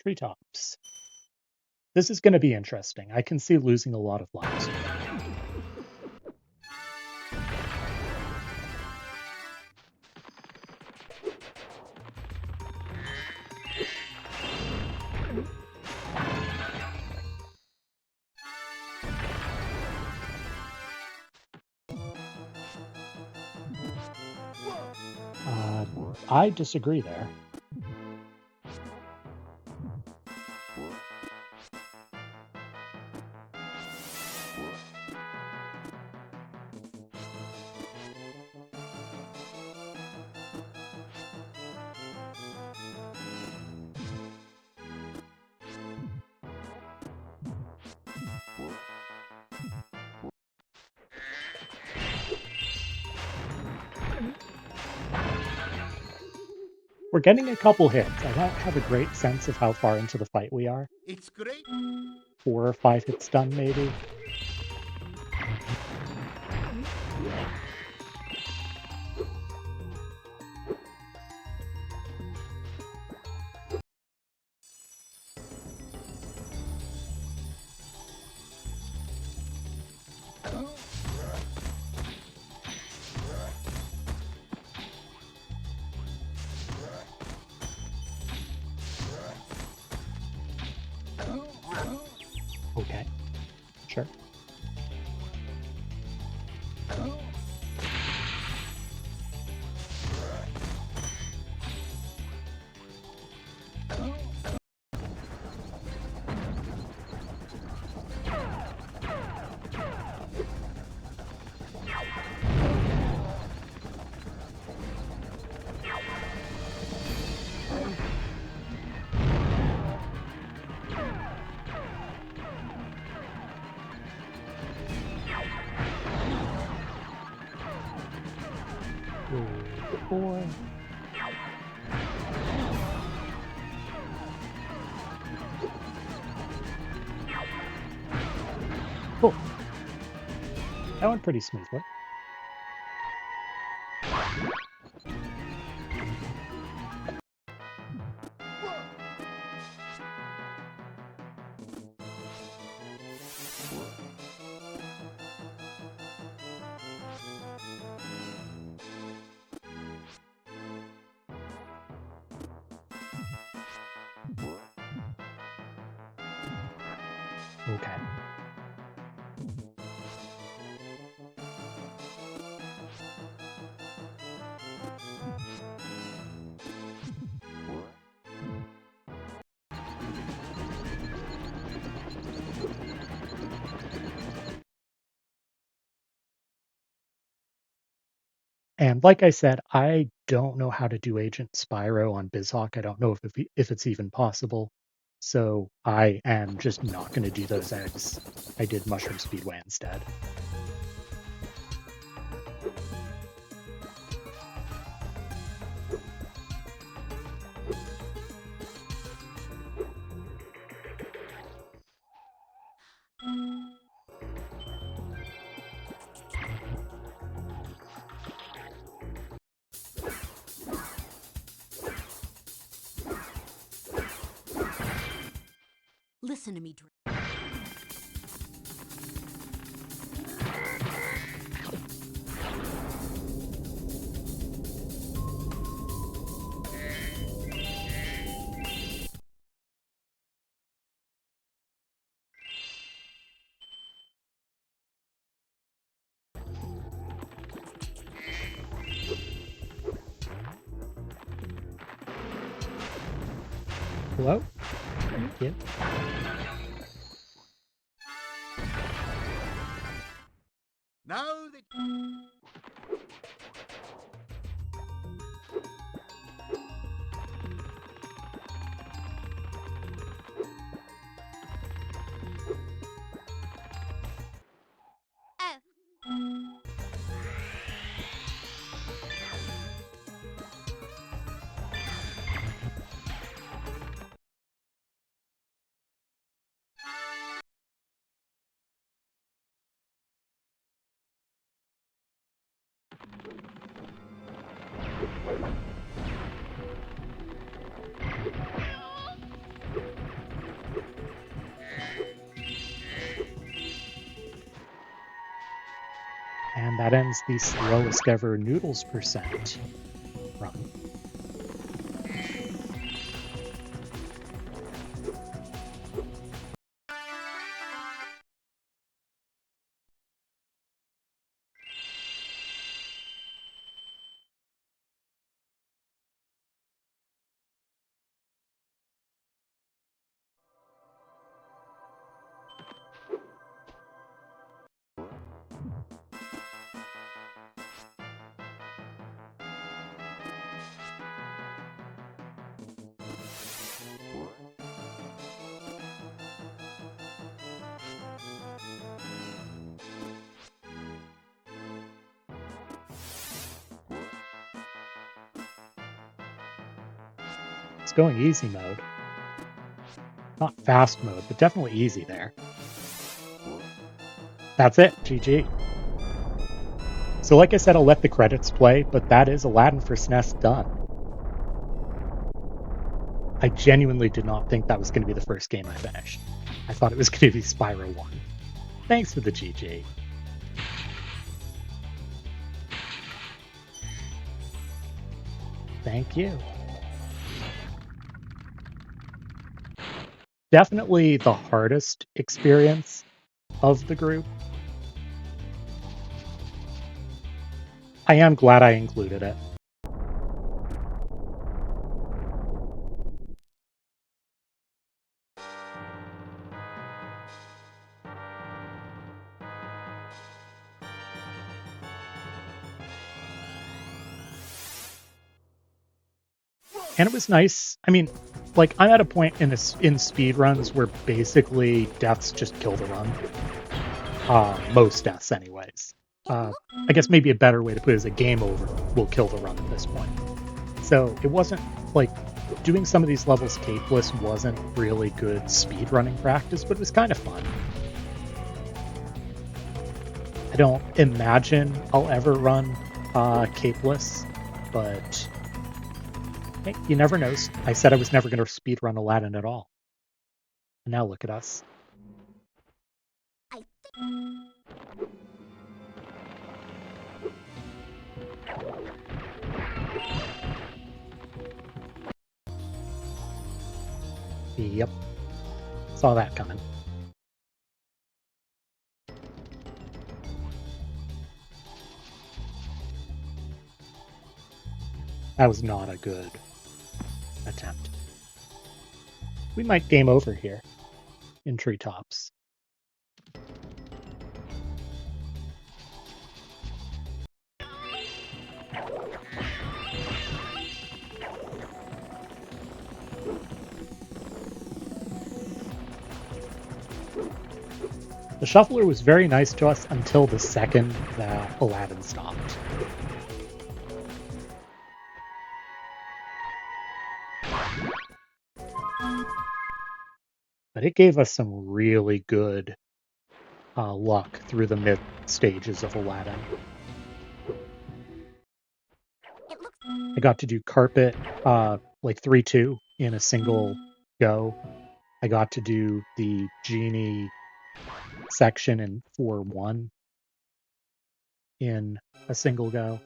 Treetops. This is going to be interesting. I can see losing a lot of lives. I disagree there. We're getting a couple hits. I don't have a great sense of how far into the fight we are. It's great. 4 or 5 hits done, maybe. Okay, sure. Four. Cool. That went pretty smoothly. Okay. And like I said, I don't know how to do Agent Spyro on Bizhawk. I don't know if it's even possible. So I am just not going to do those eggs. I did Mushroom Speedway instead. Listen to me, Drake. Hello? Thank you. Now that And that ends the slowest ever noodles percent run. It's going easy mode. Not fast mode, but definitely easy there. That's it, GG. So like I said, I'll let the credits play, but that is Aladdin for SNES done. I genuinely did not think that was going to be the first game I finished. I thought it was going to be Spyro 1. Thanks for the GG. Thank you. Definitely the hardest experience of the group. I am glad I included it. And it was nice. I mean, like, I'm at a point in speed runs where basically deaths just kill the run. Most deaths, anyways. I guess maybe a better way to put it is a game over will kill the run at this point. So it wasn't like doing some of these levels capeless wasn't really good speed running practice, but it was kind of fun. I don't imagine I'll ever run capeless, but hey, you never know. I said I was never going to speedrun Aladdin at all. And now look at us. Yep. Saw that coming. That was not a good attempt. We might game over here in treetops. The shuffler was very nice to us until the second that Aladdin stopped. But it gave us some really good luck through the mid stages of Aladdin. I got to do carpet like 3-2 in a single go. I got to do the genie section in 4-1 in a single go.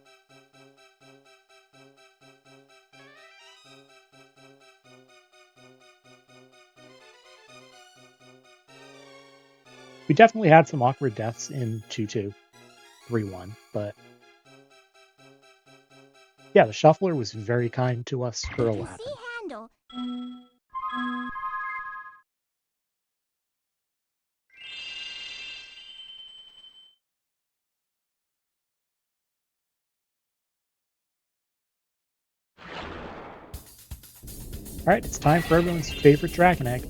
We definitely had some awkward deaths in 2-2, 3-1, but yeah, the shuffler was very kind to us for Aladdin. Alright, it's time for everyone's favorite dragon egg.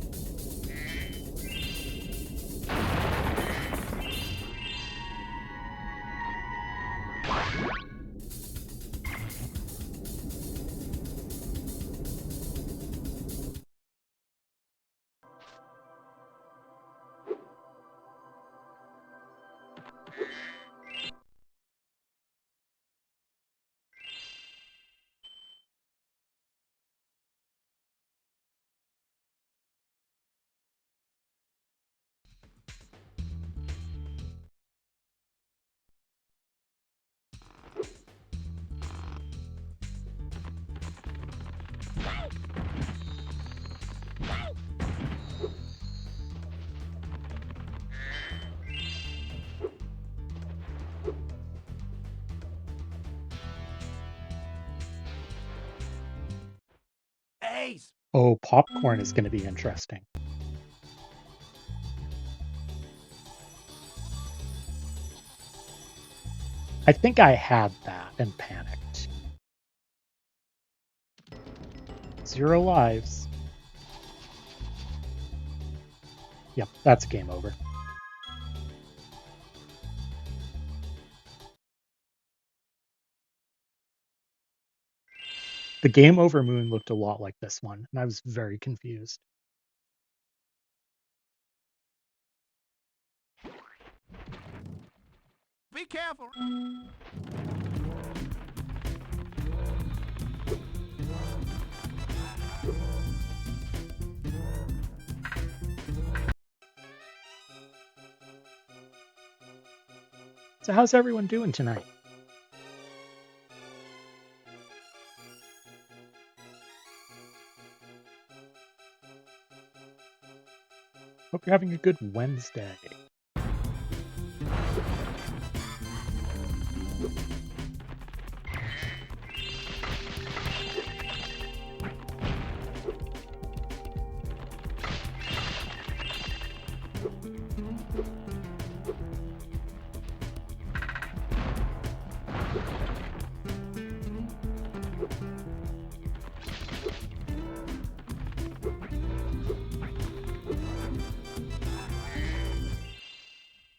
Ace! Oh, popcorn is going to be interesting. I think I had that and panicked. 0 lives. Yep, that's game over. The game over moon looked a lot like this one, and I was very confused. Be careful! So how's everyone doing tonight? Hope you're having a good Wednesday.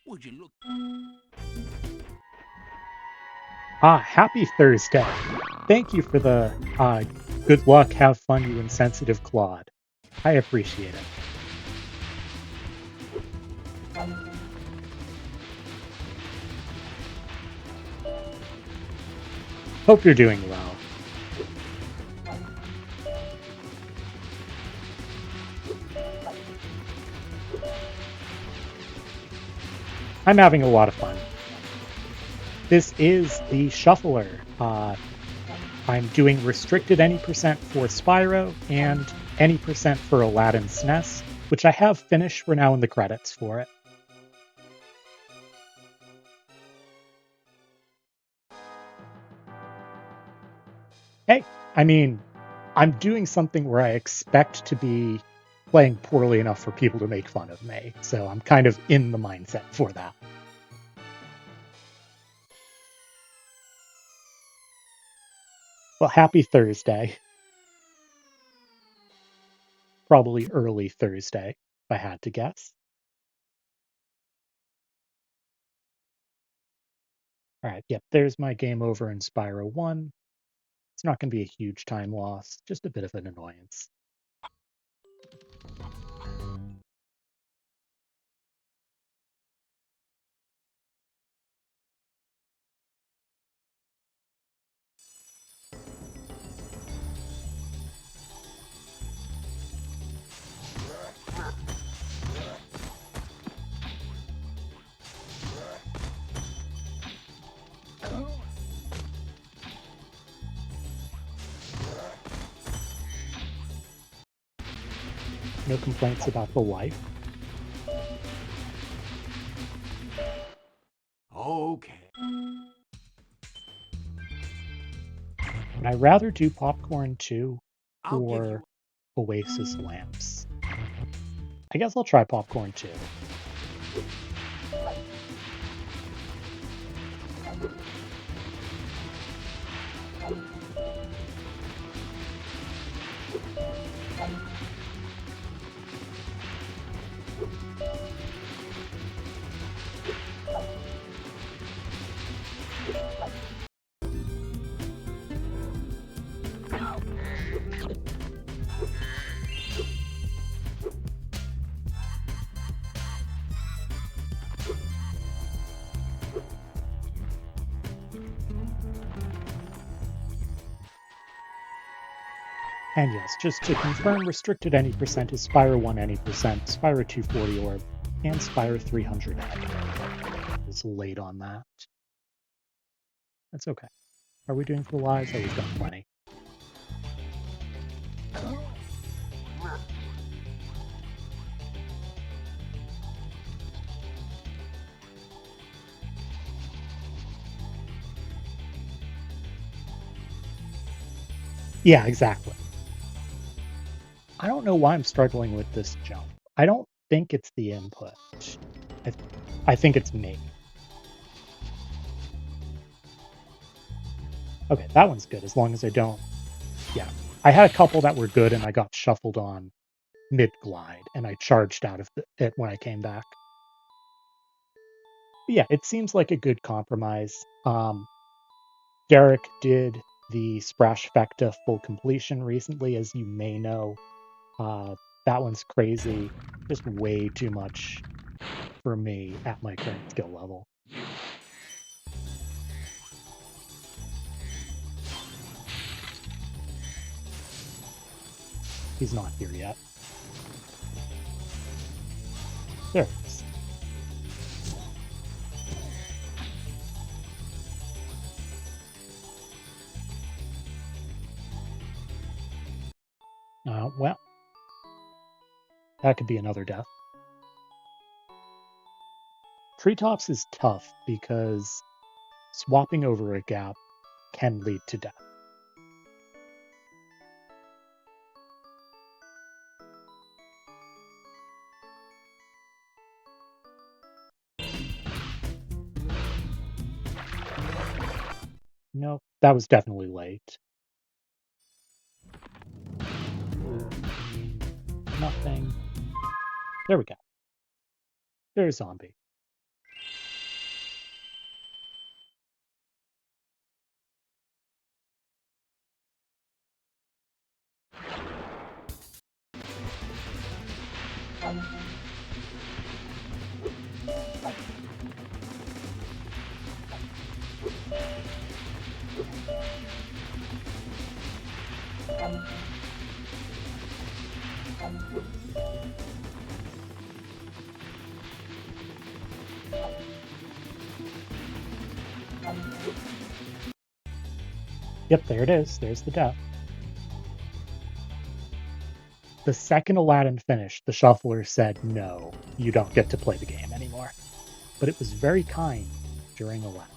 Would you look? Happy Thursday. Thank you for the good luck, have fun, you insensitive Claude. I appreciate it. Hope you're doing well. I'm having a lot of fun. This is the Shuffler. I'm doing restricted any percent for Spyro and any percent for Aladdin SNES, which I have finished. We're now in the credits for it. Hey, I mean, I'm doing something where I expect to be playing poorly enough for people to make fun of me, so I'm kind of in the mindset for that. Well, happy Thursday. Probably early Thursday, if I had to guess. All right, yep, there's my game over in Spyro 1. It's not going to be a huge time loss, just a bit of an annoyance. No complaints about the wife. Okay. Would I rather do Popcorn 2 I'll give you. or Oasis Lamps? I guess I'll try Popcorn 2. And yes, just to confirm, restricted any percent is Spyro 1 any percent, Spyro 240 orb, and Spyro 300 is late on that. That's okay. Are we doing full lives? Oh, we've got plenty. Yeah, exactly. I don't know why I'm struggling with this jump. I don't think it's the input. I think it's me. Okay, that one's good, as long as I don't... Yeah. I had a couple that were good, and I got shuffled on mid-glide, and I charged out of it when I came back. But yeah, it seems like a good compromise. Derek did the Sprashfecta full completion recently, as you may know. That one's crazy. Just way too much for me at my current skill level. He's not here yet. There it is. Well, that could be another death. Treetops is tough because swapping over a gap can lead to death. No, that was definitely late. Nothing. There we go. There's zombie. Yep, there it is. There's the death. The second Aladdin finished, the shuffler said, no, you don't get to play the game anymore. But it was very kind during Aladdin.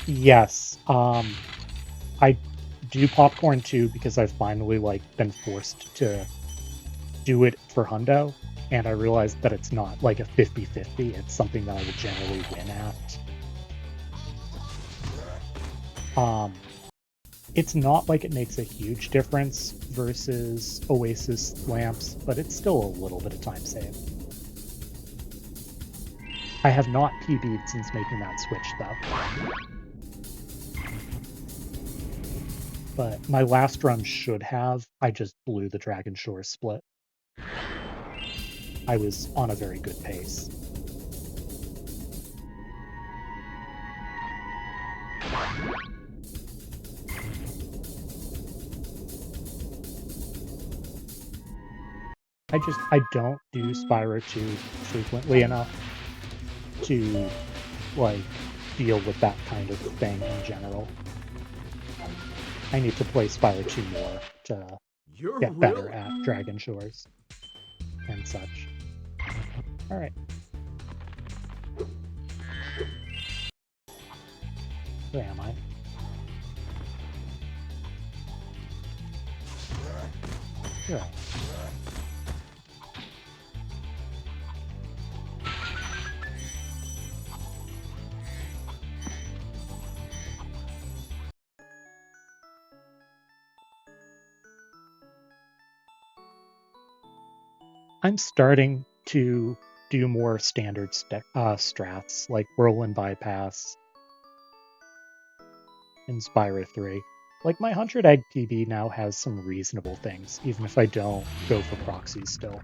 Yes, I do popcorn too because I've finally been forced to do it for Hundo, and I realized that it's not like a 50-50, it's something that I would generally win at. It's not like it makes a huge difference versus Oasis lamps, but it's still a little bit of time save. I have not PB'd since making that switch, though. But my last run should have. I just blew the Dragon Shore split. I was on a very good pace. I don't do Spyro 2 frequently enough to deal with that kind of thing in general. I need to play Spyro 2 more to get better at Dragon Shores and such. Alright. Where am I? Here I am. I'm starting to do more standard strats, like Whirlwind Bypass in Spyro 3. Like, my 100 Egg PB now has some reasonable things, even if I don't go for proxies still.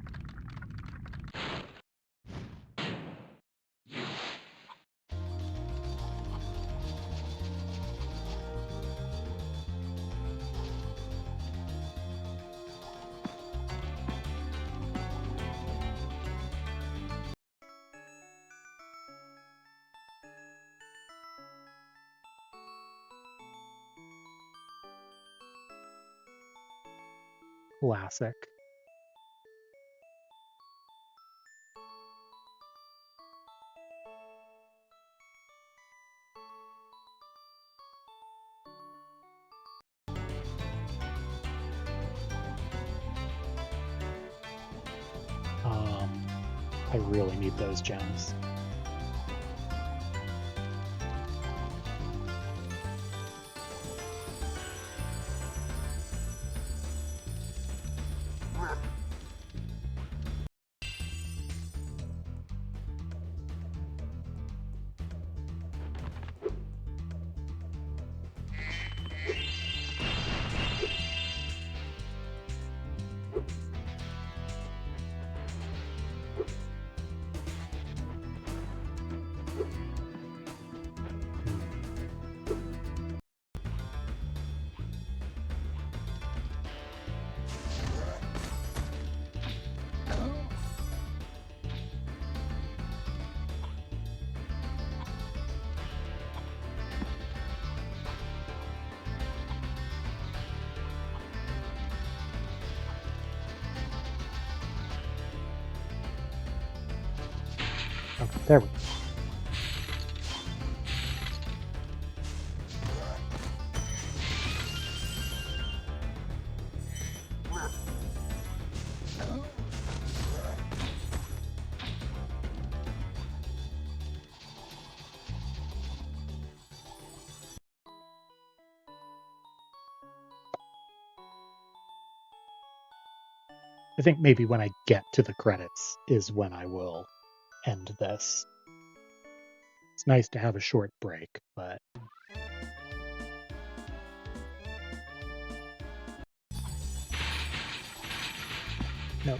Classic. I really need those gems. Okay, there we go. I think maybe when I get to the credits is when I will end this. It's nice to have a short break, but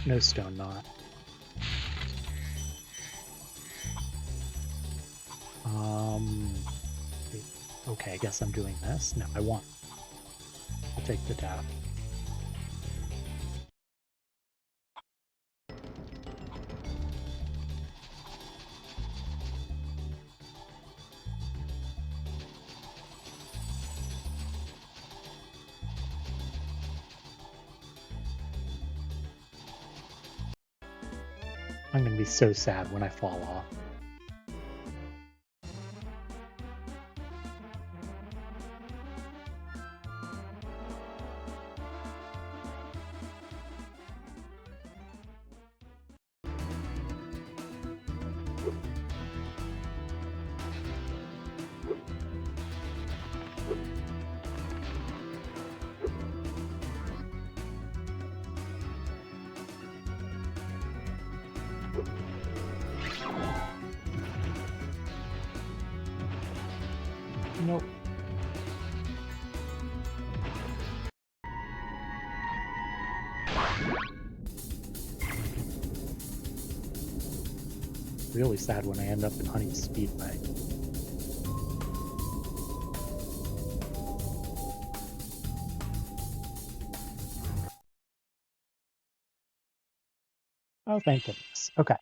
no stone knot. Okay, I guess I'm doing this. No, I won't. I'll take the tap. I'm gonna be so sad when I fall off. Nope. Really sad when I end up in Honey's Speedway. Oh, thank goodness. Okay.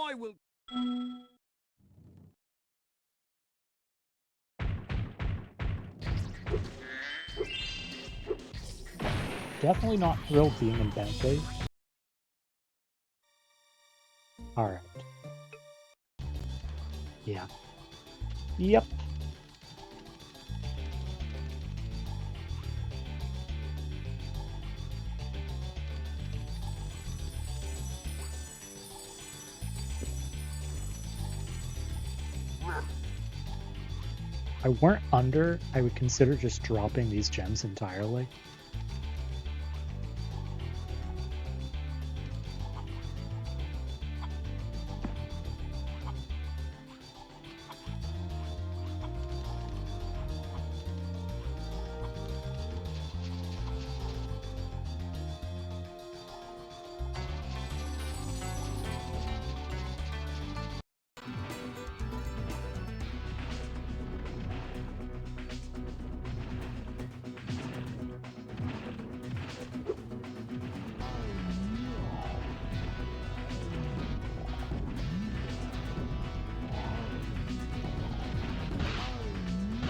I will. Definitely not thrilled being in Bentley. Alright. Yeah. Yep. If I weren't under, I would consider just dropping these gems entirely.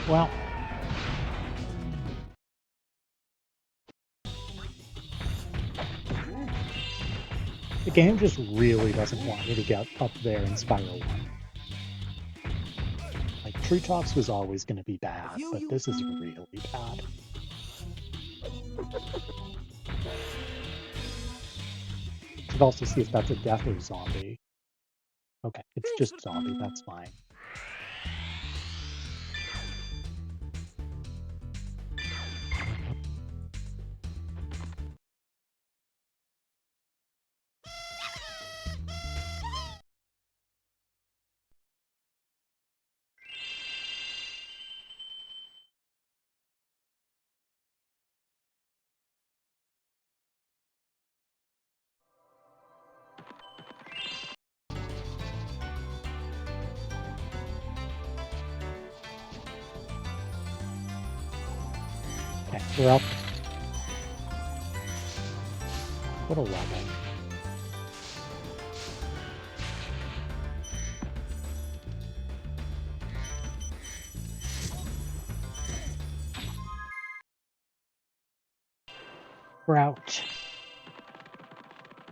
Well, the game just really doesn't want me to get up there in Spyro 1. Like, Treetops was always going to be bad, but this is really bad. Should also see if that's a death or zombie. Okay, it's just zombie, that's fine. Okay, we're up. What a level. We're out.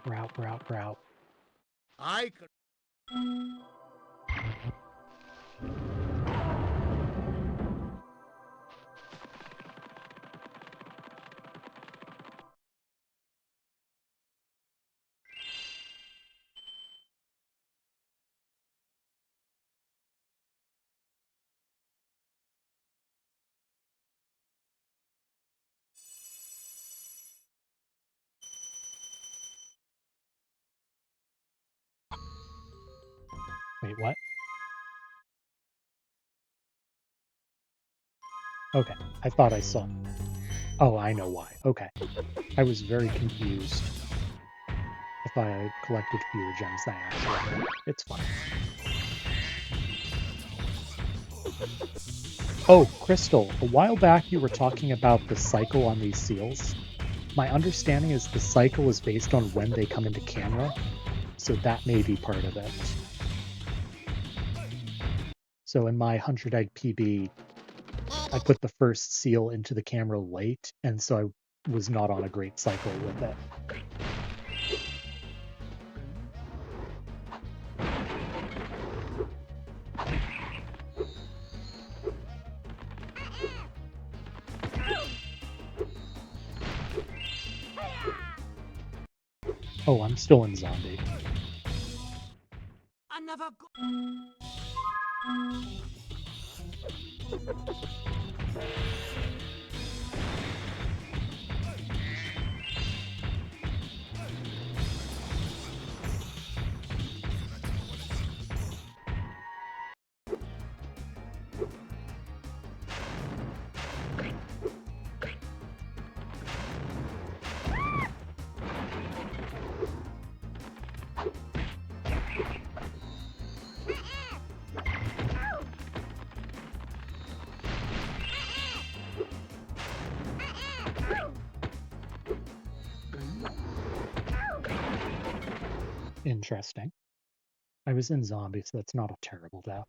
We're out, we're out, we're out. I could. Wait, what? Okay, I thought I saw. Oh, I know why. Okay. I was very confused. I thought I collected fewer gems than I actually did. It's fine. Oh, Crystal, a while back you were talking about the cycle on these seals. My understanding is the cycle is based on when they come into camera, so that may be part of it. So in my 100 egg PB, I put the first seal into the camera late, and so I was not on a great cycle with it. Oh, I'm still in zombie. Another go. Interesting. I was in zombie, so that's not a terrible death.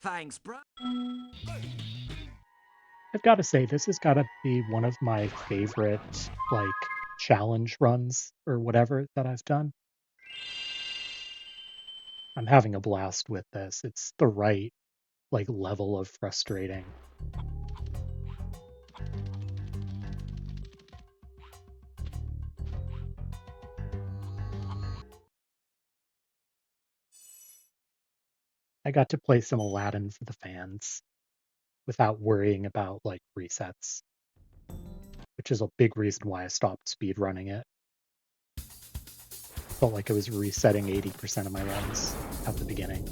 Thanks, bro. I've got to say, this has got to be one of my favorite, like, challenge runs or whatever that I've done. I'm having a blast with this. It's the right, like, level of frustrating. I got to play some Aladdin for the fans without worrying about, like, resets, which is a big reason why I stopped speedrunning it. Felt like I was resetting 80% of my runs at the beginning.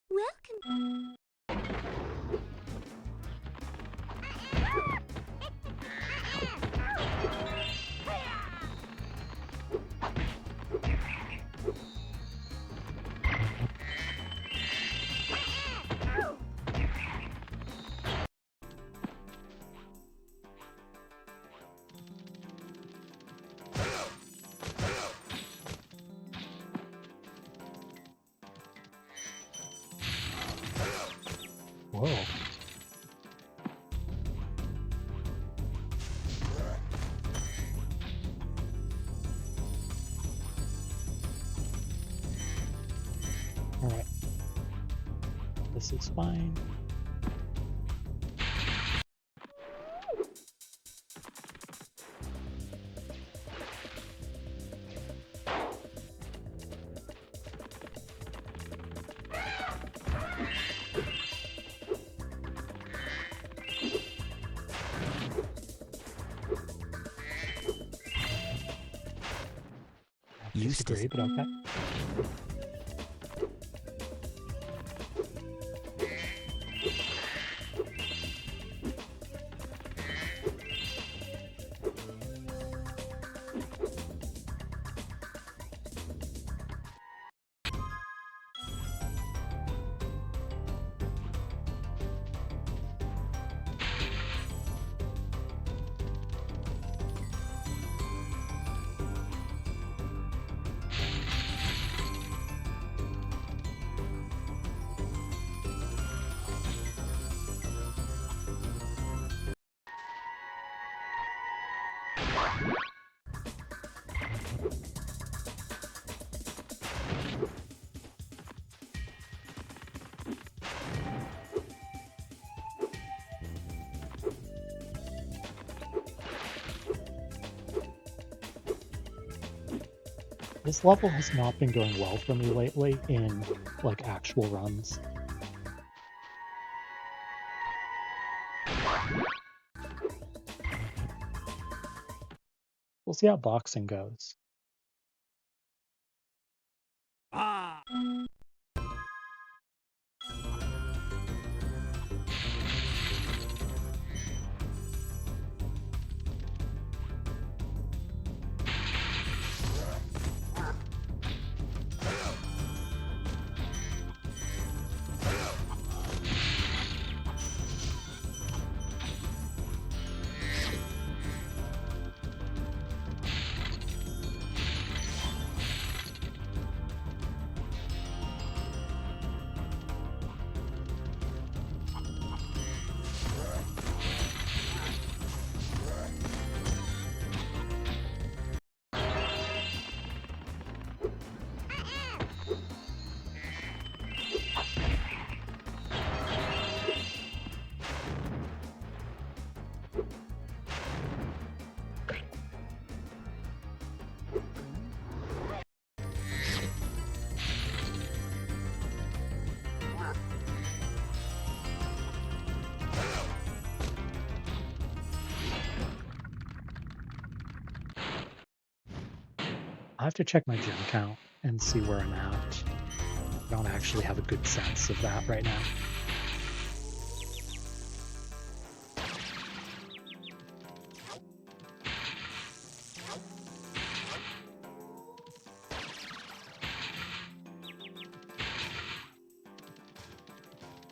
Welcome. Whoa. Alright. This is fine. Disagree, but okay. This level has not been going well for me lately in, like, actual runs. We'll see how boxing goes. Ah! I have to check my gem count and see where I'm at. I don't actually have a good sense of that right now.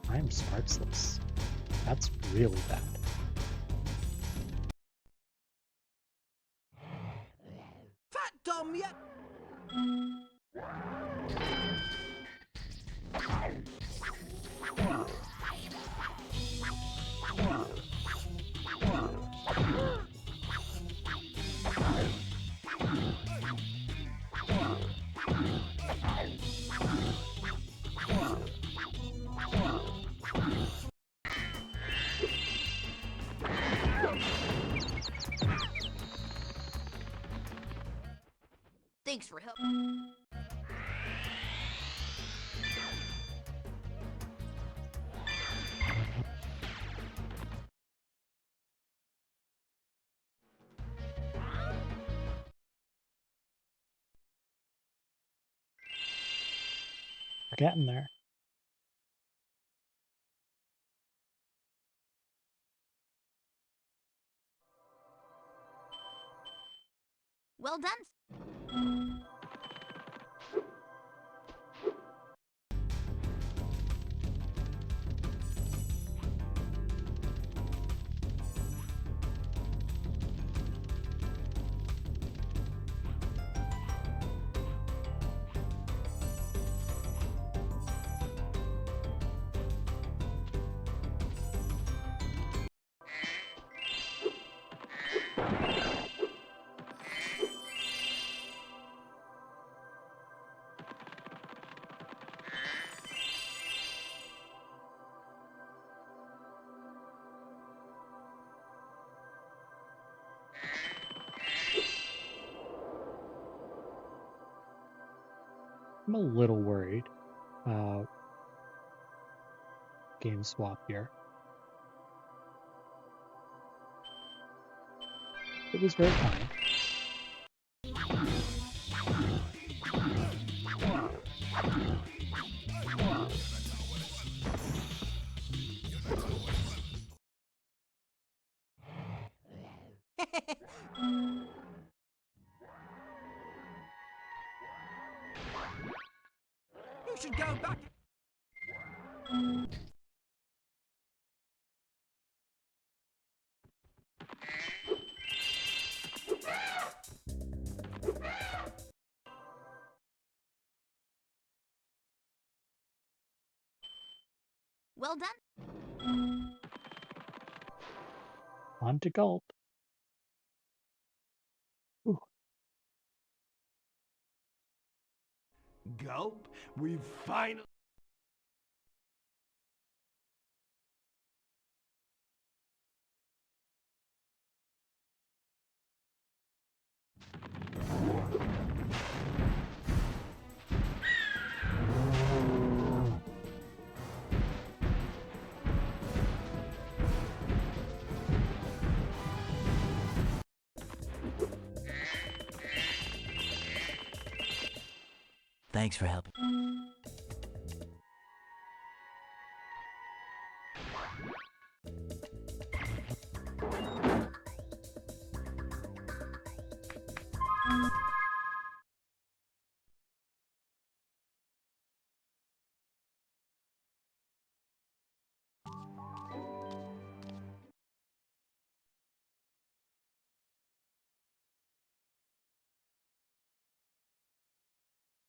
I am smartsless. That's really bad. Fat Tom yet? Thanks for help. We're getting there. Well done. I'm a little worried about game swap here. It was very kind. You should go back. Well done. On to gulp. Ooh, Gulp. We've finally. Thanks for helping.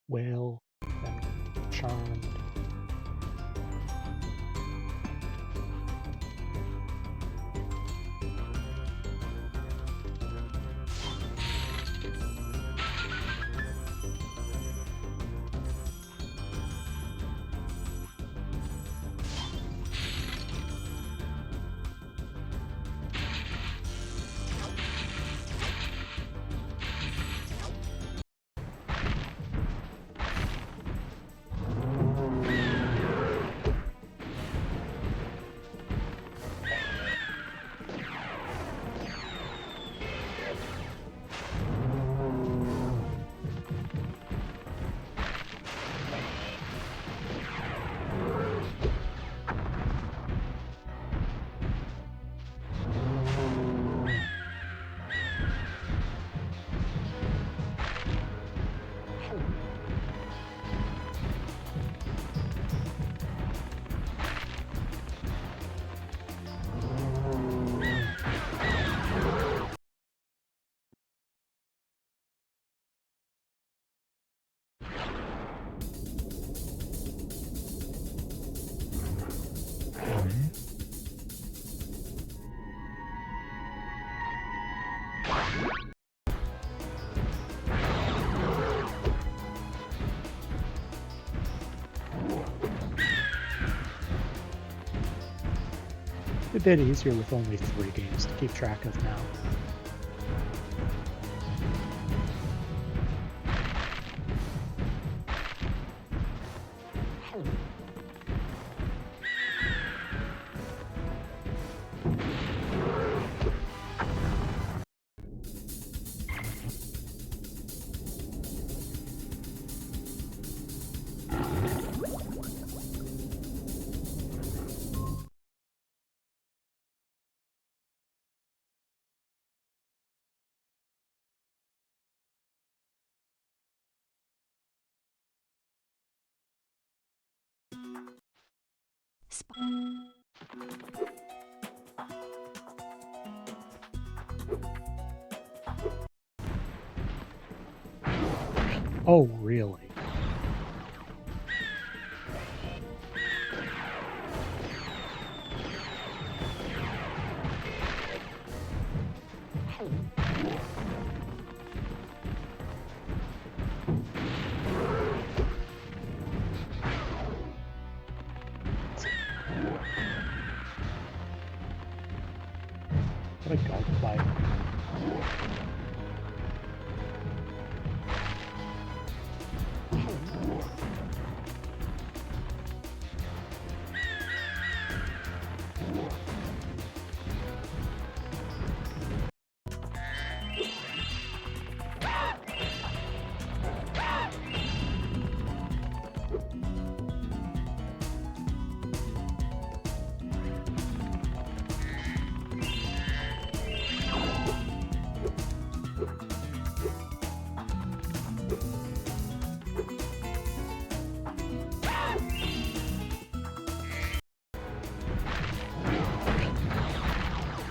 well, then charmed. A bit easier with only 3 games to keep track of now. Oh, really? What a gulp fight.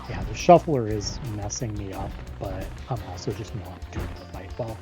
Yeah, the shuffler is messing me up, but I'm also just not doing the fight well.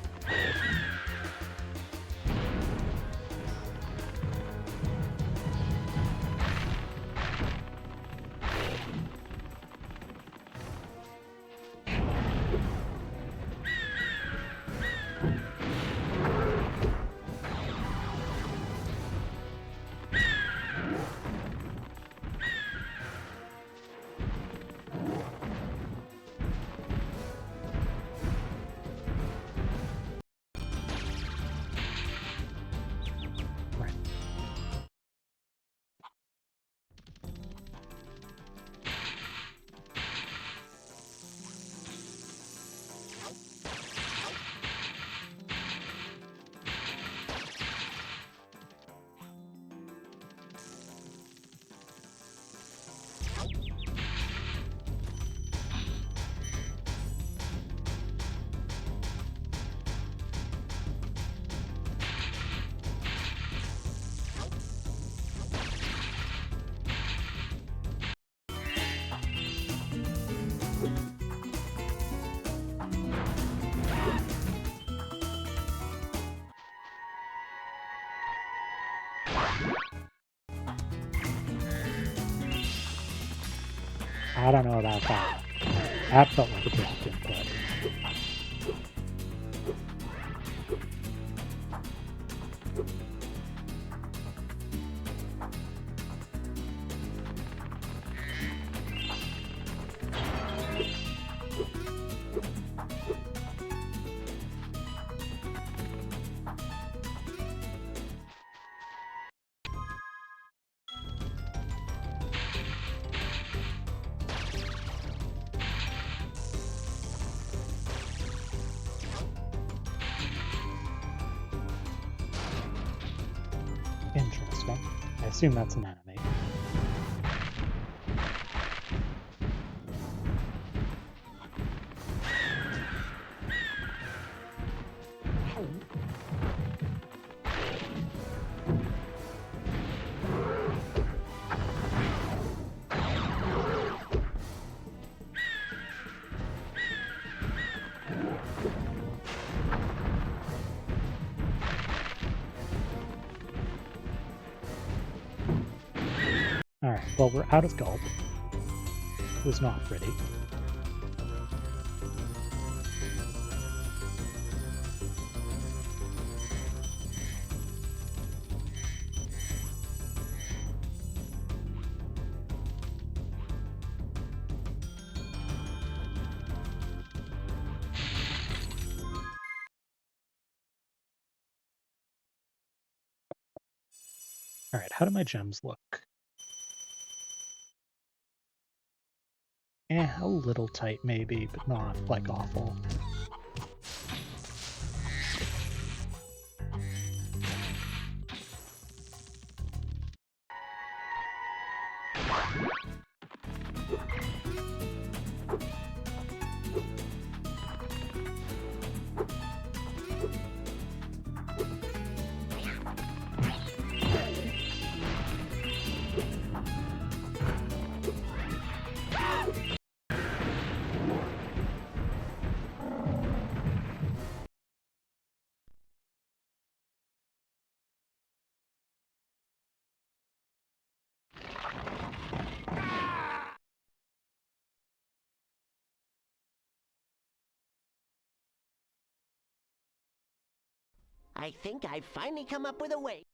I don't know about that. That felt like a direct input. Interesting. I assume that's an enemy. Alright, well, we're out of gulp. It was not pretty. Alright, how do my gems look? A little tight maybe, but not, like, awful. I think I've finally come up with a way.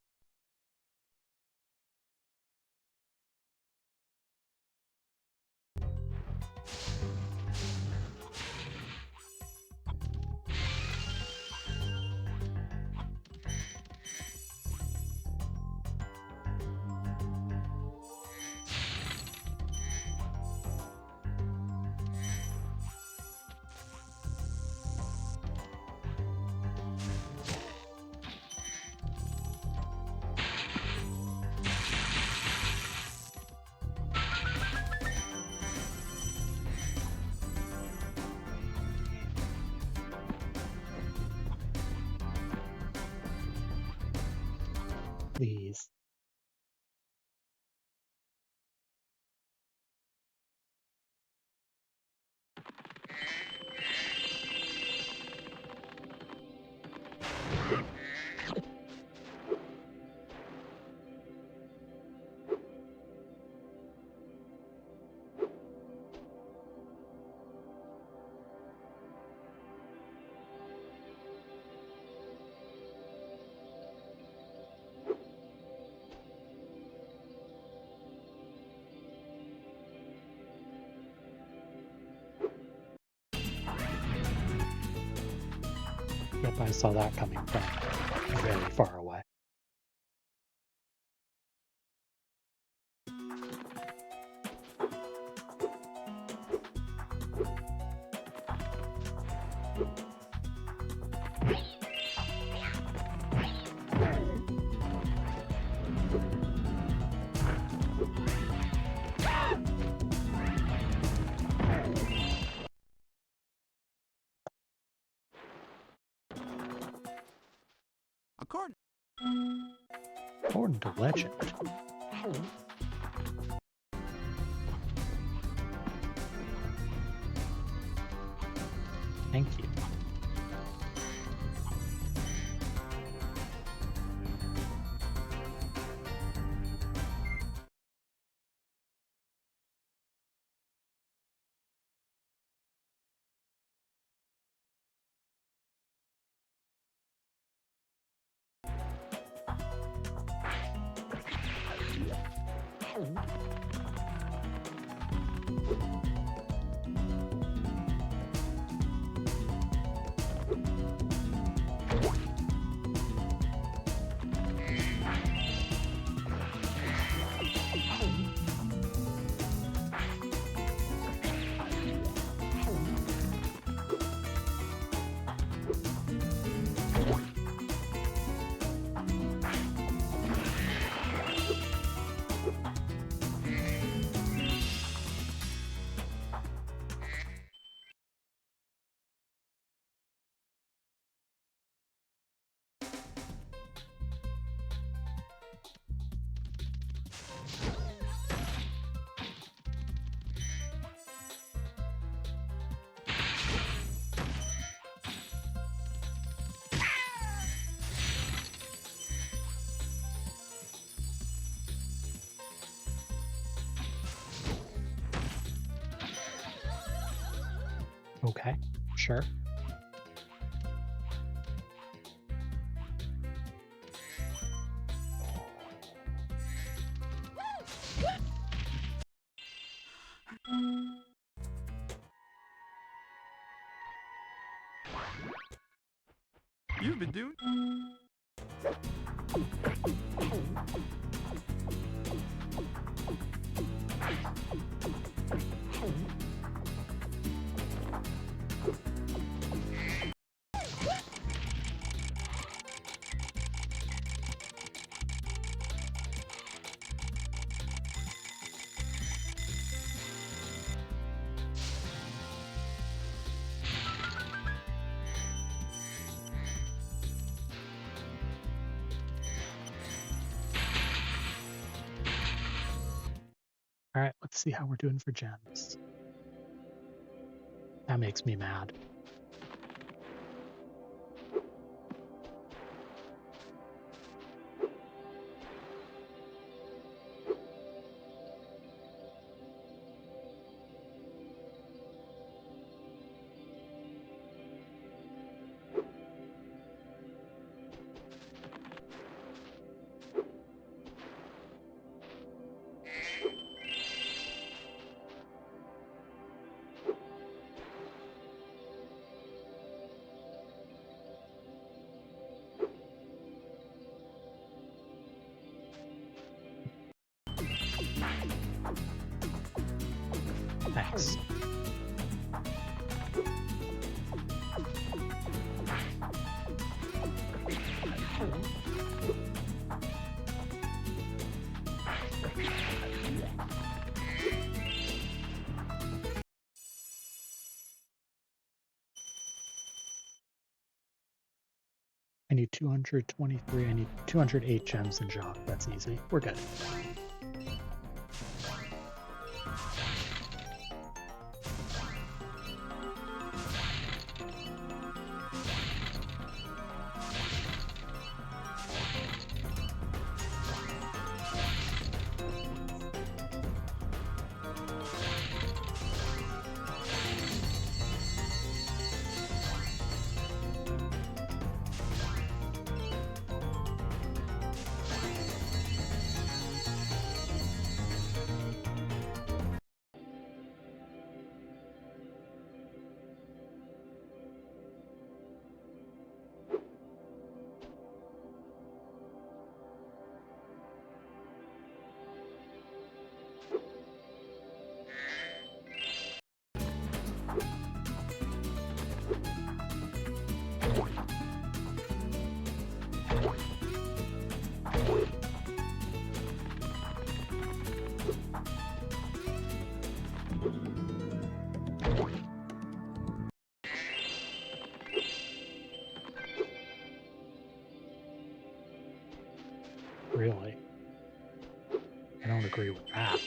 Please. Yep, I saw that coming from very far away. According to legend. Thank you. Okay, sure. You've been doing. All right, let's see how we're doing for gems. That makes me mad. Thanks. I need 223, I need 208 gems in Bizhawk. That's easy. We're good. Really? I don't agree with that.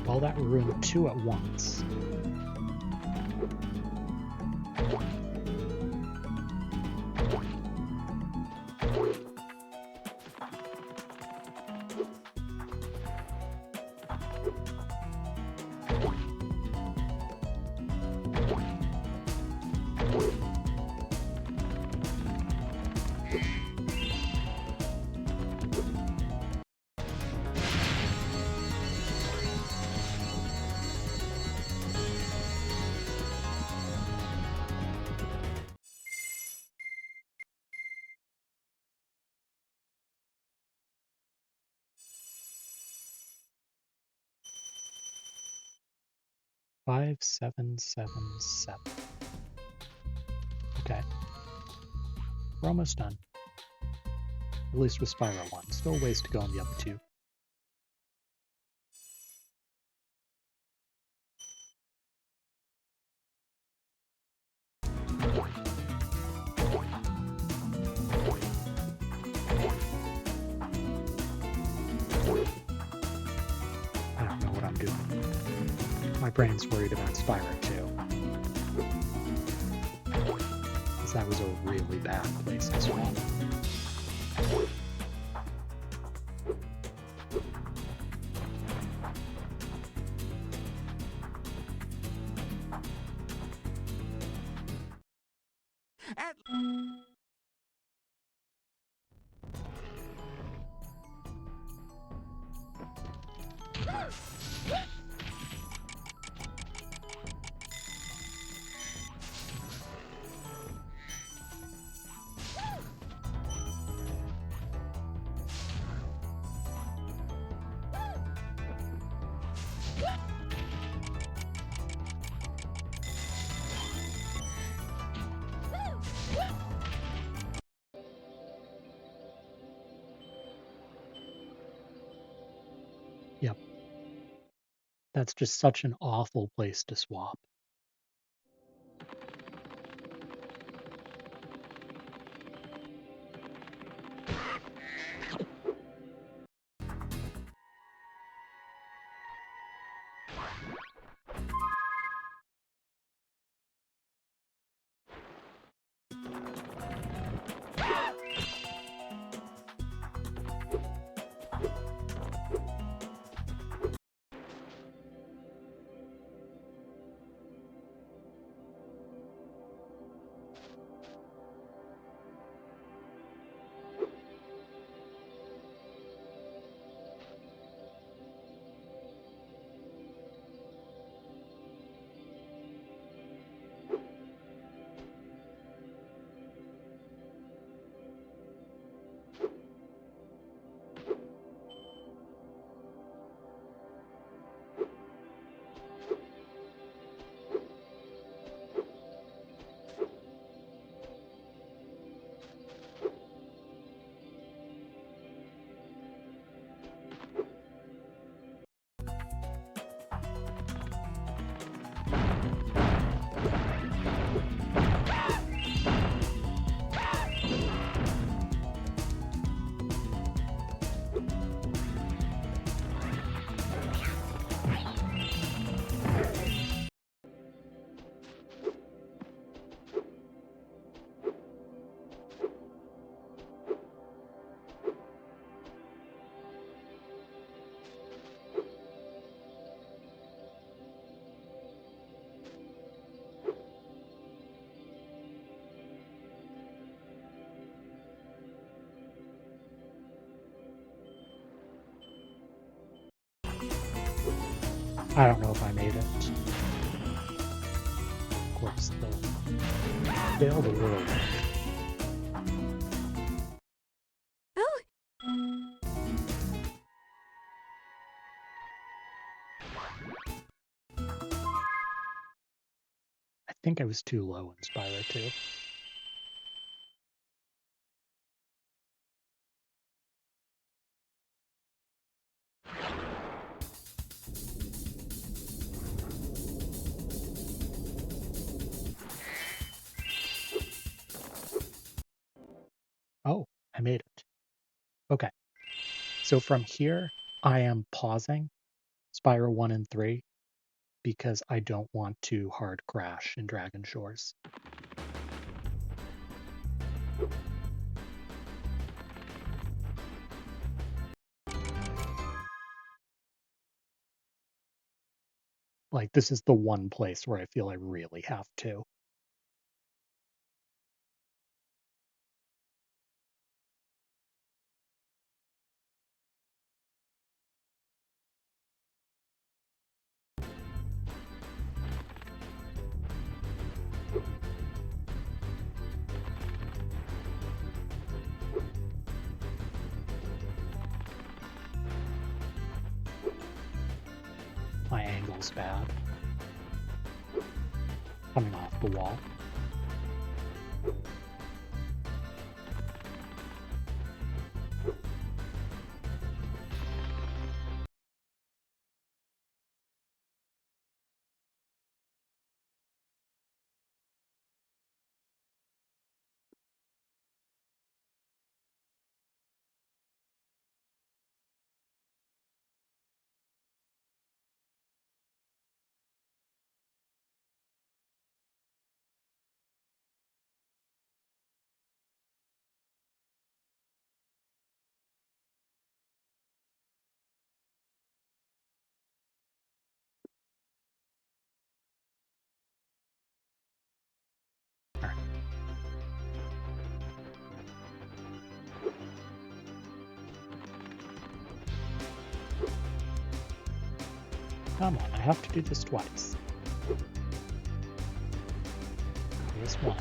Well, that ruined two at once. Five, 7, 7, 7. Okay. We're almost done. At least with Spyro 1. Still a ways to go on the other two. I don't know what I'm doing. My brain's worried about Spyro 2. Because that was a really bad place to swap. At Yep. That's just such an awful place to swap. I don't know if I made it. Of course, the fail the world. I think I was too low in Spyro 2. Oh, I made it. Okay. So from here, I am pausing Spyro 1 and 3 because I don't want to hard crash in Dragon Shores. Like, this is the one place where I feel I really have to. My angle's bad. Coming off the wall. Come on, I have to do this twice. This one.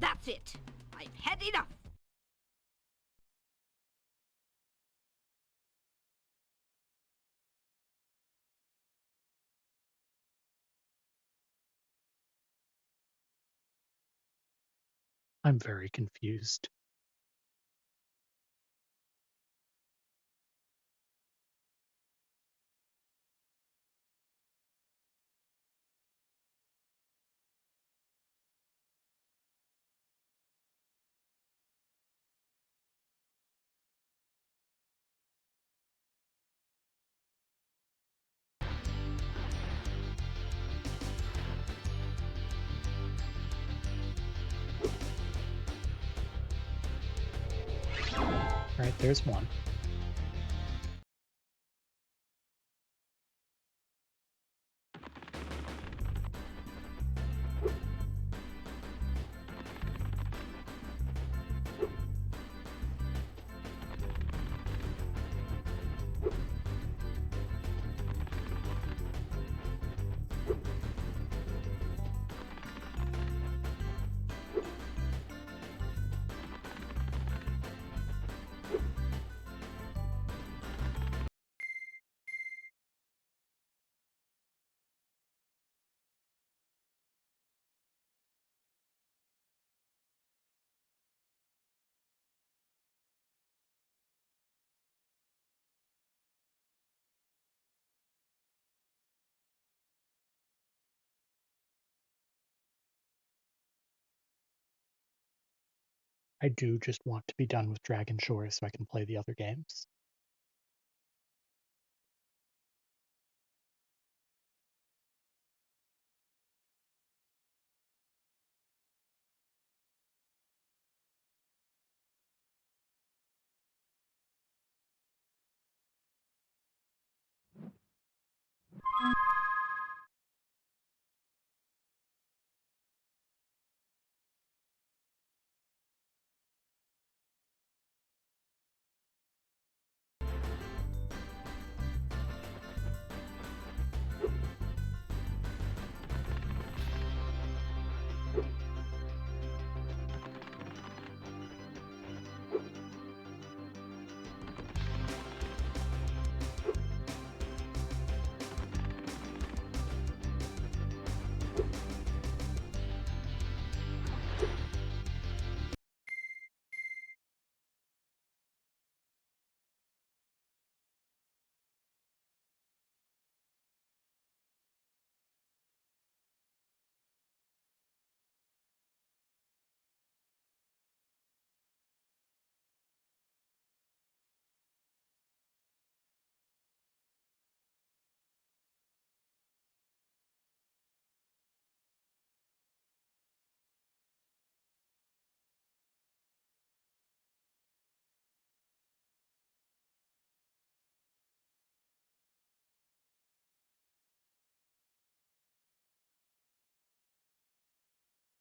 That's it. I've had enough. I'm very confused. All right, there's one. I do just want to be done with Dragon Shore so I can play the other games.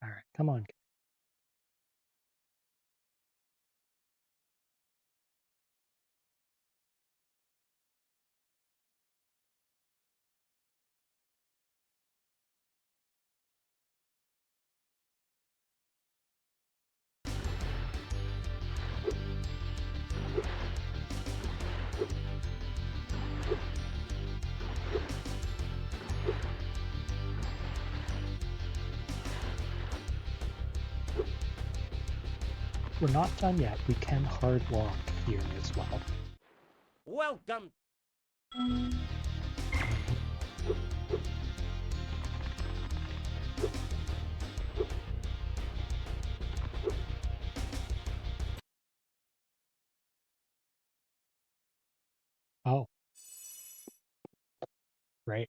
All right, come on. We're not done yet. We can hard lock here as well. Welcome. Oh. Right.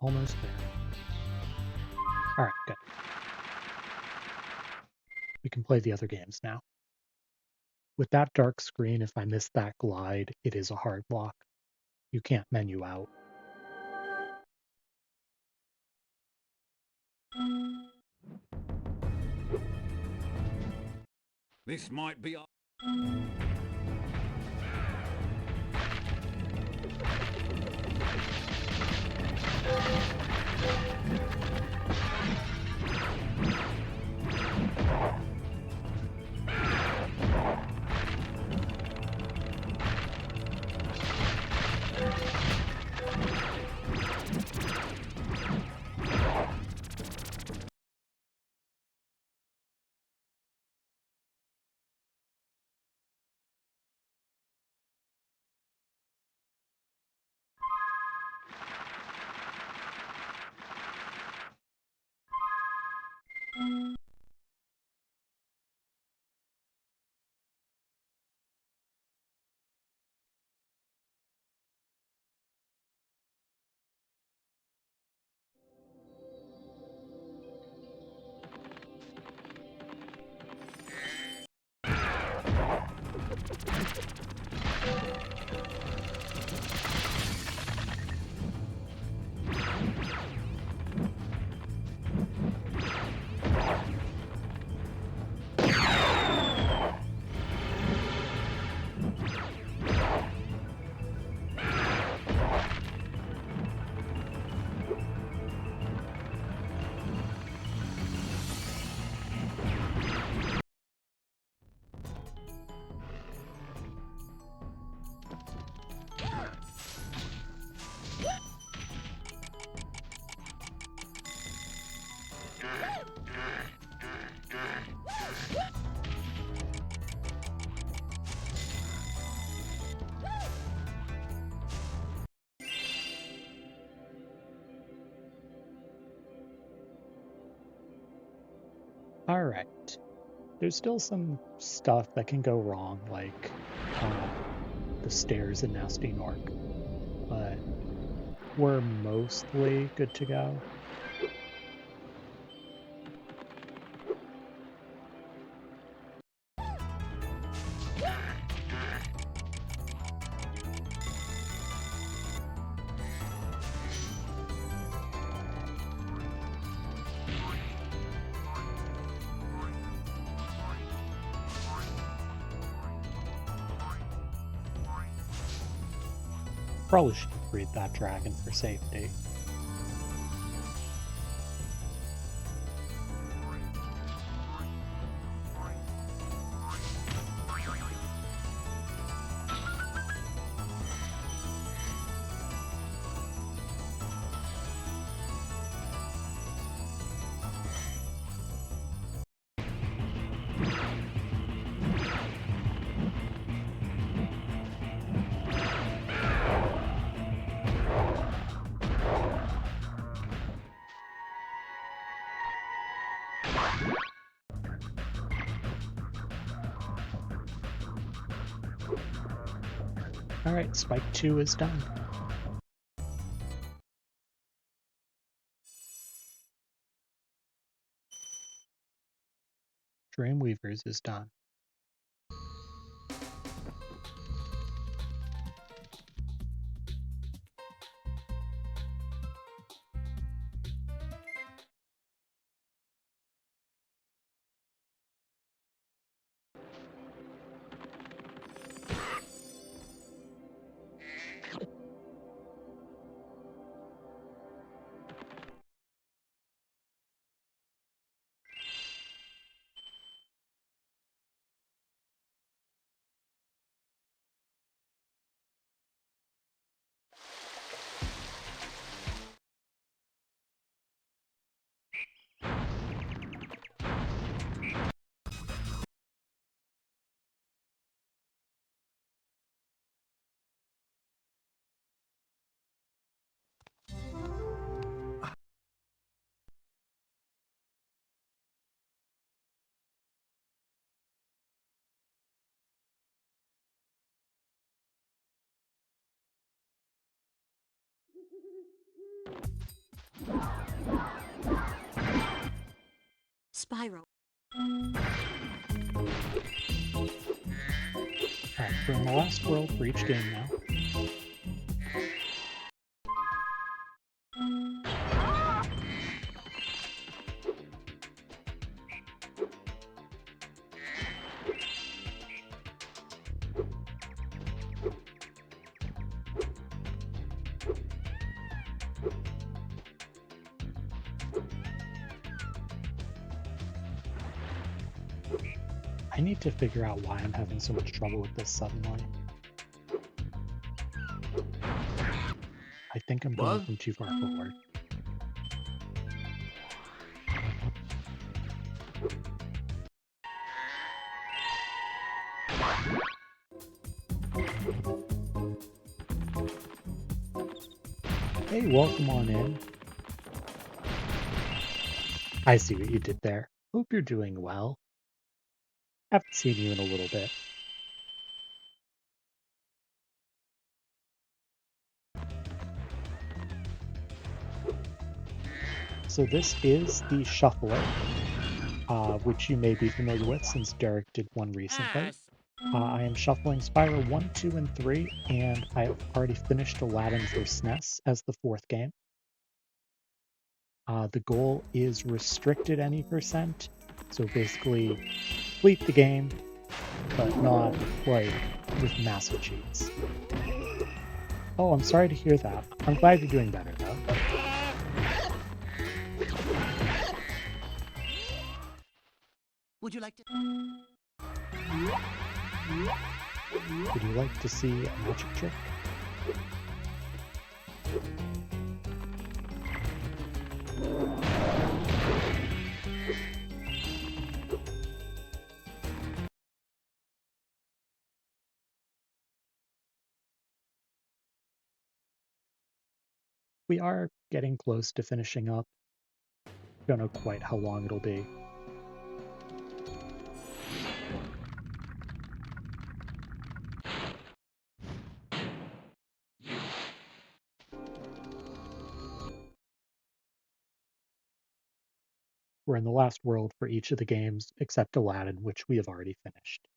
Almost there. Alright, good. We can play the other games now. With that dark screen, if I miss that glide, it is a hard block. You can't menu out. This might be. Alright. There's still some stuff that can go wrong, like the stairs in Nasty Nork, but we're mostly good to go. Probably should breed that dragon for safety. Alright, Spike 2 is done. Dreamweavers is done. Spyro. Alright, we're in the last world for each game now. I need to figure out why I'm having so much trouble with this suddenly. I think I'm going What? from too far forward. Hey, welcome on in. I see what you did there. Hope you're doing well. Haven't seen you in a little bit. So this is the Shuffler, which you may be familiar with since Derek did one recently. Ass. I am shuffling Spyro 1, 2, and 3, and I've already finished Aladdin for SNES as the fourth game. The goal is restricted any percent, so basically complete the game, but not like with massive cheats. Oh, I'm sorry to hear that. I'm glad you're doing better though. Would you like to? Would you like to see a magic trick? We are getting close to finishing up. Don't know quite how long it'll be. We're in the last world for each of the games, except Aladdin, which we have already finished.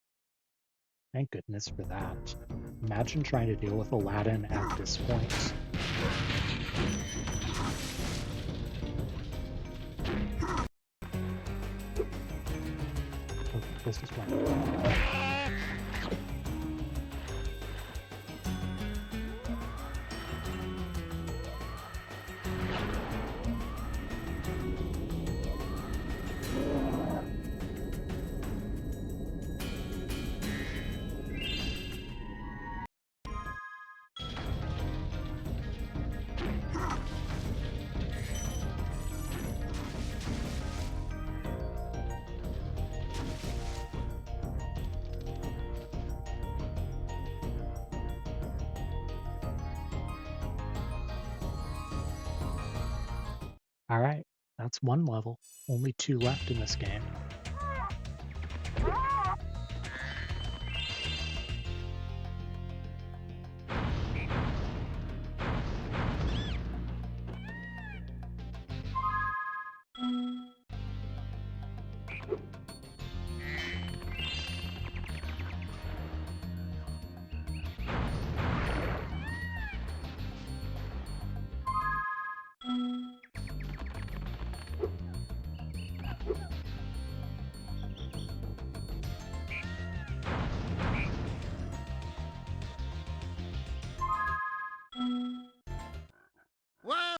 Thank goodness for that. Imagine trying to deal with Aladdin at this point. Okay, this is one. Alright, that's one level. Only 2 left in this game. Whoa!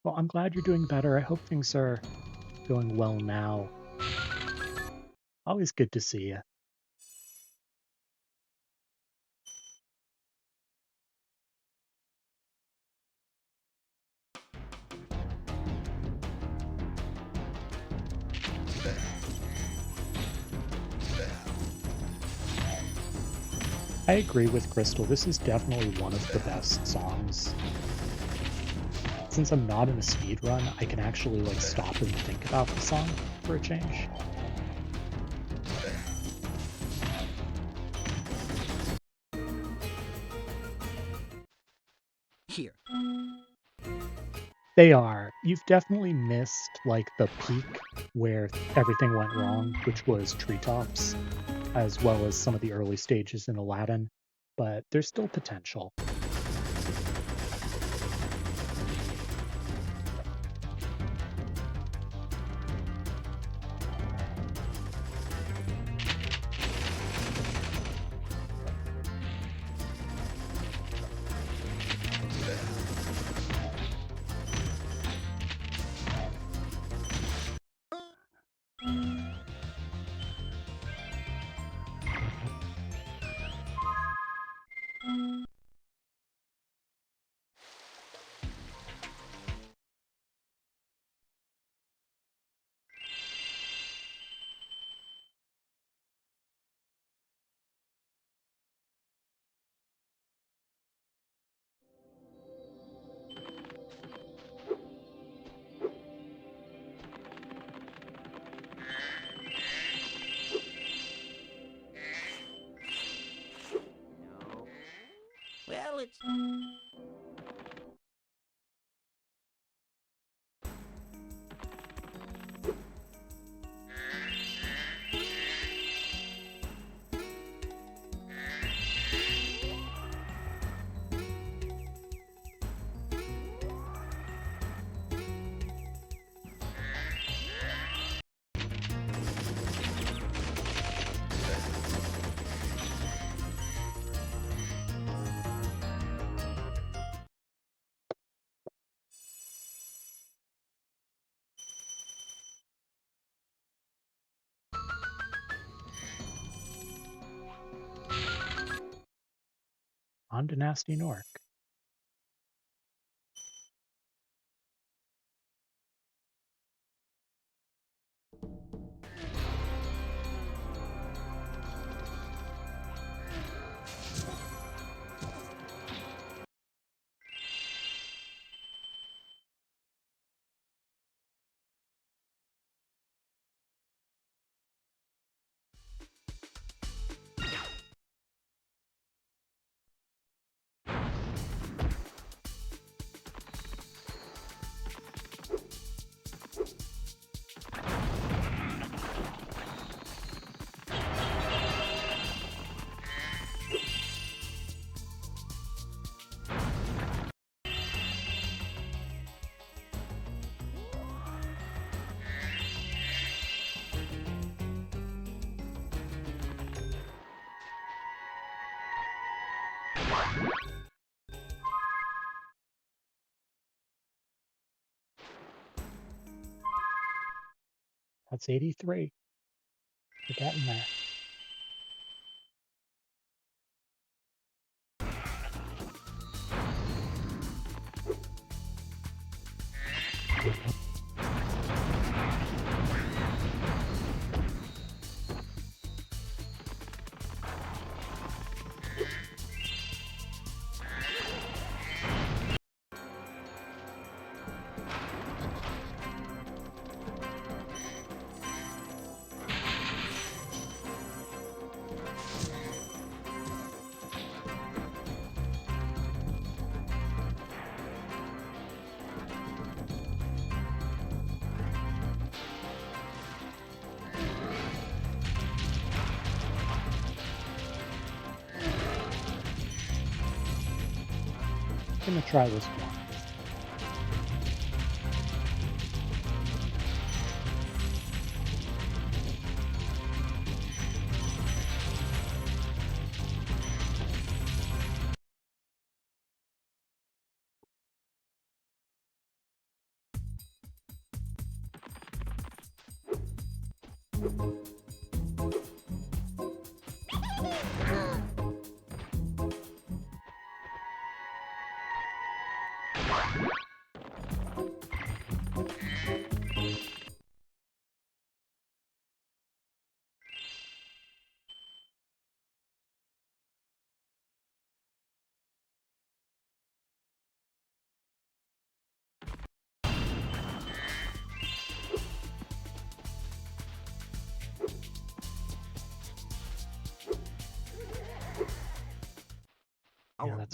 Well, I'm glad you're doing better. I hope things are going well now. Always good to see you. I agree with Crystal. This is definitely one of the best songs. Since I'm not in a speed run, I can actually like stop and think about the song for a change. Here. They are. You've definitely missed like the peak where everything went wrong, which was treetops, as well as some of the early stages in Aladdin, but there's still potential. No. Well, it's... On to Nasty Nork. That's 83. We're getting there. I'm gonna try this one.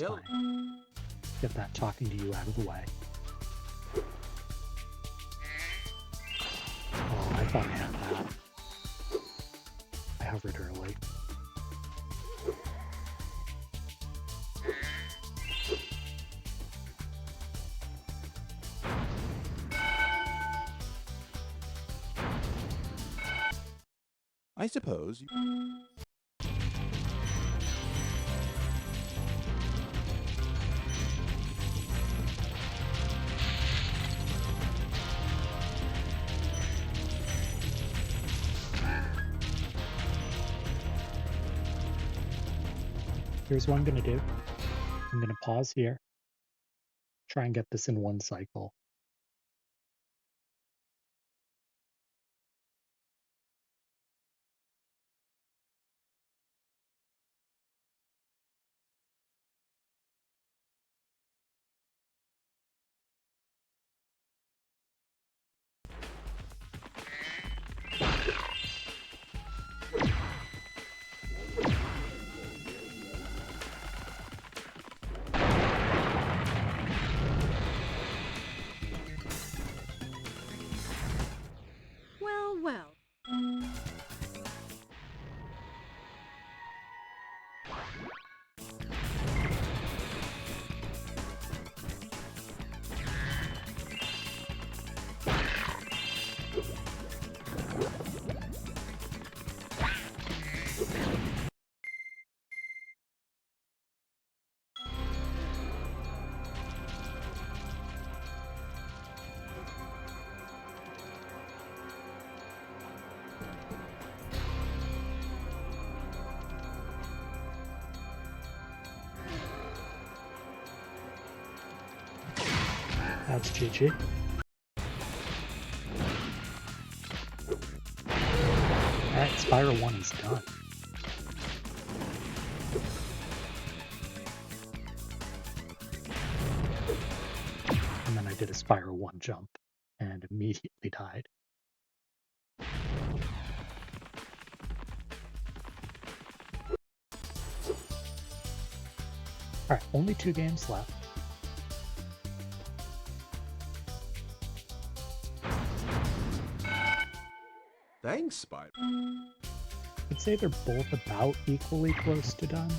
Hello. fine. Get that talking to you out of the way. Oh, I thought I had that. I hovered early. I suppose you... Here's what I'm going to do. I'm going to pause here. Try and get this in one cycle. Well, well. That's GG. Alright, Spyro 1 is done. And then I did a Spyro 1 jump and immediately died. Alright, only 2 games left. Thanks, Spyro. I'd say they're both about equally close to done.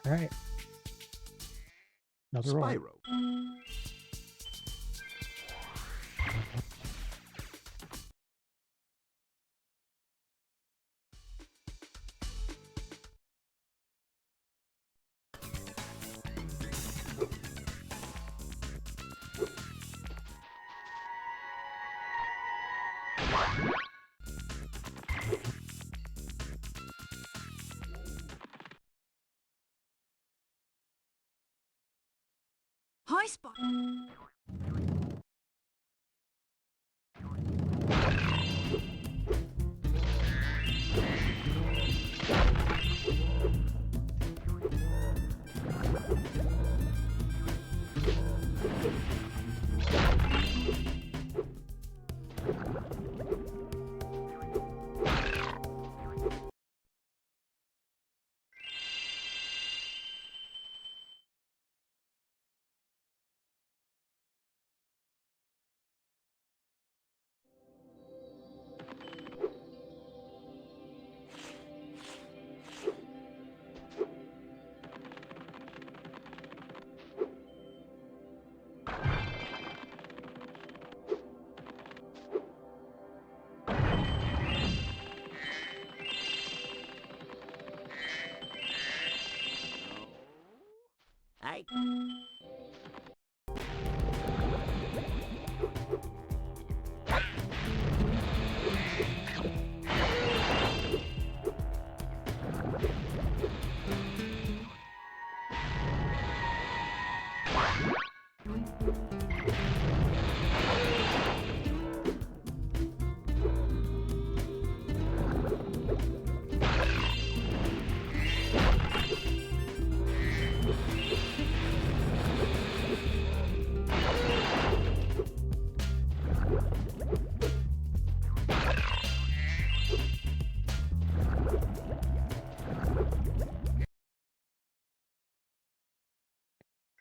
Alright. Another roll. Spyro. Hi, Spot.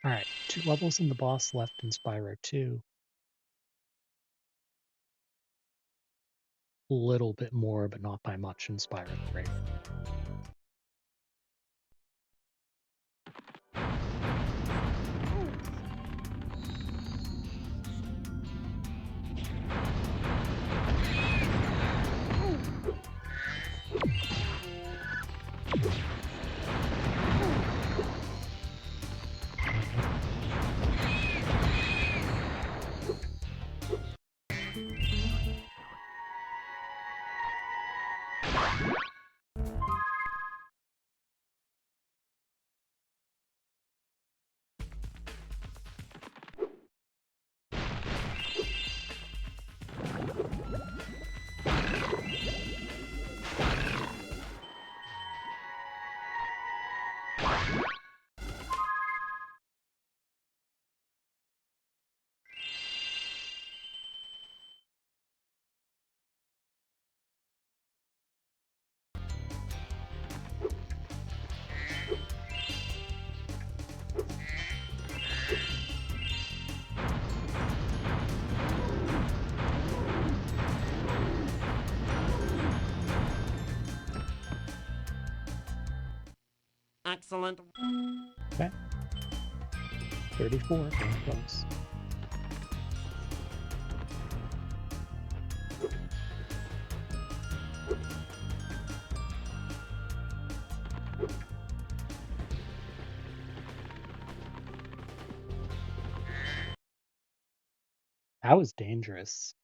Alright, 2 levels in the boss left in Spyro 2. A little bit more, but not by much in Spyro 3. Excellent. Okay. 34, very close. That was dangerous.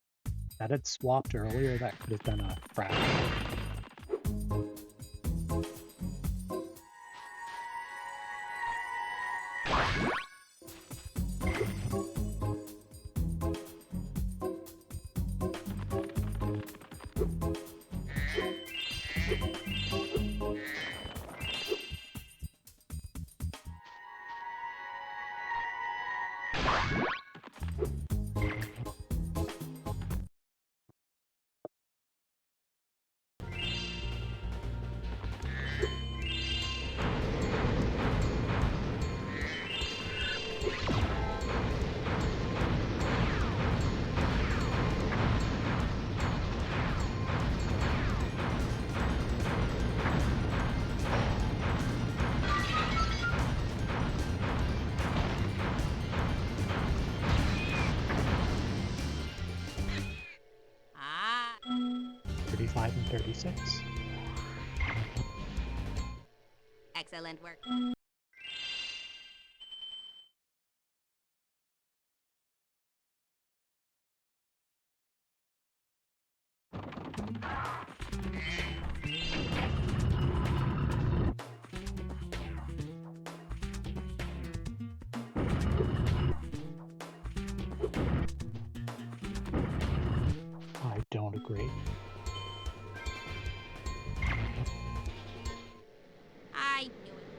That had swapped earlier, that could have been a crash. Ah. 35 and 36. Excellent work. I don't agree. I knew it.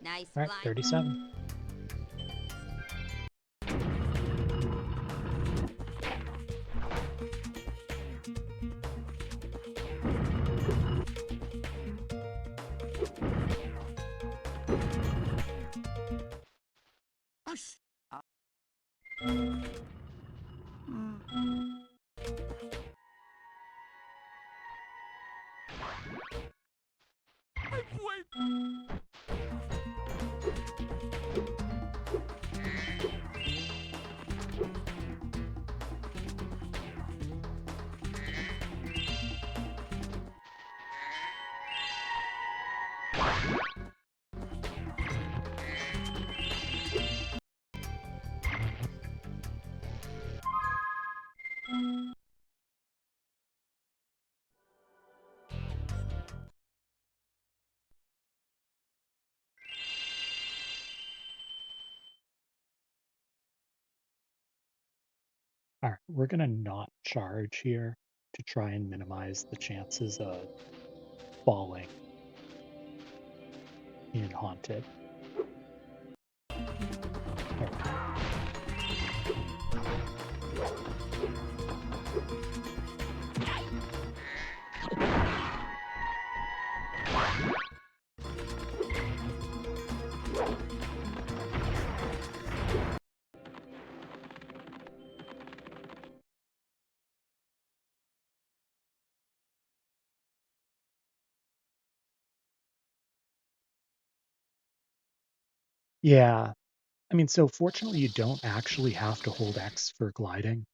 Nice Alright, flying. 37. Alright, we're gonna not charge here to try and minimize the chances of falling in Haunted. There we go. Yeah, I mean, so fortunately you don't actually have to hold X for gliding.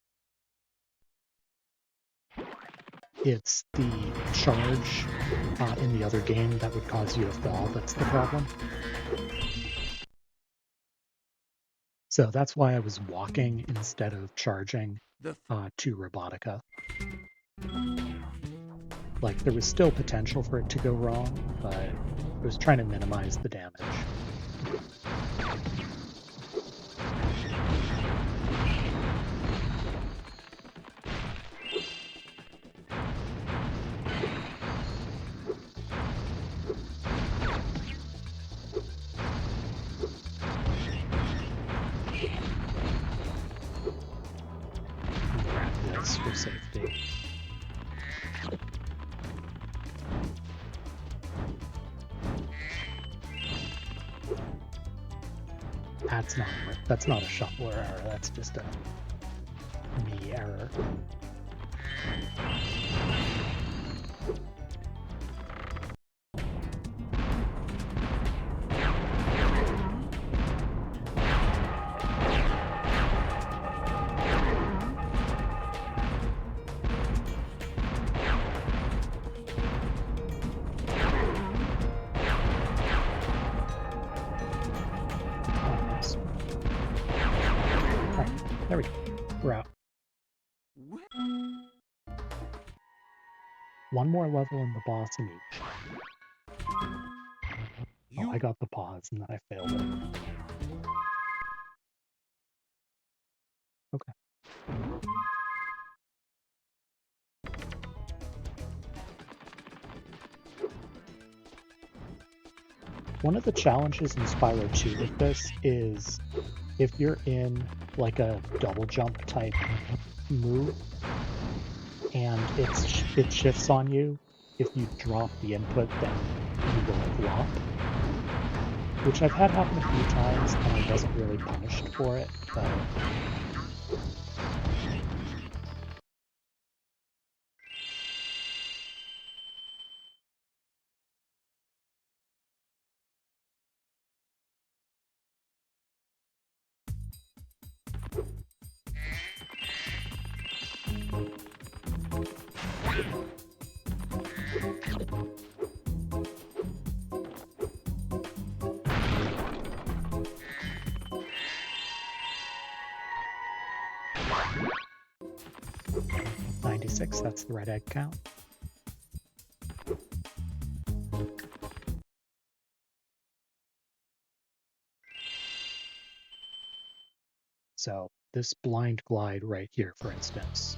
It's the charge in the other game that would cause you to fall that's the problem. So that's why I was walking instead of charging to Robotica. Like, there was still potential for it to go wrong, but I was trying to minimize the damage. Grab this for safety. That's not a shuffler error, that's just a me error. There we go. We're out. One more level in the boss in each. Oh, I got the pause and then I failed it. Okay. One of the challenges in Spyro 2 with this is if you're in like a double jump type move and it shifts on you, if you drop the input then you will flop. Which I've had happen a few times and I wasn't really punished for it, but that's the red egg count. So this blind glide right here, for instance,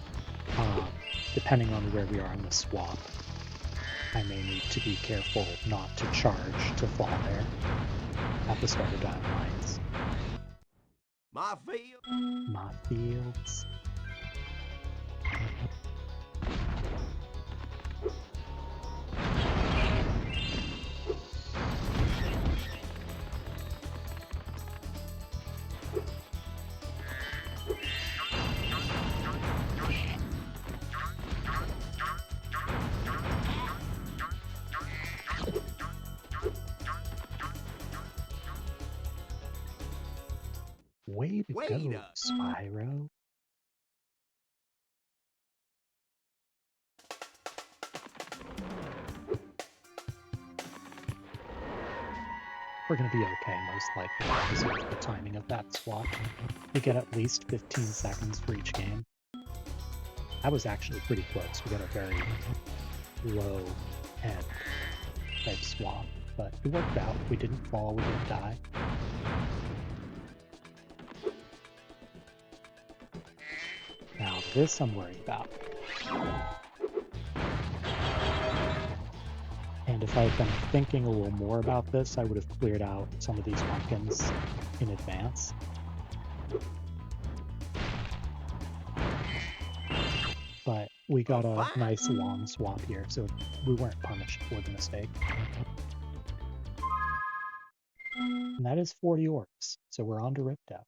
depending on where we are on the swap, I may need to be careful not to charge to fall there at the start of Diamond Mines. My field. My fields. Way to go, Spyro. We're going to be okay, most likely, because of the timing of that swap. We get at least 15 seconds for each game. That was actually pretty close. We got a very low end type swap, but it worked out. We didn't fall, we didn't die. This I'm worried about. And if I had been thinking a little more about this, I would have cleared out some of these pumpkins in advance. But we got a nice long swap here, so we weren't punished for the mistake. And that is 40 orbs, so we're on to Ripped Out.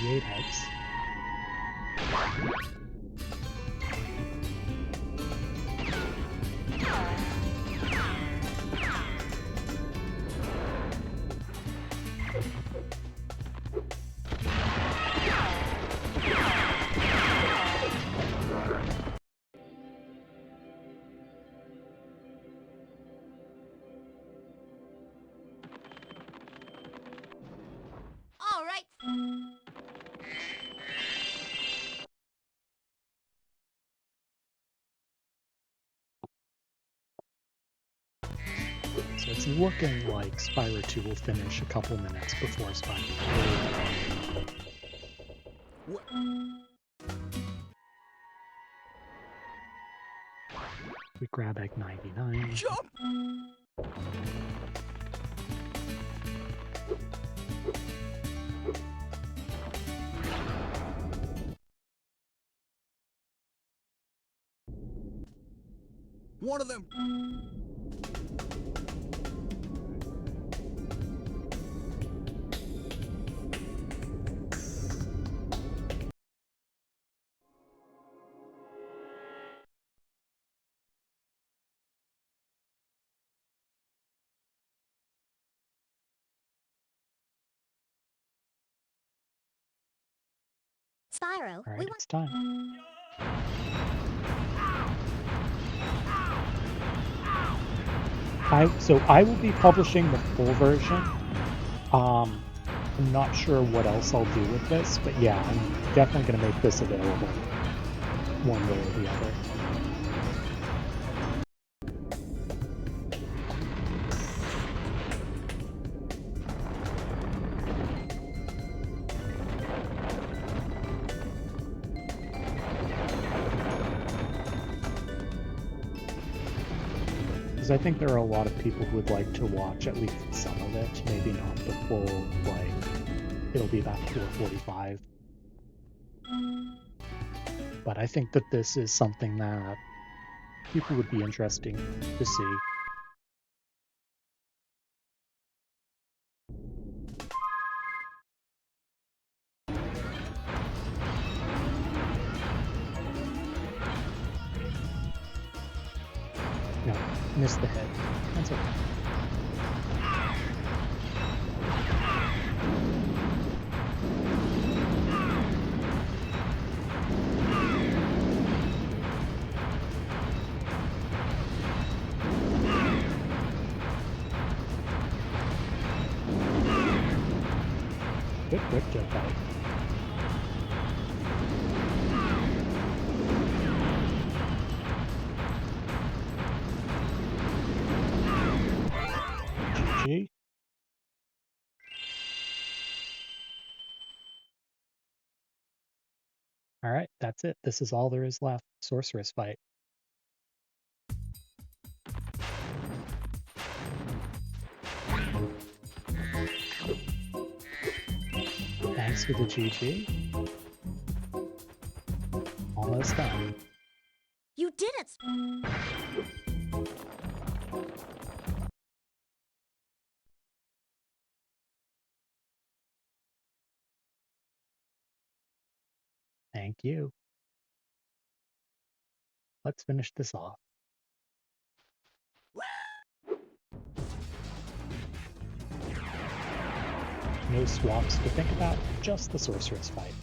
Heads. All right. So it's looking like Spyro 2 will finish a couple minutes before Spyro 3. We grab egg 99. Jump! One of them. Spyro, All right, it's time. So I will be publishing the full version. I'm not sure what else I'll do with this, but yeah, I'm definitely going to make this available one way or the other. Because I think there are a lot of people who would like to watch at least some of it, maybe not the full, like, it'll be about 4:45. But I think that this is something that people would be interesting to see. No, missed the head. That's okay. Good jump out. GG. Alright, that's it. This is all there is left. Sorceress fight. Thanks for the GG. Almost done. You did it! Thank you. Let's finish this off. No swaps to think about, just the sorceress fight.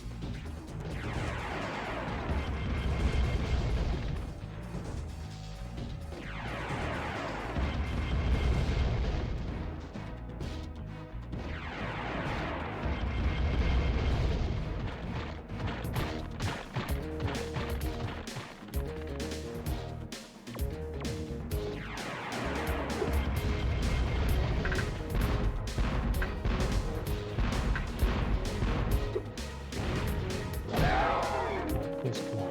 Just one.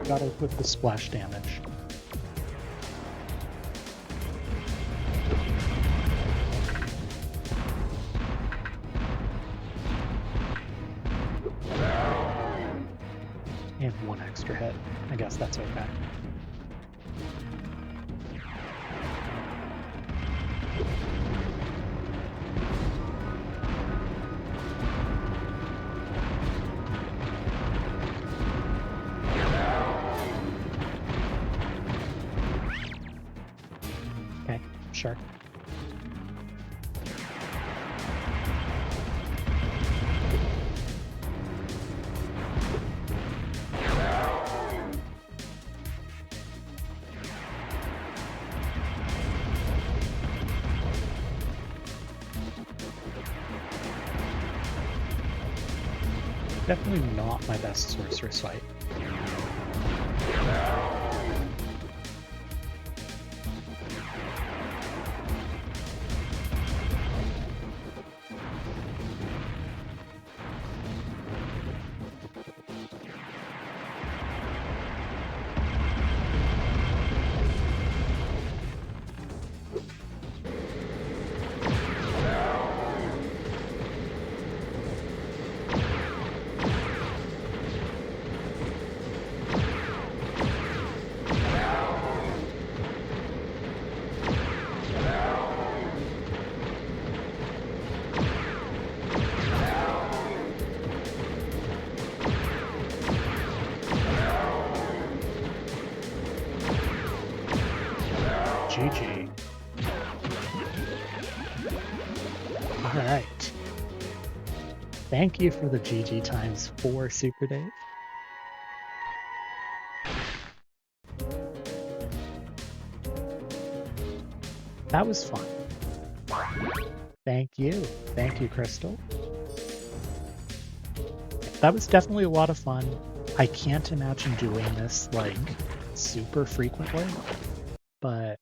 Gotta equip the splash damage. And one extra hit. I guess that's okay. Okay, sure. Definitely not my best sorceress fight. GG. Alright. Thank you for the GG times 4, Super Dave. That was fun. Thank you. Thank you, Crystal. That was definitely a lot of fun. I can't imagine doing this, like, super frequently, but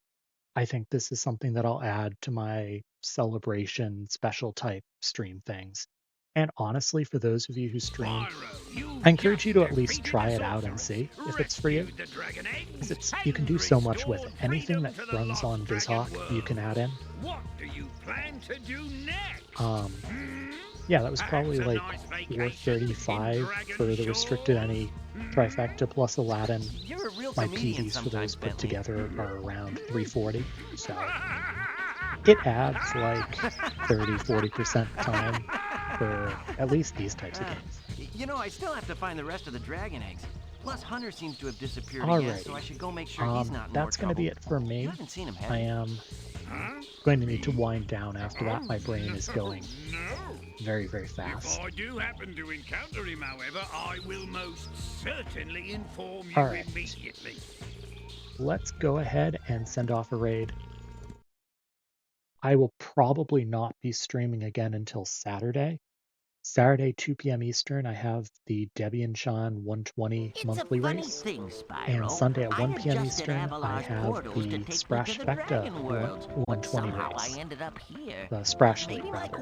I think this is something that I'll add to my celebration special type stream things. And honestly, for those of you who stream, I encourage you to at least try it out and see if it's for you. Because you can do so much with it. Anything that runs on Bizhawk, you can add in. What do you plan to do next? Yeah, that was probably like 435 for the restricted any trifecta plus Aladdin. You're a real My comedian PVs for those sometimes, put Bentley. together are around 340, so it adds like 30-40% time for at least these types of games. You know, I still have to find the rest of the dragon eggs. Plus, Hunter seems to have disappeared again, Alright. so I should go make sure he's not in more That's going to be trouble. it for me. You haven't seen him, have I you? am going to need to wind down after that. My brain is going No. very, very fast. If I do happen to encounter him, however, I will most certainly inform you All right. immediately. Let's go ahead and send off a raid. I will probably not be streaming again until Saturday. Saturday, 2 p.m. Eastern, I have the Debian Sean 120 It's monthly a funny race. thing, Spyro. And Sunday at 1 p.m. I Eastern, I Avalar's have portals to the take me Sprash to the Vecta Dragon World, but 120 somehow race. I ended up here. The Sprash Maybe League, like rather.